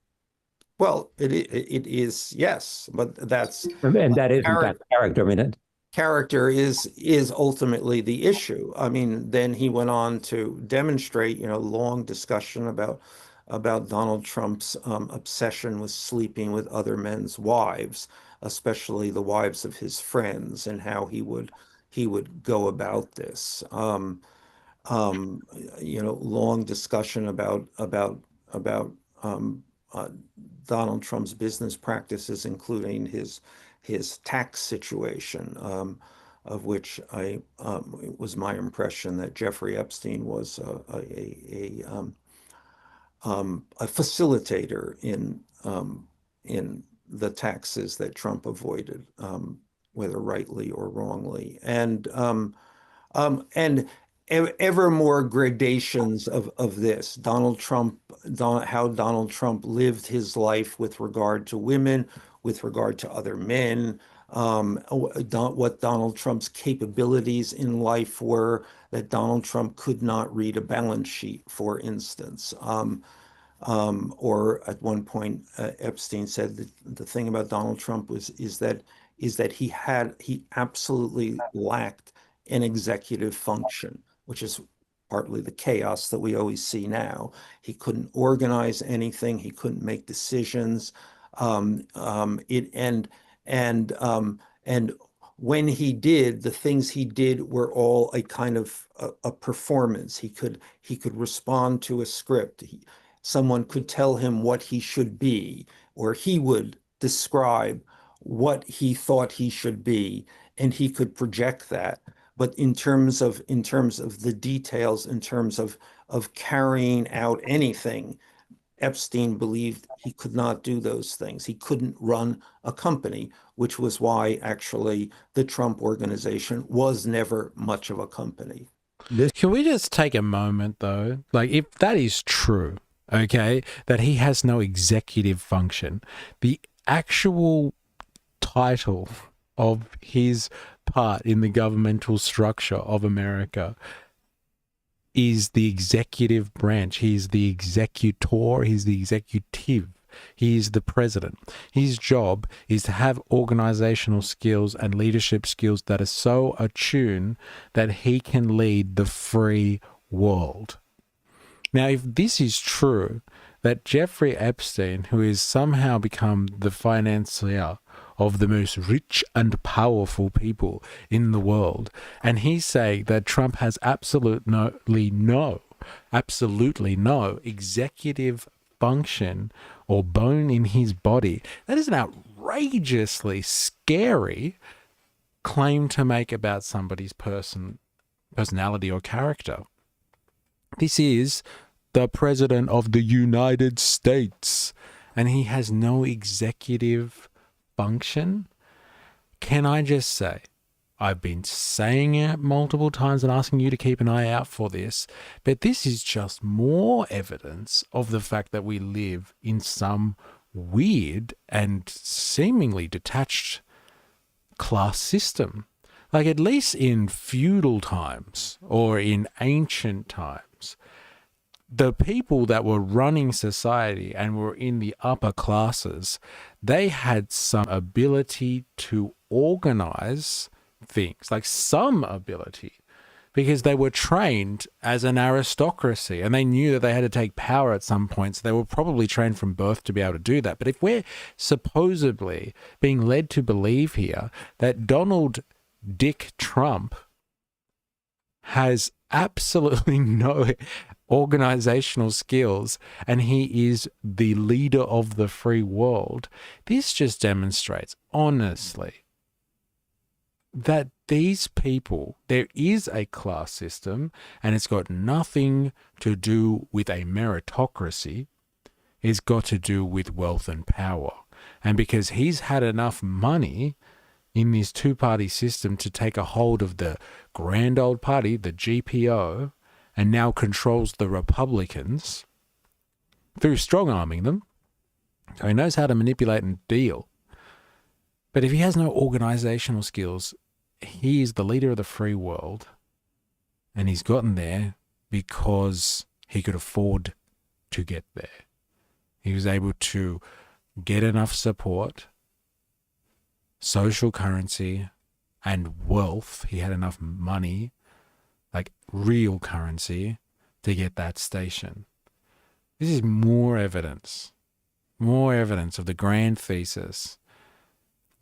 Well, it is, yes, but that's and that isn't that character. I mean, character is ultimately the issue. I mean, then he went on to demonstrate, long discussion about Donald Trump's obsession with sleeping with other men's wives, especially the wives of his friends, and how he would go about this. Long discussion about Donald Trump's business practices, including his tax situation, of which it was my impression that Jeffrey Epstein was a facilitator in the taxes that Trump avoided, whether rightly or wrongly, and ever more gradations of this. How Donald Trump lived his life with regard to women, with regard to other men, what Donald Trump's capabilities in life were, that Donald Trump could not read a balance sheet, for instance. Or at one point, Epstein said that the thing about Donald Trump is that he absolutely lacked an executive function, which is partly the chaos that we always see now. He couldn't organize anything. He couldn't make decisions. And when he did, the things he did were all a kind of a performance. He could respond to a script. Someone could tell him what he should be, or he would describe what he thought he should be, and he could project that. But in terms of the details, in terms of carrying out anything, Epstein believed he could not do those things. He couldn't run a company, which was why actually the Trump organization was never much of a company. Can we just take a moment though? Like, if that is true, okay, that he has no executive function, the actual title of his part in the governmental structure of America is the executive branch. He's the executor, he's the executive, he is the president. His job is to have organizational skills and leadership skills that are so attuned that he can lead the free world. Now, if this is true, that Jeffrey Epstein, who has somehow become the financier of the most rich and powerful people in the world, and he's saying that Trump has absolutely no executive function or bone in his body, that is an outrageously scary claim to make about somebody's personality or character. This is the president of the United States, and he has no executive function. Can I just say, I've been saying it multiple times and asking you to keep an eye out for this, but this is just more evidence of the fact that we live in some weird and seemingly detached class system. Like, at least in feudal times or in ancient times, the people that were running society and were in the upper classes, they had some ability to organize things, like some ability, because they were trained as an aristocracy and they knew that they had to take power at some point. So they were probably trained from birth to be able to do that. But if we're supposedly being led to believe here that Donald Dick Trump has absolutely no organizational skills and he is the leader of the free world, this just demonstrates, honestly, that these people, there is a class system, and it's got nothing to do with a meritocracy. It's got to do with wealth and power. And because he's had enough money in this two-party system to take a hold of the grand old party, the GPO, and now controls the Republicans through strong-arming them. So he knows how to manipulate and deal. But if he has no organizational skills, he is the leader of the free world, and he's gotten there because he could afford to get there. He was able to get enough support, social currency, and wealth. He had enough money, like real currency, to get that station. This is more evidence of the grand thesis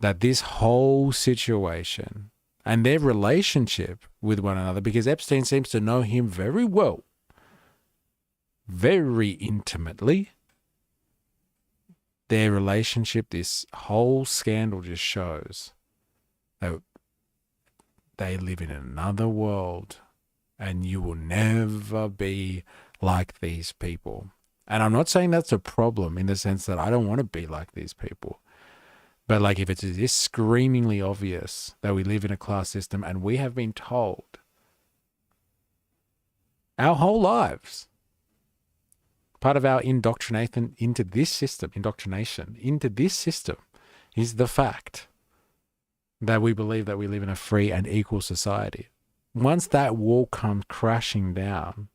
that this whole situation and their relationship with one another, because Epstein seems to know him very well, very intimately, their relationship, this whole scandal just shows that they live in another world, and you will never be like these people. And I'm not saying that's a problem in the sense that I don't want to be like these people. But like, if it's this screamingly obvious that we live in a class system, and we have been told our whole lives, part of our indoctrination into this system is the fact that we believe that we live in a free and equal society. Once that wall comes crashing down,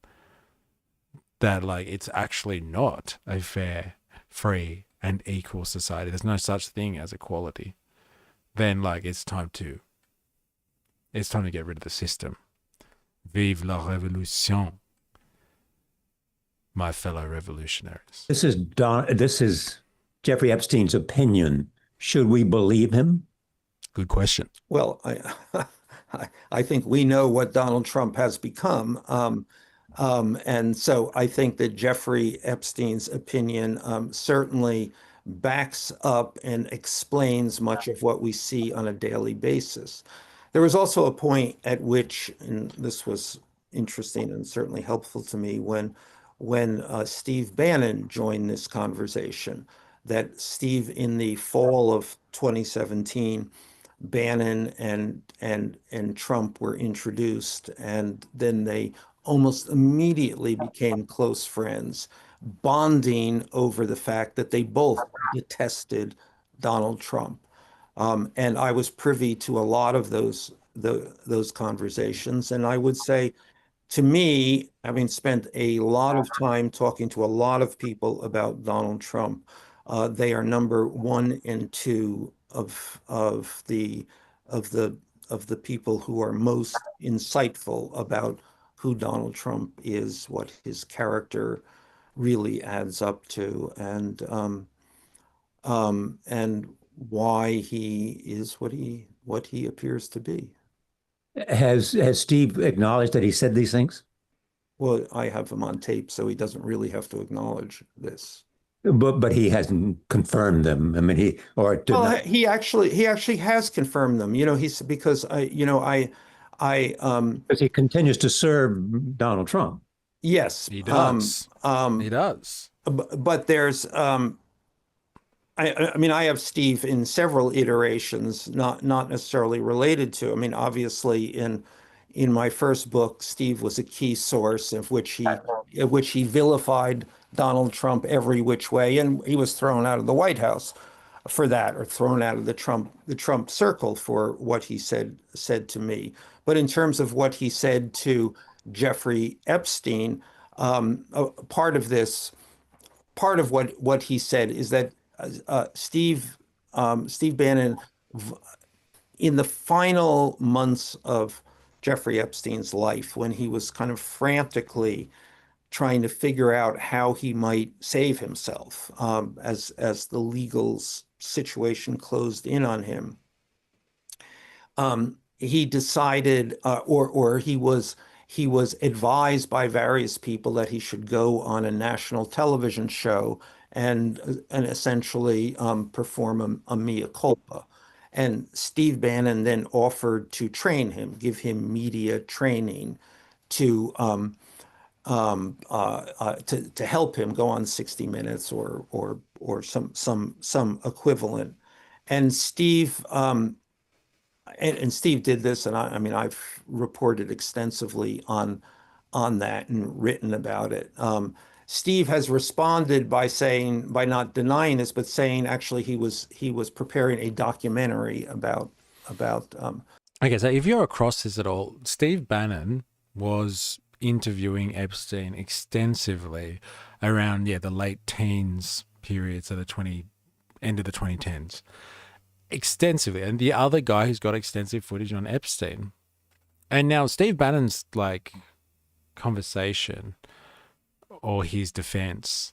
that like it's actually not a fair, free, and equal society, there's no such thing as equality, then like it's time to get rid of the system. Vive la révolution, my fellow revolutionaries. This is Jeffrey Epstein's opinion. Should we believe him? Good question. Well, I think we know what Donald Trump has become. And so I think that Jeffrey Epstein's opinion certainly backs up and explains much of what we see on a daily basis. There was also a point at which, and this was interesting and certainly helpful to me, when Steve Bannon joined this conversation, that Steve, in the fall of 2017, Bannon and Trump were introduced, and then they almost immediately became close friends, bonding over the fact that they both detested Donald Trump. And I was privy to a lot of those conversations, and I would say, to me, having spent a lot of time talking to a lot of people about Donald Trump, they are number one and two of the people who are most insightful about who Donald Trump is, what his character really adds up to, and why he is what he appears to be. Has Steve acknowledged that he said these things? Well, I have him on tape, so he doesn't really have to acknowledge this. But he hasn't confirmed them. I mean, he actually has confirmed them. You know, because he continues to serve Donald Trump. Yes, he does. He does. But there's I mean, I have Steve in several iterations, not necessarily related to. I mean, obviously, in my first book, Steve was a key source of which he vilified Donald Trump every which way, and he was thrown out of the White House for that, or thrown out of the Trump circle for what he said to me. But in terms of what he said to Jeffrey Epstein, part of what he said is that Steve Bannon, in the final months of Jeffrey Epstein's life, when he was kind of frantically trying to figure out how he might save himself as the legal situation closed in on him, he decided, or he was advised by various people that he should go on a national television show and essentially perform a mea culpa. And Steve Bannon then offered to train him, give him media training to help him go on 60 Minutes or some equivalent. And Steve and Steve did this, and I mean I've reported extensively on that and written about it. Steve has responded by not denying this, but saying actually he was preparing a documentary about. Okay, so if you're across this at all, Steve Bannon was interviewing Epstein extensively around the late teens period, so the end of the 2010s, extensively, and the other guy who's got extensive footage on Epstein, and now Steve Bannon's like conversation or his defense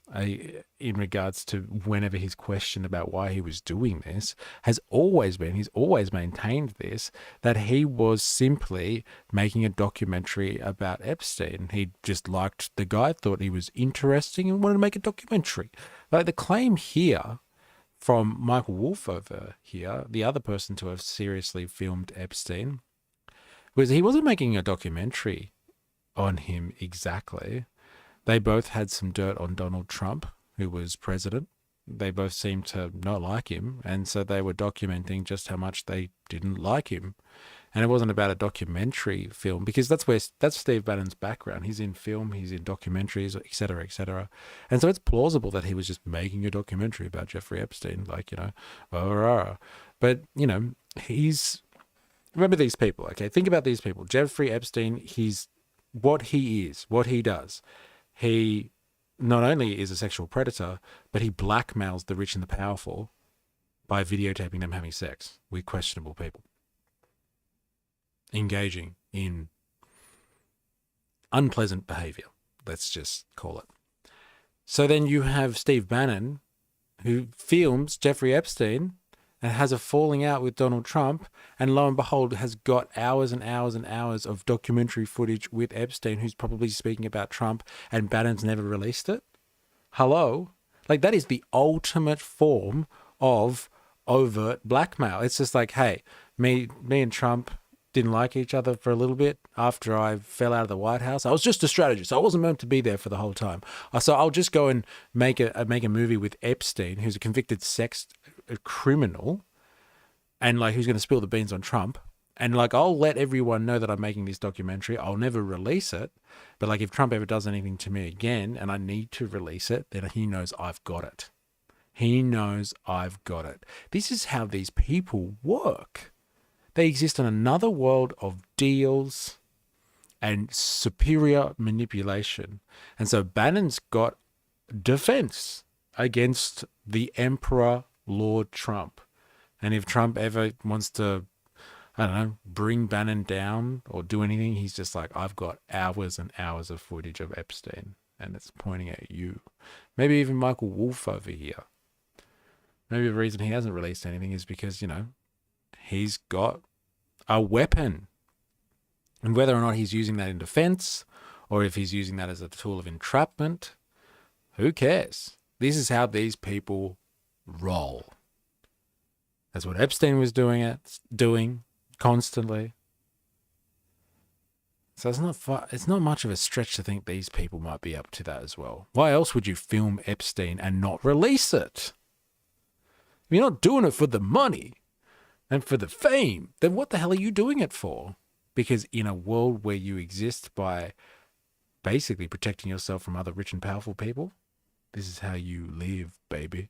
in regards to whenever he's questioned about why he was doing this has always been, he's always maintained this, that he was simply making a documentary about Epstein. He just liked the guy, thought he was interesting and wanted to make a documentary. Like the claim here from Michael Wolff over here, the other person to have seriously filmed Epstein, was he wasn't making a documentary on him exactly. They both had some dirt on Donald Trump, who was president. They both seemed to not like him, and so they were documenting just how much they didn't like him. And it wasn't about a documentary film, because that's Steve Bannon's background. He's in film, he's in documentaries, et cetera, et cetera. And so it's plausible that he was just making a documentary about Jeffrey Epstein, like, but, remember these people, okay? Think about these people. Jeffrey Epstein, he's what he is, what he does. He not only is a sexual predator, but he blackmails the rich and the powerful by videotaping them having sex with questionable people, engaging in unpleasant behavior, let's just call it. So then you have Steve Bannon, who films Jeffrey Epstein and has a falling out with Donald Trump, and lo and behold has got hours and hours and hours of documentary footage with Epstein, who's probably speaking about Trump, and Bannon's never released it. Hello? Like, that is the ultimate form of overt blackmail. It's just like, hey, me and Trump didn't like each other for a little bit after I fell out of the White House. I was just a strategist. I wasn't meant to be there for the whole time. So I'll just go and make a movie with Epstein, who's a convicted sex criminal, and like who's going to spill the beans on Trump. And like, I'll let everyone know that I'm making this documentary. I'll never release it. But like, if Trump ever does anything to me again and I need to release it, then he knows I've got it. He knows I've got it. This is how these people work. They exist in another world of deals and superior manipulation. And so Bannon's got defense against the Emperor Lord Trump. And if Trump ever wants to, bring Bannon down or do anything, he's just like, I've got hours and hours of footage of Epstein, and it's pointing at you. Maybe even Michael Wolff over here. Maybe the reason he hasn't released anything is because, he's got a weapon. And whether or not he's using that in defense, or if he's using that as a tool of entrapment, who cares? This is how these people roll. That's what Epstein was doing constantly. So it's not much of a stretch to think these people might be up to that as well. Why else would you film Epstein and not release it? If you're not doing it for the money and for the fame, then what the hell are you doing it for? Because in a world where you exist by basically protecting yourself from other rich and powerful people, this is how you live, baby.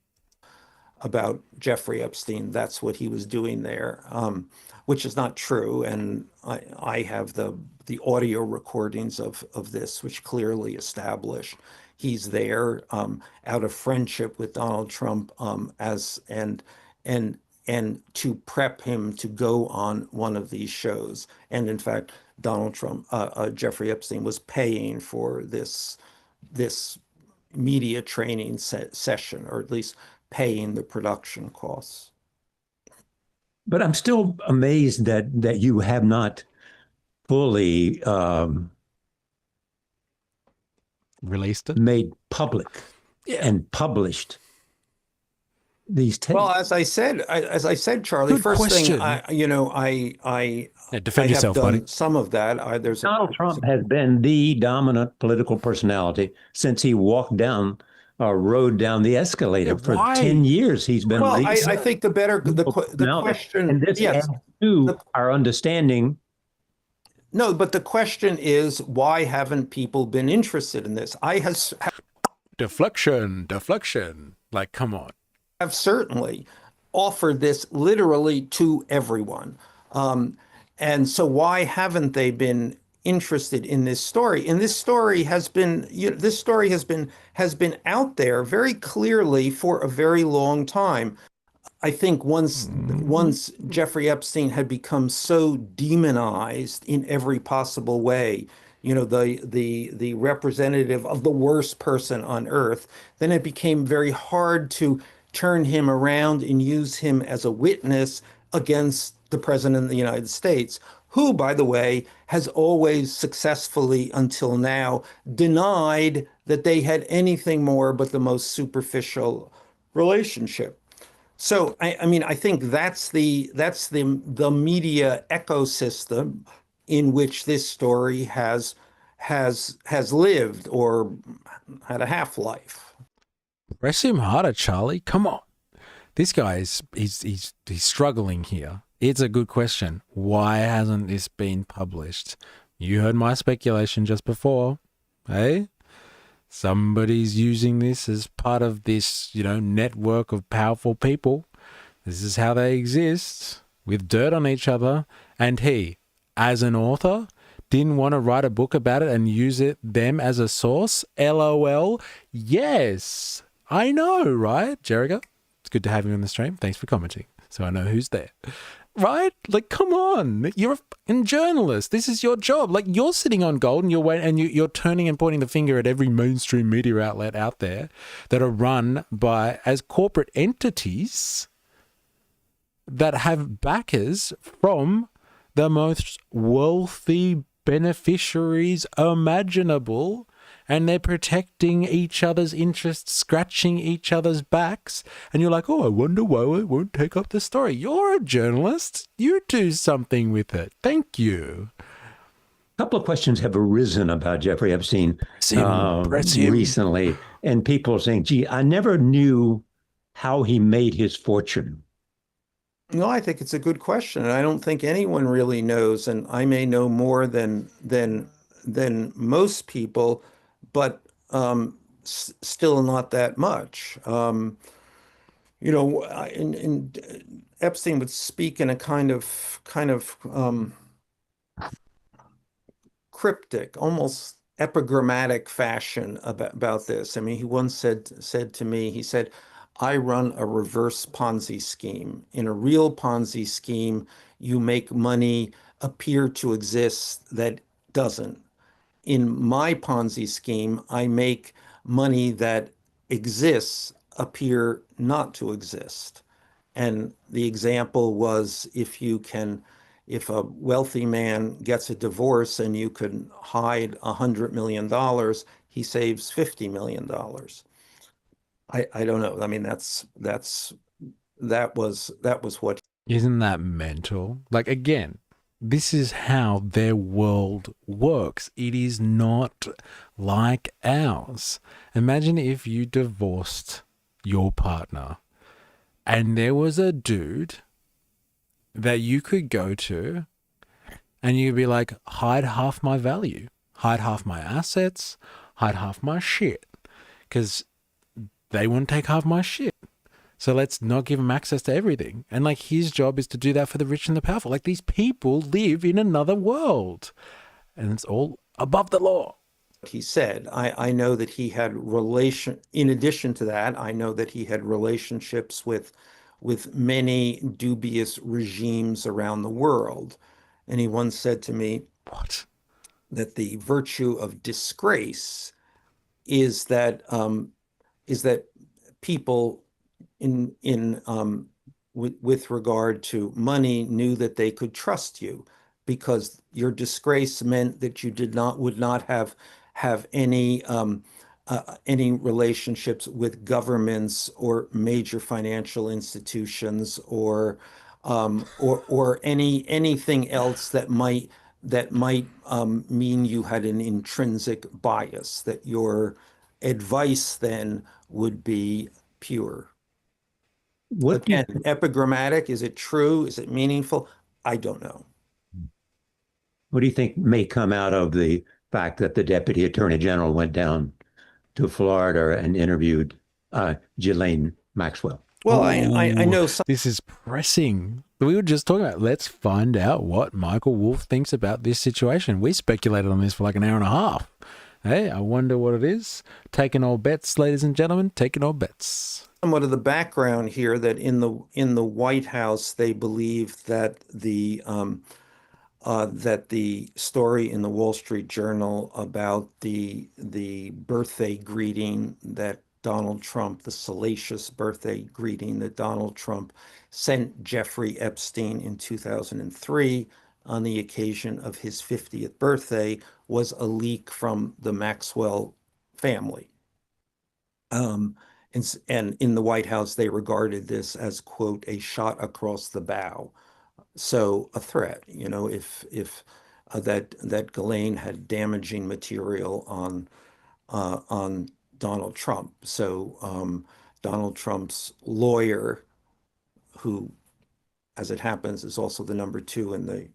About Jeffrey Epstein, that's what he was doing there, which is not true. And I have the audio recordings of this, which clearly establish he's there out of friendship with Donald Trump and to prep him to go on one of these shows. And in fact, Jeffrey Epstein was paying for this media training session, or at least paying the production costs. But I'm still amazed that you have not fully released it, made public and published these tapes? Well, as I said, Charlie, Good first question. thing, I defend have yourself, done buddy. some of that. Donald Trump has been the dominant political personality since he walked down or rode down the escalator. For 10 years, he's been Well, the I think the question, and this yes, adds to our understanding. No, but the question is, why haven't people been interested in this? Deflection. Like, come on. Have certainly offered this literally to everyone. And so why haven't they been interested in this story? And this story has been out there very clearly for a very long time. I think once Jeffrey Epstein had become so demonized in every possible way, the representative of the worst person on earth, then it became very hard to turn him around and use him as a witness against the president of the United States, who, by the way, has always successfully until now denied that they had anything more but the most superficial relationship. So, I think that's the media ecosystem in which this story has lived or had a half-life. Press him harder, Charlie. Come on. This guy he's struggling here. It's a good question. Why hasn't this been published? You heard my speculation just before. Hey? Somebody's using this as part of this, network of powerful people. This is how they exist, with dirt on each other. And he, as an author, didn't want to write a book about it and use them as a source? LOL. Yes. I know, right, Jericho? It's good to have you on the stream. Thanks for commenting, so I know who's there. Right? Like, come on. You're a journalist. This is your job. Like, you're sitting on gold and you're turning and pointing the finger at every mainstream media outlet out there that are run as corporate entities that have backers from the most wealthy beneficiaries imaginable, and they're protecting each other's interests, scratching each other's backs, and you're like, oh, I wonder why I won't take up the story. You're a journalist. You do something with it. Thank you. A couple of questions have arisen about Jeffrey Epstein recently, and people are saying, gee, I never knew how he made his fortune. No, I think it's a good question, and I don't think anyone really knows, and I may know more than most people, but still not that much. Epstein would speak in a kind of cryptic, almost epigrammatic fashion about this. I mean, he once said to me, he said, I run a reverse Ponzi scheme. In a real Ponzi scheme, you make money appear to exist that doesn't. In my Ponzi scheme, I make money that exists appear not to exist. And the example was, if a wealthy man gets a divorce and you can hide $100 million, he saves $50 million. I don't know. I mean, that was what. Isn't that mental? Like, again, this is how their world works. It is not like ours. Imagine if you divorced your partner and there was a dude that you could go to and you'd be like, hide half my value, hide half my assets, hide half my shit, because they wouldn't take half my shit. So let's not give him access to everything. And like, his job is to do that for the rich and the powerful. Like, these people live in another world and it's all above the law. He said, I know that he had in addition to that, I know that he had relationships with many dubious regimes around the world. And he once said to me, what? That the virtue of disgrace is that people with regard to money knew that they could trust you, because your disgrace meant that you would not have any any relationships with governments or major financial institutions or anything else that might mean you had an intrinsic bias, that your advice then would be pure. Again, epigrammatic, is it true? Is it meaningful? I don't know. What do you think may come out of the fact that the Deputy Attorney General went down to Florida and interviewed Ghislaine Maxwell? Well, I know this is pressing. We were just talking about, let's find out what Michael Wolff thinks about this situation. We speculated on this for like an hour and a half. Hey, I wonder what it is. Taking all bets, ladies and gentlemen, taking all bets. Somewhat of the background here, that in the White House, they believe that the story in the Wall Street Journal about the birthday greeting that Donald Trump, the salacious birthday greeting that Donald Trump sent Jeffrey Epstein in 2003 on the occasion of his 50th birthday, was a leak from the Maxwell family. And in the White House, they regarded this as, quote, a shot across the bow. So a threat, you know, if that Ghislaine had damaging material on Donald Trump. So Donald Trump's lawyer, who, as it happens, is also the number 2 in the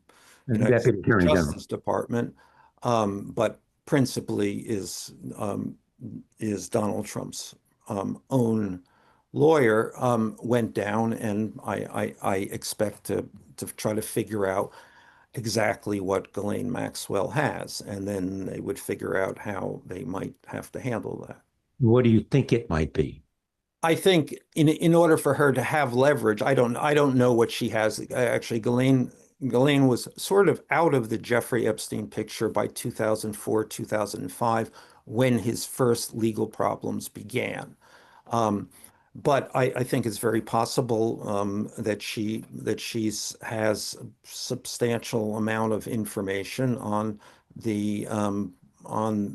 United States Justice Department, but principally is Donald Trump's own lawyer, went down, and I expect to try to figure out exactly what Ghislaine Maxwell has, and then they would figure out how they might have to handle that. What do you think it might be? I think in order for her to have leverage, I don't know what she has. Actually, Ghislaine was sort of out of the Jeffrey Epstein picture by 2004, 2005, when his first legal problems began. But I think it's very possible that she has a substantial amount of information on the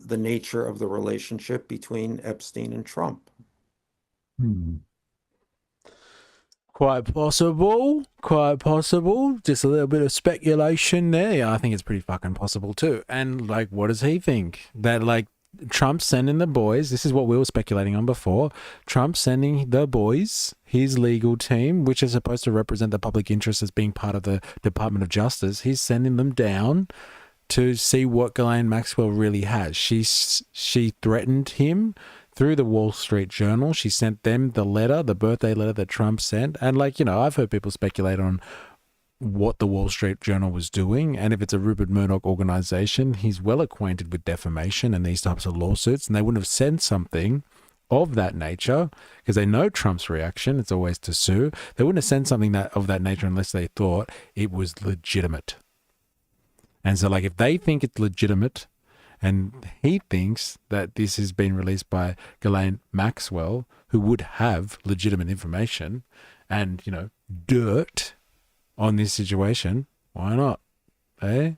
nature of the relationship between Epstein and Trump. Quite possible. Just a little bit of speculation there. Yeah, I think it's pretty fucking possible too. And like, what does he think? That like Trump sending the boys, this is what we were speculating on before, Trump sending the boys, his legal team, which is supposed to represent the public interest as being part of the Department of Justice, he's sending them down to see what Ghislaine Maxwell really has. She threatened him through the Wall Street Journal. She sent them the letter, the birthday letter that Trump sent. And like, you know, I've heard people speculate on what the Wall Street Journal was doing. And if it's a Rupert Murdoch organization, he's well acquainted with defamation and these types of lawsuits. And they wouldn't have sent something of that nature because they know Trump's reaction. It's always to sue. They wouldn't have sent something of that nature unless they thought it was legitimate. And so like, if they think it's legitimate, and he thinks that this has been released by Ghislaine Maxwell, who would have legitimate information and, you know, dirt on this situation, why not? Eh?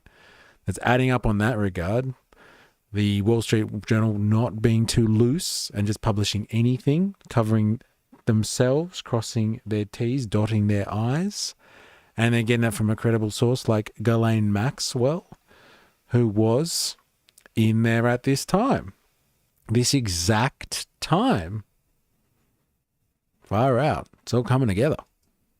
It's adding up on that regard. The Wall Street Journal not being too loose and just publishing anything, covering themselves, crossing their T's, dotting their I's, and they're getting that from a credible source like Ghislaine Maxwell, who was in there at this time, this exact time. Far out. It's all coming together.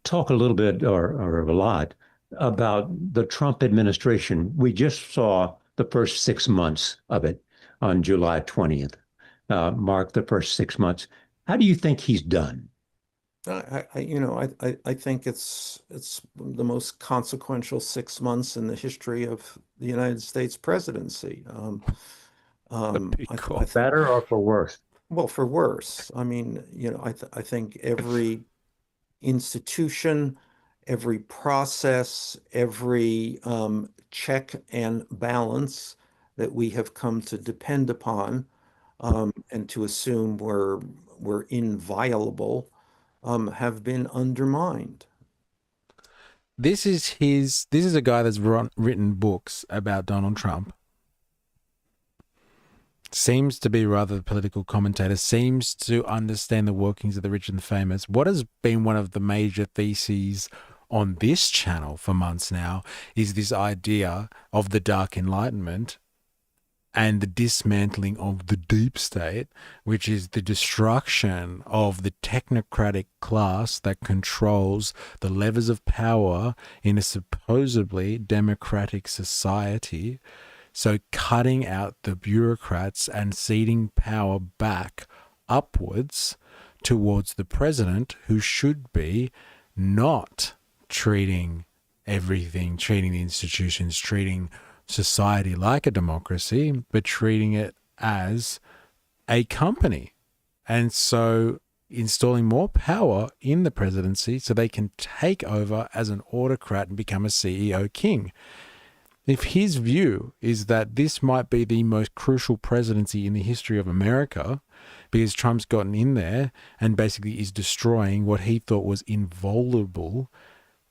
Talk a little bit or a lot about the Trump administration. We just saw the first 6 months of it on July 20th, mark the first 6 months. How do you think he's done? I think it's the most consequential 6 months in the history of the United States presidency. For better or for worse? Well, for worse. I mean, you know, I think every institution, every process, every check and balance that we have come to depend upon and to assume were inviolable have been undermined. This is a guy that's written books about Donald Trump. seems to be rather the political commentator, seems to understand the workings of the rich and the famous. What has been one of the major theses on this channel for months now is this idea of the Dark Enlightenment and the dismantling of the deep state, which is the destruction of the technocratic class that controls the levers of power in a supposedly democratic society. So cutting out the bureaucrats and ceding power back upwards towards the president, who should be not treating everything, treating the institutions, treating society like a democracy, but treating it as a company. And so installing more power in the presidency so they can take over as an autocrat and become a CEO king. If his view is that this might be the most crucial presidency in the history of America because Trump's gotten in there and basically is destroying what he thought was inviolable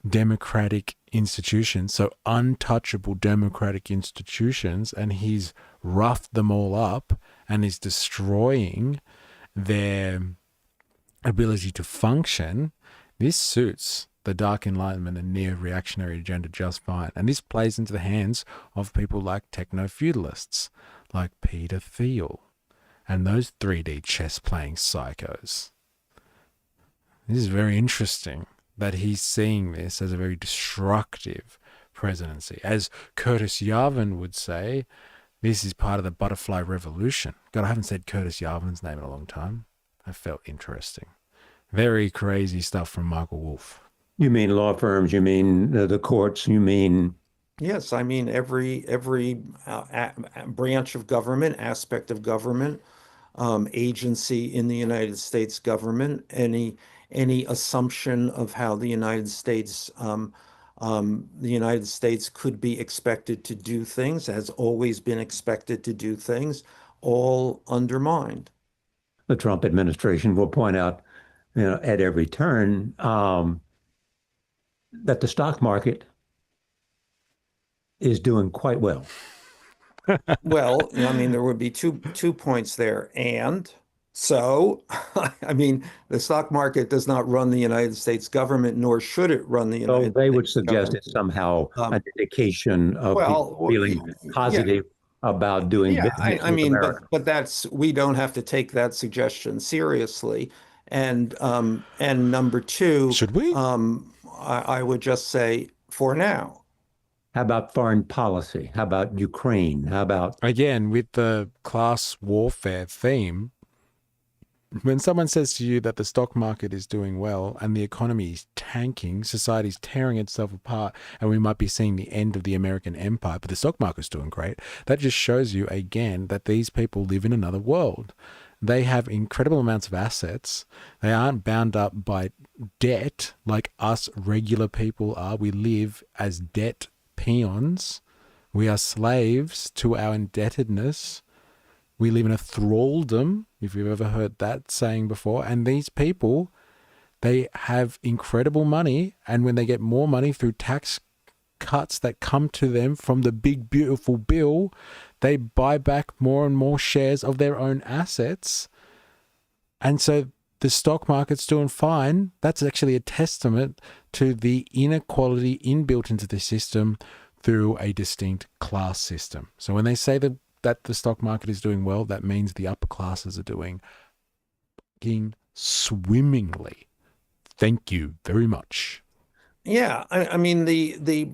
democratic institutions, so untouchable democratic institutions, and he's roughed them all up and is destroying their ability to function, this suits the Dark Enlightenment and neo-reactionary agenda just fine. And this plays into the hands of people like techno-feudalists, like Peter Thiel, and those 3D chess-playing psychos. This is very interesting that he's seeing this as a very destructive presidency. As Curtis Yarvin would say, this is part of the butterfly revolution. God, I haven't said Curtis Yarvin's name in a long time. That felt interesting. Very crazy stuff from Michael Wolff. You mean law firms, you mean the courts, you mean... Yes, I mean every branch of government, aspect of government, agency in the United States government, any assumption of how the United States could be expected to do things, has always been expected to do things, all undermined. The Trump administration will point out, at every turn, that the stock market is doing quite well. Well, I mean, there would be two points there. And so, I mean, the stock market does not run the United States government, nor should it run the United States. So they would suggest it's somehow an indication of people feeling positive about doing business I mean, with America. but we don't have to take that suggestion seriously. And number two, should we? I would just say for now. How about foreign policy? How about Ukraine? How about... Again, with the class warfare theme, when someone says to you that the stock market is doing well and the economy is tanking, society's tearing itself apart, and we might be seeing the end of the American empire, but the stock market's doing great, that just shows you again that these people live in another world. They have incredible amounts of assets. They aren't bound up by debt like us regular people are. We live as debt peons. We are slaves to our indebtedness. We live in a thraldom, if you've ever heard that saying before. And these people, they have incredible money. And when they get more money through tax cuts that come to them from the big, beautiful bill, they buy back more and more shares of their own assets. And so the stock market's doing fine. That's actually a testament to the inequality inbuilt into the system through a distinct class system. So when they say that the stock market is doing well, that means the upper classes are doing fucking swimmingly. Thank you very much. Yeah, I mean the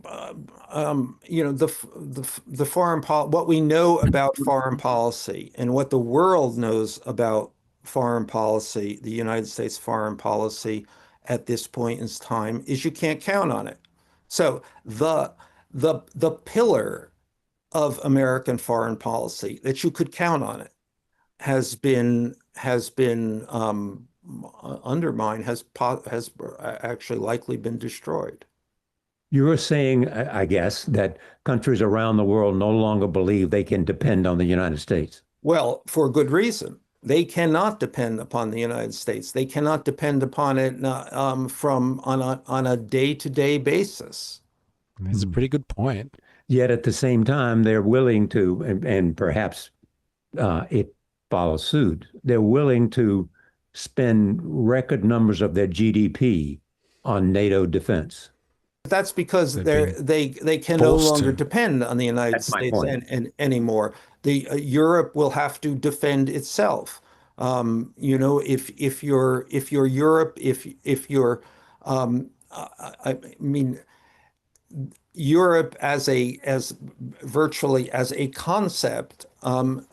foreign what we know about foreign policy and what the world knows about foreign policy, the United States foreign policy at this point in time, is you can't count on it. So the pillar of American foreign policy that you could count on it has been undermined, has actually likely been destroyed. You're saying, I guess, that countries around the world no longer believe they can depend on the United States. Well, for good reason. They cannot depend upon the United States. They cannot depend upon it on a day-to-day basis. That's a pretty good point. Yet at the same time, they're willing to, and perhaps it follows suit. They're willing to spend record numbers of their GDP on NATO defense. That's because they can no longer depend on the United States and anymore. The Europe will have to defend itself. You know, if you're Europe, if you're I mean, Europe as virtually as a concept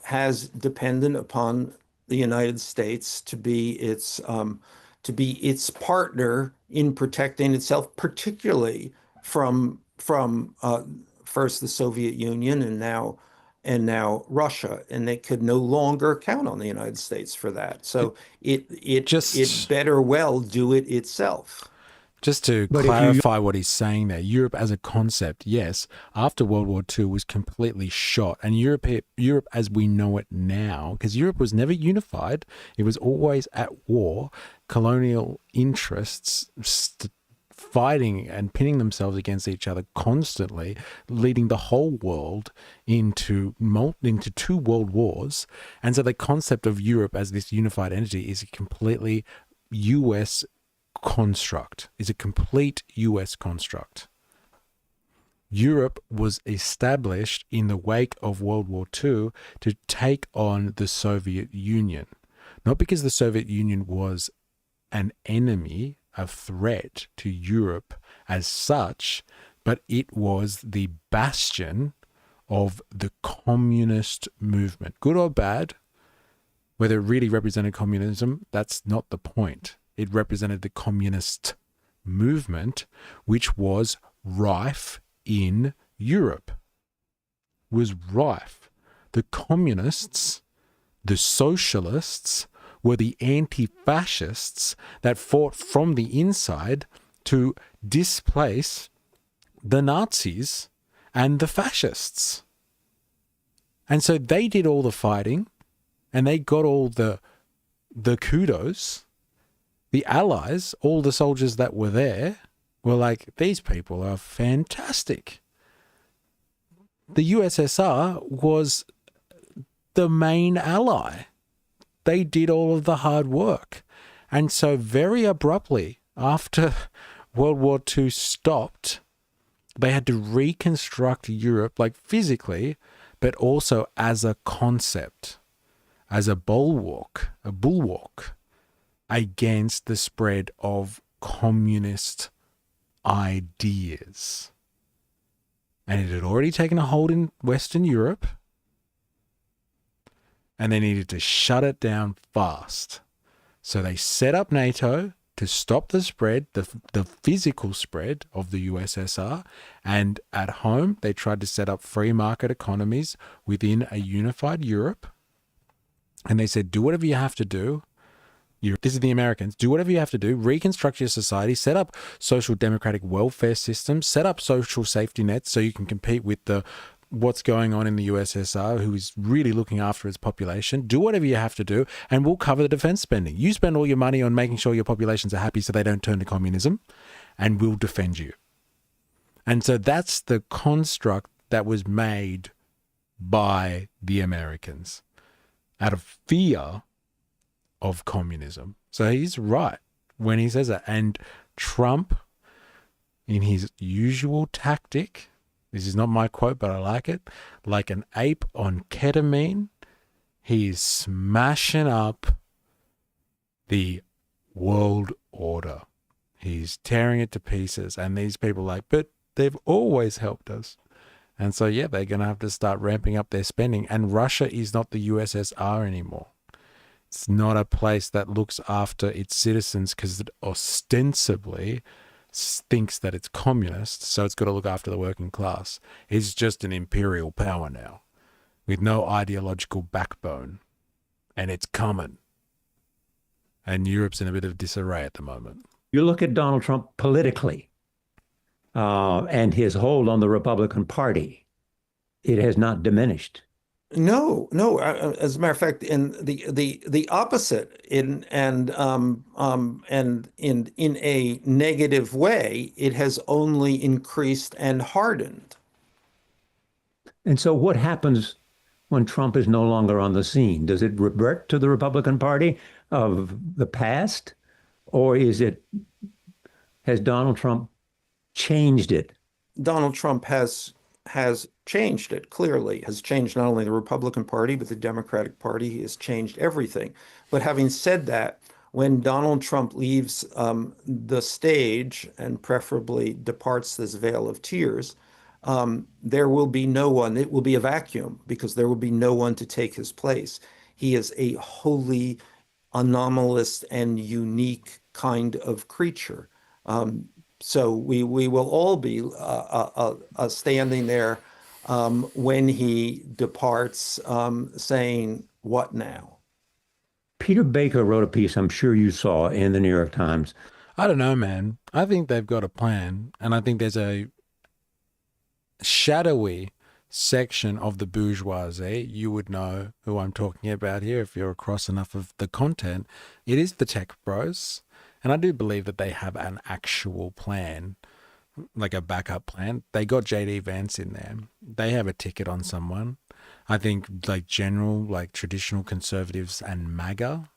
has depended upon the United States to be its partner in protecting itself, particularly from first the Soviet Union and now Russia, and they could no longer count on the United States for that. So it better well do it itself. Just to clarify what he's saying there, Europe as a concept, yes, after World War II was completely shot. And Europe as we know it now, because Europe was never unified, it was always at war, colonial interests fighting and pinning themselves against each other constantly, leading the whole world into 2 world wars. And so the concept of Europe as this unified entity is a completely US construct, is a complete US construct. Europe was established in the wake of World War II to take on the Soviet Union, not because the Soviet Union was an enemy, a threat to Europe as such, but it was the bastion of the communist movement. Good or bad, whether it really represented communism, that's not the point. It represented the communist movement, which was rife in Europe. Was rife. The communists, the socialists, were the anti-fascists that fought from the inside to displace the Nazis and the fascists. And so they did all the fighting, and they got all the kudos. The Allies, all the soldiers that were there, were like, these people are fantastic. The USSR was the main ally. They did all of the hard work. And so very abruptly, after World War II stopped, they had to reconstruct Europe, like physically, but also as a concept, as a bulwark against the spread of communist ideas. And it had already taken a hold in Western Europe, and they needed to shut it down fast. So they set up NATO to stop the spread, the physical spread of the USSR, and at home they tried to set up free market economies within a unified Europe. And they said, do whatever you have to do. This is the Americans. Do whatever you have to do. Reconstruct your society. Set up social democratic welfare systems. Set up social safety nets so you can compete with what's going on in the USSR, who is really looking after its population. Do whatever you have to do, and we'll cover the defense spending. You spend all your money on making sure your populations are happy so they don't turn to communism, and we'll defend you. And so that's the construct that was made by the Americans out of fear of communism. So he's right when he says that. And Trump, in his usual tactic, this is not my quote, but I like it, like an ape on ketamine, he is smashing up the world order. He's tearing it to pieces. And these people are like, but they've always helped us. And so, yeah, they're going to have to start ramping up their spending. And Russia is not the USSR anymore. It's not a place that looks after its citizens because it ostensibly thinks that it's communist, so it's got to look after the working class. It's just an imperial power now with no ideological backbone, and it's coming. And Europe's in a bit of disarray at the moment. You look at Donald Trump politically and his hold on the Republican Party, it has not diminished. No. As a matter of fact, in the opposite, in a negative way, it has only increased and hardened. And so, what happens when Trump is no longer on the scene? Does it revert to the Republican Party of the past, or has Donald Trump changed it? Donald Trump has changed it, clearly, has changed not only the Republican Party, but the Democratic Party. He has changed everything. But having said that, when Donald Trump leaves the stage and preferably departs this veil of tears, there will be no one. It will be a vacuum because there will be no one to take his place. He is a wholly anomalous and unique kind of creature. So we will all be standing there when he departs, saying, "What now?" Peter Baker wrote a piece I'm sure you saw in the New York Times. I don't know, man. I think they've got a plan, and I think there's a shadowy section of the bourgeoisie. You would know who I'm talking about here if you're across enough of the content. It is the tech bros, and I do believe that they have an actual plan, like a backup plan. They got JD Vance in there. They have a ticket on someone. I think like traditional conservatives and MAGA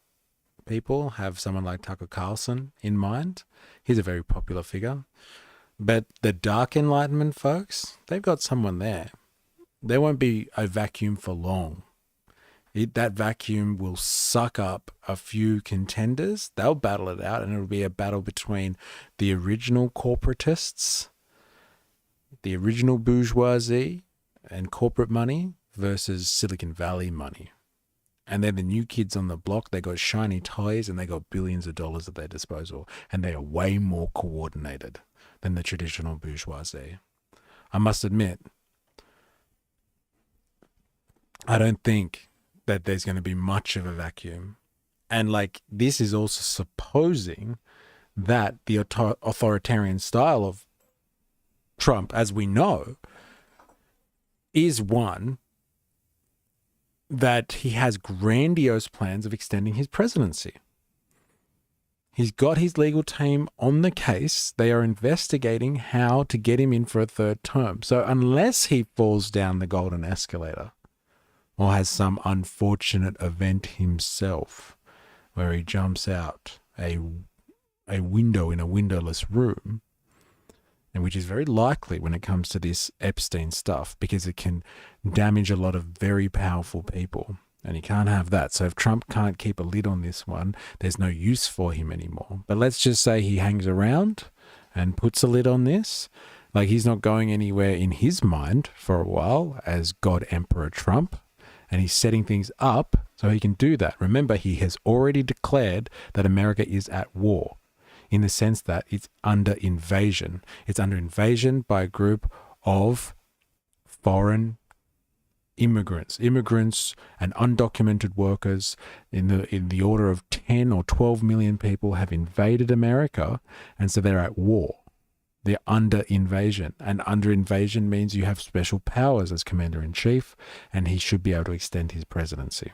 people have someone like Tucker Carlson in mind. He's a very popular figure. But the dark enlightenment folks, they've got someone there. There won't be a vacuum for long. That vacuum will suck up a few contenders. They'll battle it out, and it'll be a battle between the original corporatists, the original bourgeoisie and corporate money versus Silicon Valley money. And they're the new kids on the block. They got shiny toys and they got billions of dollars at their disposal. And they are way more coordinated than the traditional bourgeoisie. I must admit, I don't think that there's going to be much of a vacuum. And this is also supposing that the authoritarian style of Trump, as we know, is one that he has grandiose plans of extending his presidency. He's got his legal team on the case. They are investigating how to get him in for a third term. So unless he falls down the golden escalator or has some unfortunate event himself where he jumps out a window in a windowless room, and which is very likely when it comes to this Epstein stuff, because it can damage a lot of very powerful people, and you can't have that. So if Trump can't keep a lid on this one, there's no use for him anymore. But let's just say he hangs around and puts a lid on this. He's not going anywhere in his mind for a while as God Emperor Trump, and he's setting things up so he can do that. Remember, he has already declared that America is at war, in the sense that it's under invasion. It's under invasion by a group of foreign immigrants and undocumented workers in the order of 10 or 12 million people have invaded America, and so they're at war. They're under invasion, and under invasion means you have special powers as commander-in-chief, and he should be able to extend his presidency.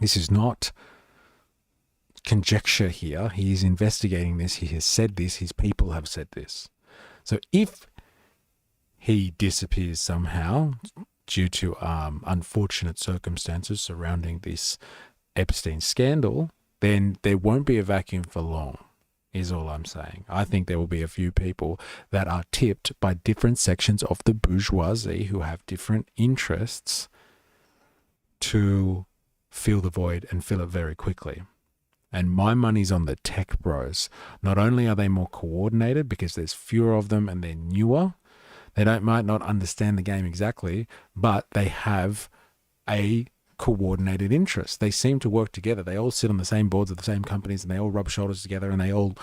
This is not conjecture here. He is investigating this. He has said this. His people have said this. So if he disappears somehow due to unfortunate circumstances surrounding this Epstein scandal, then there won't be a vacuum for long, is all I'm saying. I think there will be a few people that are tipped by different sections of the bourgeoisie who have different interests to fill the void and fill it very quickly. And my money's on the tech bros. Not only are they more coordinated because there's fewer of them and they're newer, they might not understand the game exactly, but they have a coordinated interest. They seem to work together. They all sit on the same boards of the same companies, and they all rub shoulders together, and they all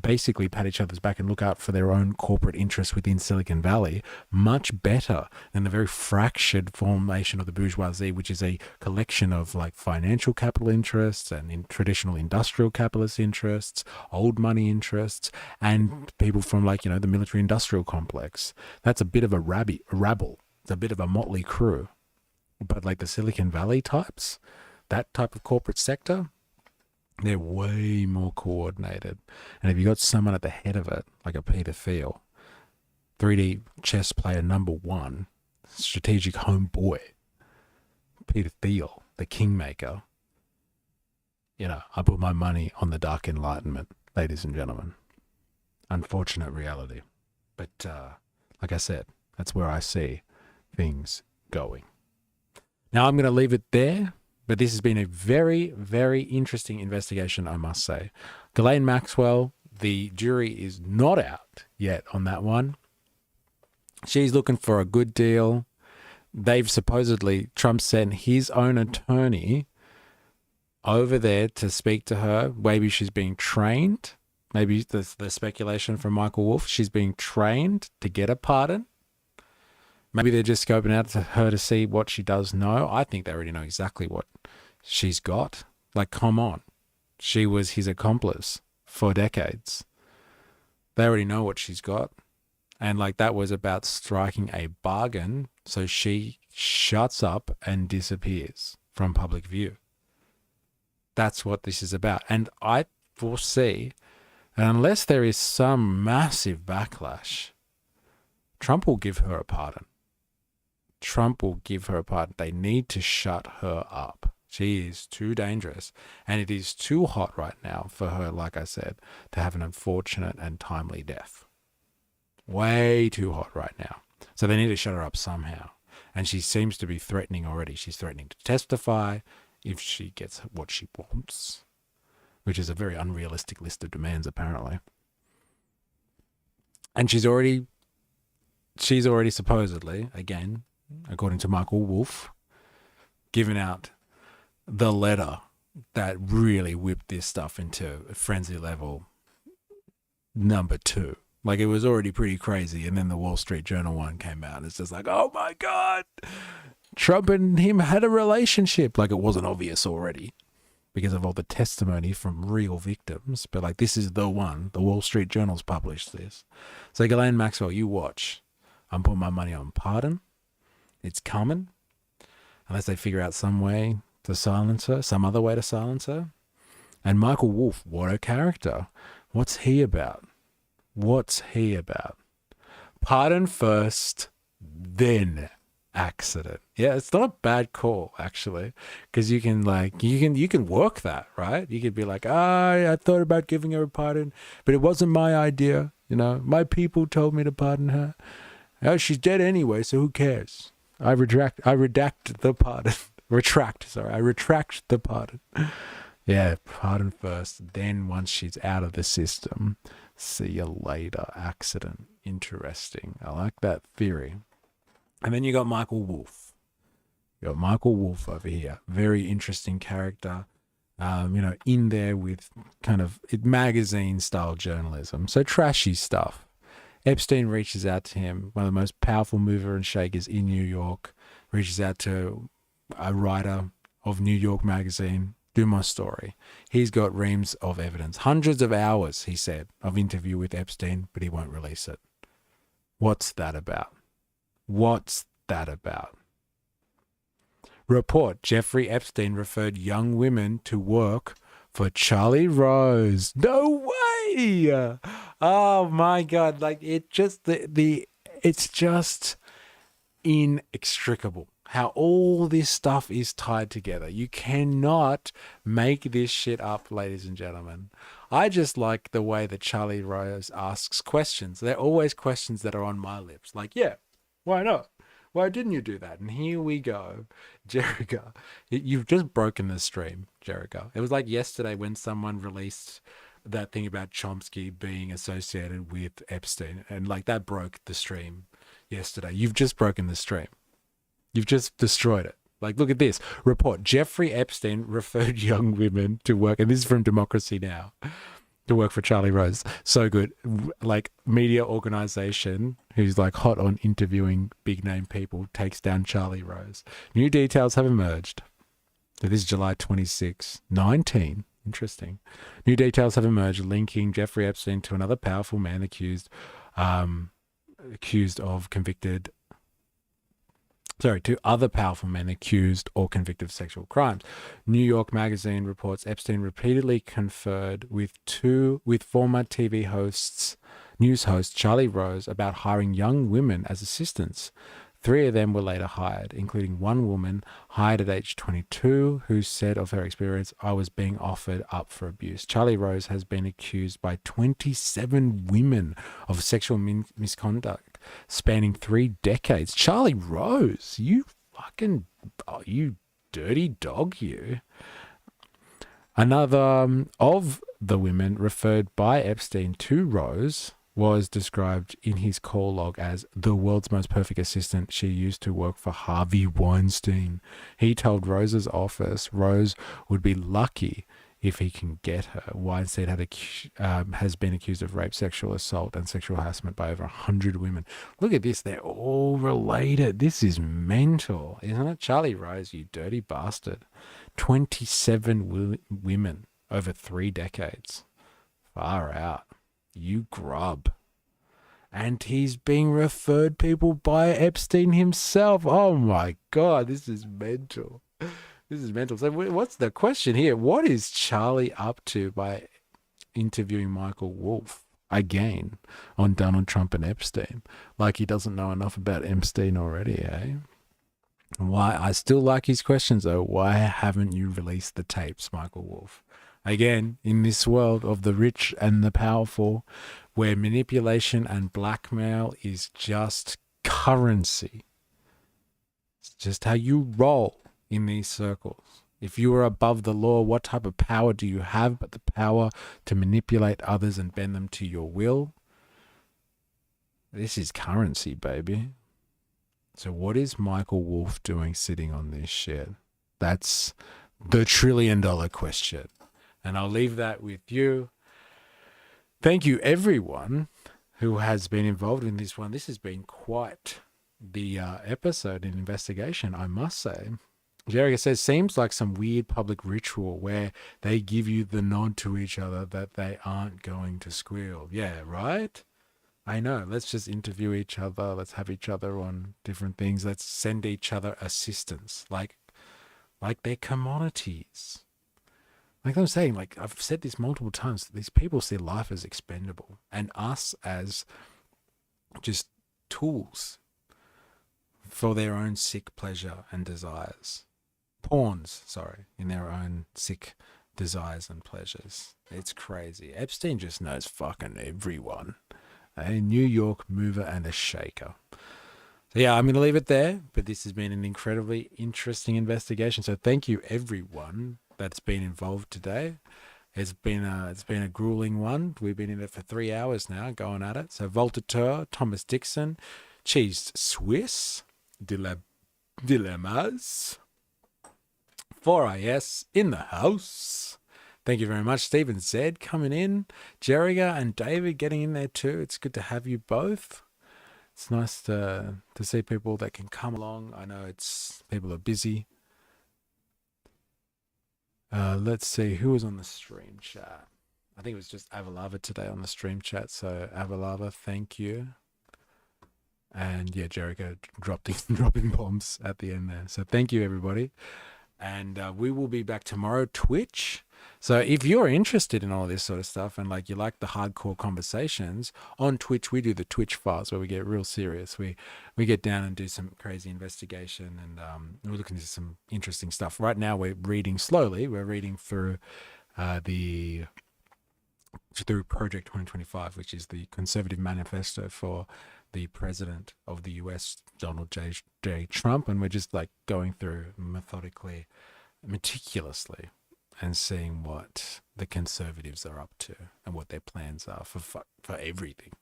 basically pat each other's back and look out for their own corporate interests within Silicon Valley much better than the very fractured formation of the bourgeoisie, which is a collection of financial capital interests and in traditional industrial capitalist interests, old money interests, and people from the military industrial complex. That's a bit of a rabble. It's a bit of a motley crew. But the Silicon Valley types, that type of corporate sector, they're way more coordinated. And if you got someone at the head of it, like a Peter Thiel, 3D chess player #1, strategic homeboy, Peter Thiel, the kingmaker. You know, I put my money on the Dark Enlightenment, ladies and gentlemen. Unfortunate reality. But like I said, that's where I see things going. Now I'm going to leave it there, but this has been a very, very interesting investigation, I must say. Ghislaine Maxwell, the jury is not out yet on that one. She's looking for a good deal. They've supposedly, Trump sent his own attorney over there to speak to her. Maybe she's being trained. Maybe the speculation from Michael Wolff, she's being trained to get a pardon. Maybe they're just scoping out to her to see what she does know. I think they already know exactly what she's got. Like, come on. She was his accomplice for decades. They already know what she's got. And like that was about striking a bargain. So she shuts up and disappears from public view. That's what this is about. And I foresee, unless there is some massive backlash, Trump will give her a pardon. Trump will give her a pardon. They need to shut her up. She is too dangerous. And it is too hot right now for her, like I said, to have an unfortunate and timely death. Way too hot right now. So they need to shut her up somehow. And she seems to be threatening already. She's threatening to testify if she gets what she wants, which is a very unrealistic list of demands, apparently. And she's already supposedly, again, according to Michael Wolff, given out the letter that really whipped this stuff into frenzy level number 2. Like, it was already pretty crazy, and then the Wall Street Journal one came out, and it's just like, oh my God, Trump and him had a relationship. Like, it wasn't obvious already because of all the testimony from real victims, but like, this is the one. The Wall Street Journal's published this. So Ghislaine Maxwell, you watch. I'm putting my money on pardon. It's coming, unless they figure out some way to silence her, some other way to silence her. And Michael Wolff, what a character. What's he about? What's he about? Pardon first, then accident. Yeah, it's not a bad call, actually, because you can work that, right? You could be like, I thought about giving her a pardon, but it wasn't my idea. You know, my people told me to pardon her. Oh, she's dead anyway, so who cares? I retract the pardon. I retract the pardon. Yeah, pardon first. Then once she's out of the system, see you later. Accident. Interesting. I like that theory. And then you got Michael Wolff. You got Michael Wolff over here. Very interesting character. In there with kind of magazine style journalism. So trashy stuff. Epstein reaches out to him, one of the most powerful mover and shakers in New York, reaches out to a writer of New York Magazine, do my story. He's got reams of evidence, hundreds of hours, he said, of interview with Epstein, but he won't release it. What's that about? What's that about? Report, Jeffrey Epstein referred young women to work for Charlie Rose. No way! Oh my God! Like, it just it's just inextricable how all this stuff is tied together. You cannot make this shit up, ladies and gentlemen. I just like the way that Charlie Rose asks questions. They're always questions that are on my lips. Like, yeah, why not? Why didn't you do that? And here we go. Jericho, you've just broken the stream, Jericho. It was like yesterday when someone released that thing about Chomsky being associated with Epstein, and like that broke the stream yesterday. You've just broken the stream. You've just destroyed it. Like, look at this. Report, Jeffrey Epstein referred young women to work, and this is from Democracy Now!, to work for Charlie Rose. So good. Like, media organization who's like hot on interviewing big name people takes down Charlie Rose. New details have emerged. So this is July 26, 19. Interesting. New details have emerged linking Jeffrey Epstein to another powerful man accused of convicted. Sorry, to other powerful men accused or convicted of sexual crimes. New York Magazine reports Epstein repeatedly conferred with former TV news host Charlie Rose about hiring young women as assistants 3 of them were later hired, including one woman hired at age 22 who said of her experience, "I was being offered up for abuse." Charlie Rose has been accused by 27 women of sexual misconduct spanning 3 decades. Charlie Rose, you fucking, you dirty dog, you. Another of the women referred by Epstein to Rose was described in his call log as the world's most perfect assistant. She used to work for Harvey Weinstein. He told Rose's office Rose would be lucky if he can get her. Weinstein has been accused of rape, sexual assault, and sexual harassment by over 100 women. Look at this. They're all related. This is mental, isn't it? Charlie Rose, you dirty bastard. 27 women over 3 decades. Far out. You grub. And he's being referred people by Epstein himself. Oh my God, this is mental. This is mental. So what's the question here? What is Charlie up to by interviewing Michael Wolff again on Donald Trump and Epstein? Like he doesn't know enough about Epstein already, eh? Why? I still like his questions though. Why haven't you released the tapes, Michael Wolff? Again, in this world of the rich and the powerful, where manipulation and blackmail is just currency. It's just how you roll in these circles. If you are above the law, what type of power do you have but the power to manipulate others and bend them to your will? This is currency, baby. So what is Michael Wolff doing sitting on this shit? That's the $1 trillion question. And I'll leave that with you. Thank you, everyone who has been involved in this one. This has been quite the episode in investigation, I must say. Jerica says, seems like some weird public ritual where they give you the nod to each other that they aren't going to squeal. Yeah, right? I know. Let's just interview each other. Let's have each other on different things. Let's send each other assistance. Like they're commodities. Like I'm saying, like I've said this multiple times, these people see life as expendable and us as just tools for their own sick pleasure and desires. Pawns, sorry, in their own sick desires and pleasures. It's crazy. Epstein just knows fucking everyone. A New York mover and a shaker. So yeah, I'm going to leave it there, but this has been an incredibly interesting investigation. So thank you everyone that's been involved today. It's been a grueling one. We've been in it for 3 hours now, going at it. So Voltateur, Thomas Dixon, Cheese Swiss, Dilemmas, 4IS in the house. Thank you very much. Stephen Zed coming in, Jerica and David getting in there too. It's good to have you both. It's nice to see people that can come along. I know people are busy. Let's see who was on the stream chat. I think it was just Avalava today on the stream chat. So Avalava, thank you. And yeah, Jericho dropping bombs at the end there. So thank you everybody. And we will be back tomorrow, Twitch. So if you're interested in all this sort of stuff and like you like the hardcore conversations, on Twitch we do the Twitch files where we get real serious. We get down and do some crazy investigation and we're looking into some interesting stuff. Right now we're reading slowly. We're reading through through Project 2025, which is the conservative manifesto for the president of the US, Donald J. Trump, and we're just like going through methodically, meticulously, and seeing what the conservatives are up to and what their plans are for everything,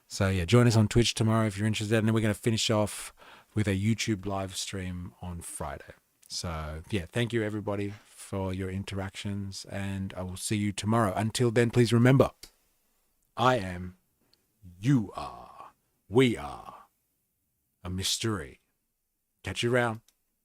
So yeah, join us on Twitch tomorrow if you're interested, and then we're going to finish off with a YouTube live stream on Friday. So yeah, thank you everybody for your interactions, and I will see you tomorrow. Until then, please remember, I am, you are, we are a mystery. Catch you around.